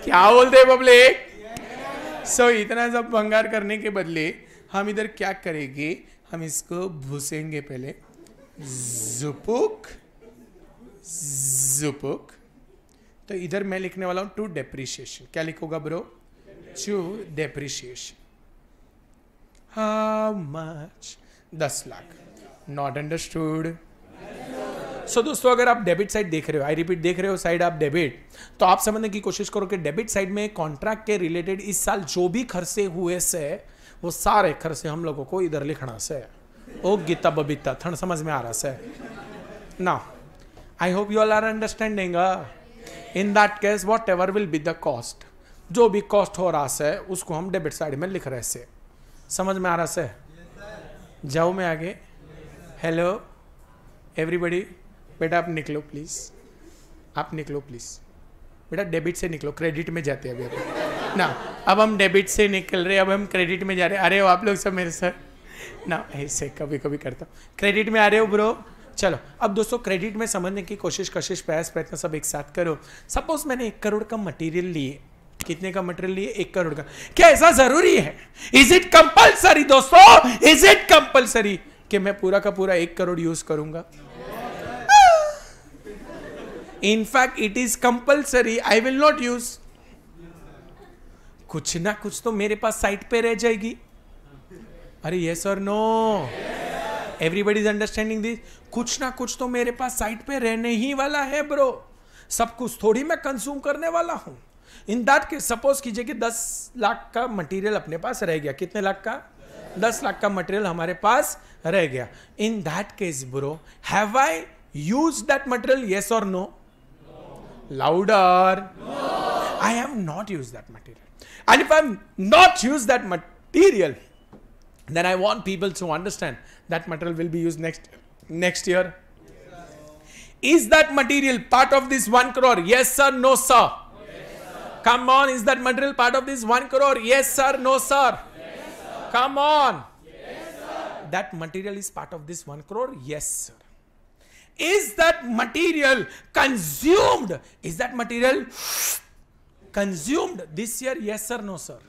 क्या बोलते हैं पब्लिक? सो इतना सब भंगार करने के बदले हम इधर क्या करेंगे? हम इसको भूसेंगे पहले. जुपुक जुपुक. तो इधर मैं लिखने वाला हूं टू डेप्रिसिएशन. क्या लिखूंगा bro? To depreciation. How much? 10 lakh. Not understood. So दोस्तों, अगर आप डेबिट साइड देख रहे हो, आई रिपीट देख रहे हो साइड आप डेबिट, तो आप समझने की कोशिश करो कि डेबिट साइड में कॉन्ट्रैक्ट के रिलेटेड इस साल जो भी खर्चे हुए से वो सारे खर्चे हम लोगों को इधर लिखना से. ओ गीता बबीता थन समझ में आ रहा से ना? I hope you all are understanding. In that case, whatever will be the cost, जो भी कॉस्ट हो रहा है उसको हम डेबिट साइड में लिख रहे से. समझ में आ रहा है? जाओ मैं आगे. हेलो एवरीबडी, बेटा आप निकलो प्लीज, आप निकलो प्लीज. बेटा डेबिट से निकलो, क्रेडिट में जाते हैं अभी ना. अब हम डेबिट से निकल रहे, अब हम क्रेडिट में जा रहे. अरे आप लोग सब मेरे सर ना, ऐसे कभी कभी करता हूँ. क्रेडिट में आ रहे हो ब्रो? चलो अब दोस्तों क्रेडिट में समझने की कोशिश, कशिश, प्रयास, प्रयत्न सब एक साथ करो. सपोज मैंने 1 करोड़ का मटेरियल लिए. कितने का मटेरियल लिए? 1 करोड़ का. क्या ऐसा जरूरी है? इज इट कंपल्सरी दोस्तों? इज इट कंपल्सरी कि मैं पूरा का पूरा 1 करोड़ यूज करूंगा? In fact it is compulsory. I will not use. कुछ ना कुछ तो मेरे पास साइट पे रह जाएगी. अरे यस और no? Everybody is understanding this? कुछ ना कुछ तो मेरे पास साइट पे रहने ही वाला है ब्रो. सब कुछ थोड़ी मैं कंज्यूम करने वाला हूं. इन दैट केस सपोज कीजिए कि 10 लाख का मटेरियल अपने पास रह गया. कितने लाख का? 10 लाख का मटेरियल हमारे पास रह गया. In that case bro, have I used that material? Yes और no? Louder. I have not used that material. And if I have not used that material, then I want people to understand that material will be used next year. Is that material part of this 1 crore? Yes sir, no sir? Yes, sir. Come on, is that material part of this 1 crore? Yes sir, no sir? Yes, sir. Come on. Yes, sir. That material is part of this 1 crore? Yes sir. Is that material consumed? Is that material consumed this year? Yes sir, no sir?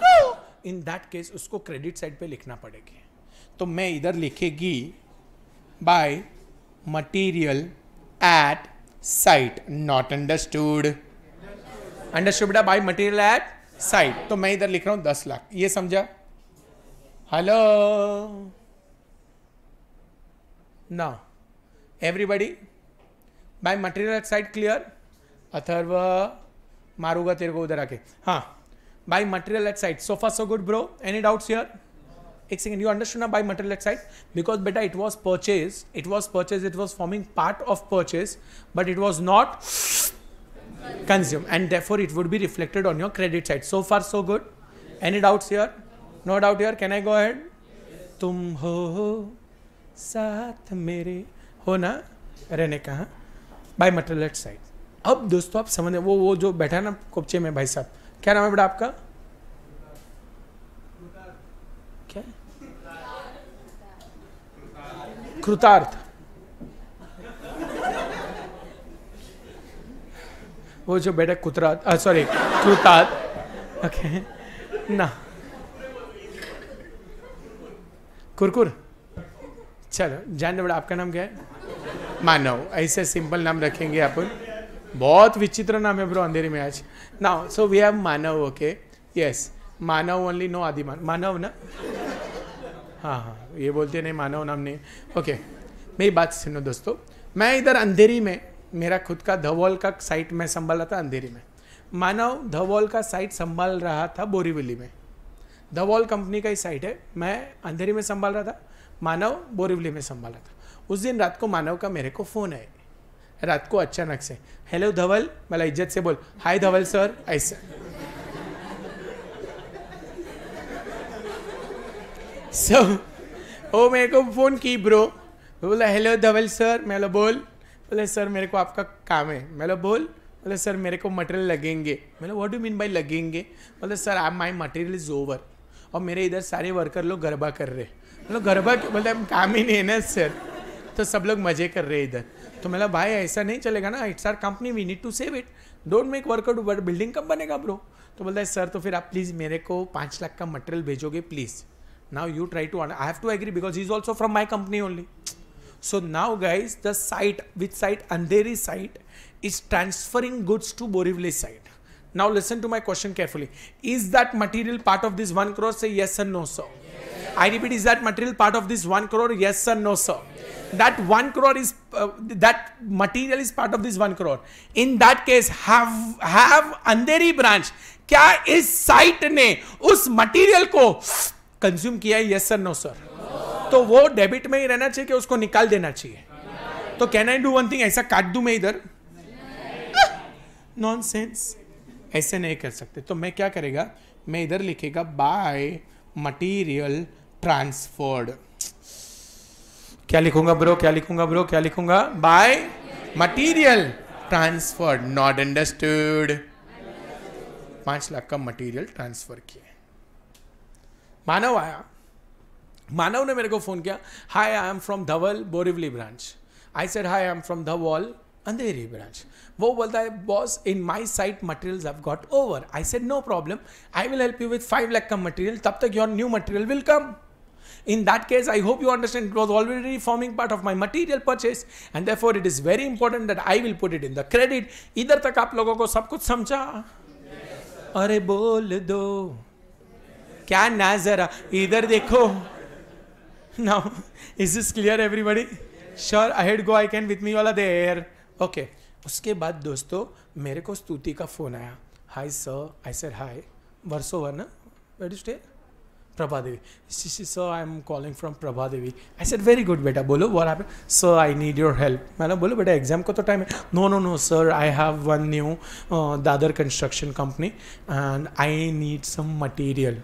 No. इन that केस उसको credit side पे लिखना पड़ेगी. तो मैं इधर लिखेगी by material at site. Not understood? Understood बेटा? By material at site. तो मैं इधर लिख रहा हूं 10 लाख. ये समझा? हेलो ना everybody? Bye material at site clear? Atharva मारूंगा तेरे को उधर आके. हाँ, by material at site. So far so good bro. Any doubts here? एक second, you understood now by material at site? Because beta it was purchased, it was forming part of purchase, but it was not consumed, and therefore it would be reflected on your credit side. So far so good. Any doubts here? No doubt here. Can I go ahead? तुम हो साथ मेरे, हो ना रहने का. by material at site. अब दोस्तों आप समझे, वो जो बैठा है ना कोपचे में भाई साहब, क्या नाम है बेटा आपका? क्या? कृतार्थ. वो जो बेटा कुतरा सॉरी कुता ओके ना कुरकुर चलो जान दो बेटा आपका नाम क्या है मानव ऐसे सिंपल नाम रखेंगे अपन बहुत विचित्र नाम है ब्रो अंधेरी में आज now so we have Manav okay yes Manav only no आदिमान मानव ना हाँ हाँ ये बोलते नहीं मानव नाम नहीं ओके मेरी बात सुनो दोस्तों मैं इधर अंधेरी में मेरा खुद का द वॉल का साइट में संभाल रहा था अंधेरी में मानव द वॉल का साइट संभाल रहा था बोरीवली में द वॉल कंपनी का ही साइट है मैं अंधेरी में संभाल रहा था मानव बोरीवली में संभाल रहा था उस दिन रात को मानव का मेरे को फ़ोन है रात को अचानक से हेलो धवल मला इज्जत से बोल हाय धवल सर ऐसा ओ मेरे को फ़ोन की ब्रो बोला हेलो धवल सर मैं बोल बोले सर मेरे को आपका काम है मैं बोले सर मेरे को मटेरियल लगेंगे मैं व्हाट डू मीन बाय लगेंगे बोले सर आप माई मटेरियल इज ओवर और मेरे इधर सारे वर्कर लोग गरबा कर रहे मतलब गरबा बोलते काम ही नहीं है ना सर तो सब लोग मजे कर रहे हैं इधर तो मतलब भाई ऐसा नहीं चलेगा ना it's our company we need to save it don't make worker to building कब बनेगा ब्रो तो बोलता है सर तो फिर आप प्लीज़ मेरे को 5 लाख का मटेरियल भेजोगे please now you try to I have to agree because he is also from my company only so now guys the site which site Andheri site is transferring goods to Borivali site now listen to my question carefully is that material part of this 1 crore say yes or no sir yes. I repeat is that material part of this 1 crore yes or no sir yes. That 1 crore is that material is part of this 1 crore in that case have Andheri branch क्या इस site ने उस material को consume किया है yes or no sir तो वो debit में ही रहना चाहिए कि उसको निकाल देना चाहिए तो can I do one thing ऐसा काट दूं मैं इधर नॉनसेंस ऐसे नहीं कर सकते तो मैं क्या करेगा मैं इधर लिखेगा बाय मटेरियल ट्रांसफर्ड क्या लिखूंगा ब्रो क्या लिखूंगा ब्रो क्या लिखूंगा by material transferred not understood 5 lakh का मटेरियल ट्रांसफर किया मानव आया मानव ने मेरे को फोन किया hi I am from Dhaval Borivali branch I said hi I am from the wall Andheri branch वो बोलता है boss in my site materials have got over I said no problem I will help you with 5 lakh का material तब तक your new material will come in that case I hope you understand it was already forming part of my material purchase and therefore it is very important that I will put it in the credit इधर तक आप लोगों को सब कुछ समझा अरे बोल दो क्या ना जरा इधर देखो Now, is this clear everybody? Sure, ahead go I can with me वाला there. Okay. उसके बाद दोस्तों मेरे को स्तुति का फोन आया. Hi sir, I said hi. Versova ना? Where do you stay? Prabha Devi. She said, sir, I am calling from Prabha Devi. I said, very good बेटा बोलो what happened? Sir, I need your help. मैंने बोलो बेटा exam को तो time है. No sir, I have one new Dadar construction company and I need some material.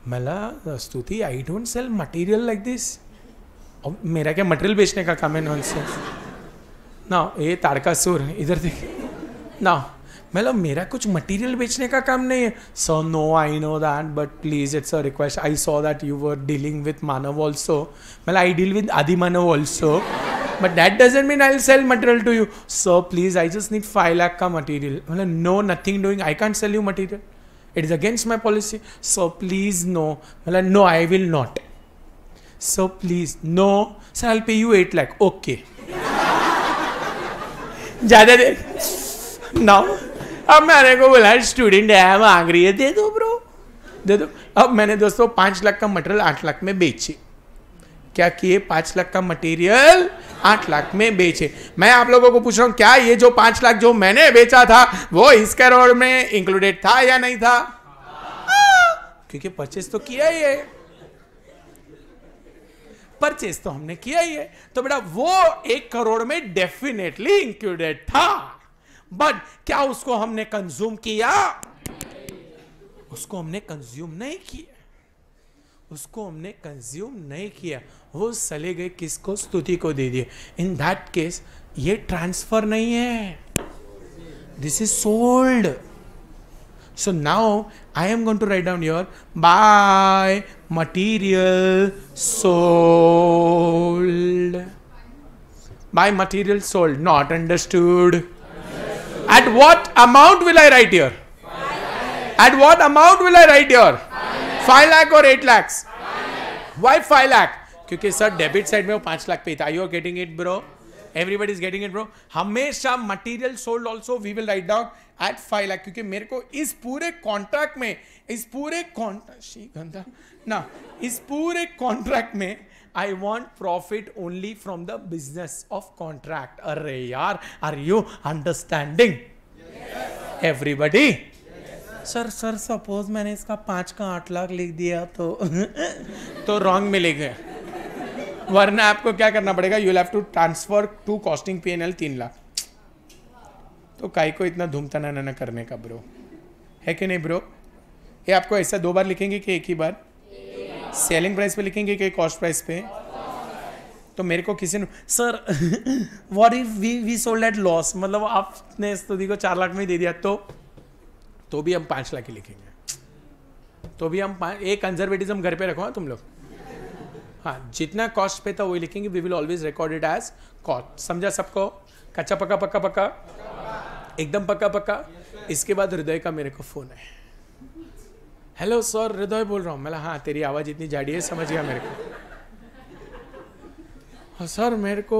मला स्तुति I don't sell material like this मेरा क्या मटेरियल बेचने का काम है नॉनसेंस ना ये तारकासुर इधर देख ना मतलब मेरा कुछ मटेरियल बेचने का काम नहीं है so no I know that but please it's a request I saw that you were dealing with Manav also मतलब I deal with Aadi Manav also but that doesn't mean I will sell material to you so please I just need 5 lakh का material मतलब no nothing doing I can't sell you material it is against my policy so please no no I will not so please no sir I'll pay you 8 lakh okay ज़्यादा दे now अब मैंने को बोला student है मांग रही है दे दो ब्रो दे दो अब मैंने दोस्तों 5 लाख का मटेरियल 8 लाख में बेचे क्या किए 5 लाख का मटेरियल 8 लाख में बेचे मैं आप लोगों को पूछ रहा हूं क्या ये जो 5 लाख जो मैंने बेचा था वो इस करोड़ में इंक्लूडेड था या नहीं था क्योंकि परचेज तो किया ही है परचेज तो हमने किया ही है तो बेटा वो 1 करोड़ में डेफिनेटली इंक्लूडेड था बट क्या उसको हमने कंज्यूम किया उसको हमने कंज्यूम नहीं किया उसको हमने कंज्यूम नहीं किया वो चले गए किसको स्तुति को दे दिए इन दैट केस ये ट्रांसफर नहीं है this is sold so now I am going to write down your by material sold by material sold not understood At what amount will I write here? At what amount will I write here? 5 lakh or 8 lakhs? Why 5 lakh? क्योंकि sir debit side में वो 5 लाख पे था. You are getting it, bro? Everybody is getting it, bro? हमेशा material sold also we will write down at 5 lakh, क्योंकि मेरे को इस पूरे कॉन्ट्रैक्ट में, इस पूरे कॉन्ट्रैक्ट में I want profit only from the business of contract. अरे यार, are you understanding? Yes. Everybody? Yes, sir, suppose मैंने इसका 5 का 8 लाख लिख दिया तो रॉन्ग मिलेगा. वरना आपको क्या करना पड़ेगा? You will have to transfer to costing P&L 3 lakh. तो काई को इतना धूमतना ना करने का ब्रो, है कि नहीं ब्रो? ये आपको ऐसा 2 बार लिखेंगे कि एक ही बार? सेलिंग प्राइस पे लिखेंगे कि कॉस्ट प्राइस पे? तो मेरे को किसी ने sir what if we sold at loss, मतलब आपने स्तुति को 4 लाख में दे दिया तो भी हम 5 लाख ही लिखेंगे. तो भी हम एक कंजर्वेटिज्म घर पे रखो तुम लोग. हाँ, जितना कॉस्ट पे था वही लिखेंगे. We will always record it as cost. समझा सबको? कच्चा पक्का पक्का पक्का एकदम पक्का पक्का. इसके बाद हृदय का मेरे को फोन है. हेलो सर, हृदय बोल रहा हूँ. मैं हाँ, तेरी आवाज़ इतनी जाड़ी है, समझ गया मेरे को. सर मेरे को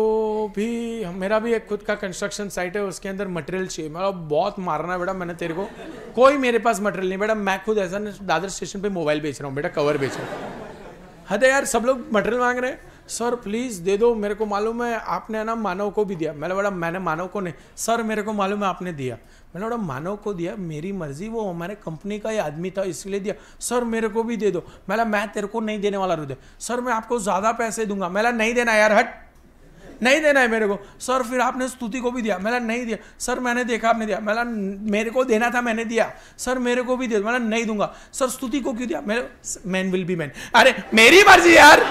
भी, मेरा भी एक खुद का कंस्ट्रक्शन साइट है, उसके अंदर मटेरियल चाहिए. मेरा बहुत मारना है बेटा, मैंने तेरे को कोई मेरे पास मटेरियल नहीं बेटा. मैं खुद ऐसा दादर स्टेशन पे मोबाइल बेच रहा हूँ बेटा, कवर बेच रहा हूँ. अरे यार, सब लोग मटेरियल मांग रहे हैं. सर प्लीज़ दे दो, मेरे को मालूम है आपने ना मानव को भी दिया. मैंने बोला मैंने मानव को नहीं. सर मेरे को मालूम है आपने दिया. मैंने बोला मानव को दिया, मेरी मर्जी, वो हमारे कंपनी का ही आदमी था इसलिए दिया. सर मेरे को भी दे दो. मैं तेरे को नहीं देने वाला हृदय. सर मैं आपको ज़्यादा पैसे दूंगा. नहीं देना यार, हट, नहीं देना है मेरे को. सर फिर आपने स्तुति को भी दिया. नहीं दिया. सर मैंने देखा आपने दिया. मेरे को देना था, मैंने दिया. सर मेरे को भी दे. नहीं दूंगा. सर स्तुति को क्यों दिया? Man will be man. अरे मेरी मर्जी यार,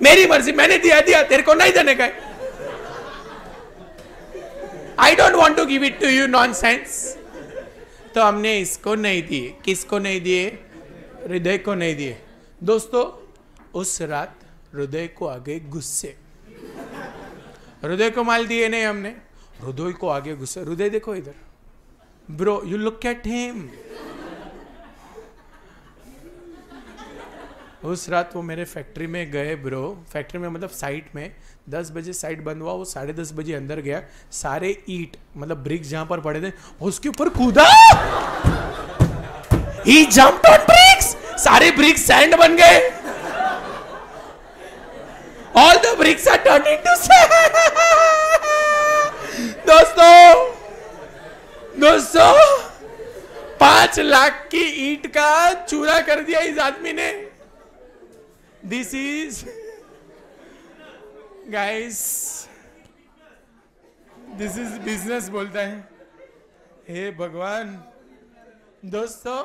मेरी मर्जी, मैंने दिया, तेरे को नहीं देने का. I don't want to give it to you nonsense. तो हमने इसको नहीं दिए. किसको नहीं दिए? हृदय को नहीं दिए. दोस्तों उस रात हृदय को आगे गुस्से, हृदय को माल दिए नहीं हमने, हृदय को आगे गुस्से. हृदय देखो इधर bro, you look at him. उस रात वो मेरे फैक्ट्री में गए ब्रो. फैक्ट्री में मतलब साइट में 10 बजे साइट बंद हुआ, वो 10:30 बजे अंदर गया. सारे ईट मतलब ब्रिक्स जहां पर पड़े थे उसके ऊपर कूदा. ही जंप्ड ऑन ब्रिक्स. सारे ब्रिक्स सैंड बन गए. All the bricks are turned into sand. दोस्तों 5 लाख की ईंट का चूरा कर दिया इस आदमी ने. This is guys, this is business बोलता है. हे भगवान. दोस्तों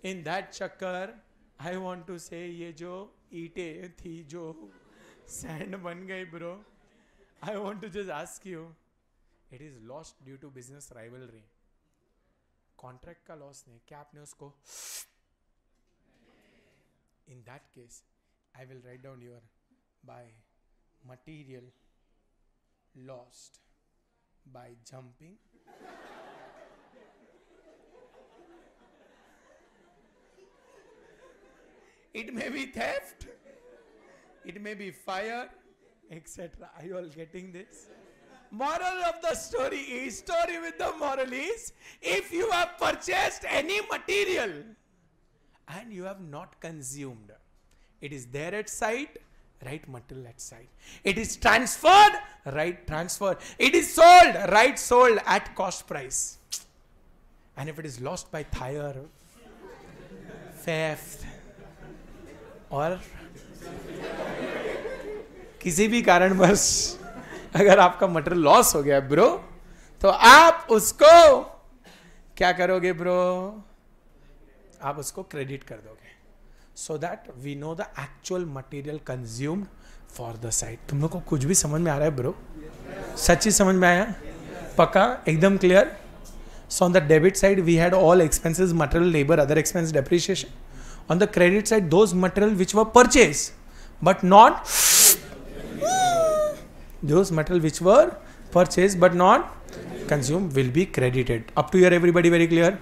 इन दैट चक्कर आई वॉन्ट टू से, ये जो ईंटें थी जो सैंड बन गई bro, I want to just ask you, it is lost due to business rivalry. Contract का लॉस नहीं, क्या आपने उसको? In that case I will write down your by material lost by jumping. It may be theft, it may be fire, etc. Are you all getting this? Moral of the story with the moral is, if you have purchased any material and you have not consumed, it is there at site, right material at site. It is transferred, right transferred. It is sold, right sold at cost price. And if it is lost by fire, theft, और किसी भी कारणवश अगर आपका material loss हो गया bro, तो आप उसको क्या करोगे ब्रो? आप उसको क्रेडिट कर दोगे, so that we know the actual material consumed for the site. तुम लोग को कुछ भी समझ में आ रहा है ब्रो? सच्ची समझ में आया? पक्का एकदम clear? So on the debit side we had all expenses, material, labour, other expense, depreciation. On the credit side, those material which were purchased, but not those material which were purchase but not consume will be credited. Up two year everybody very clear?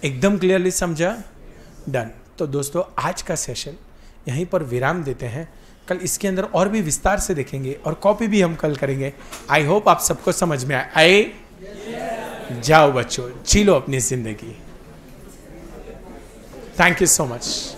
एकदम clearly समझा? Done. तो दोस्तों आज का session यहीं पर विराम देते हैं. कल इसके अंदर और भी विस्तार से देखेंगे और कॉपी भी हम कल करेंगे. आई होप आप सबको समझ में आए. जाओ बच्चों, जी लो अपनी जिंदगी. Thank you so much.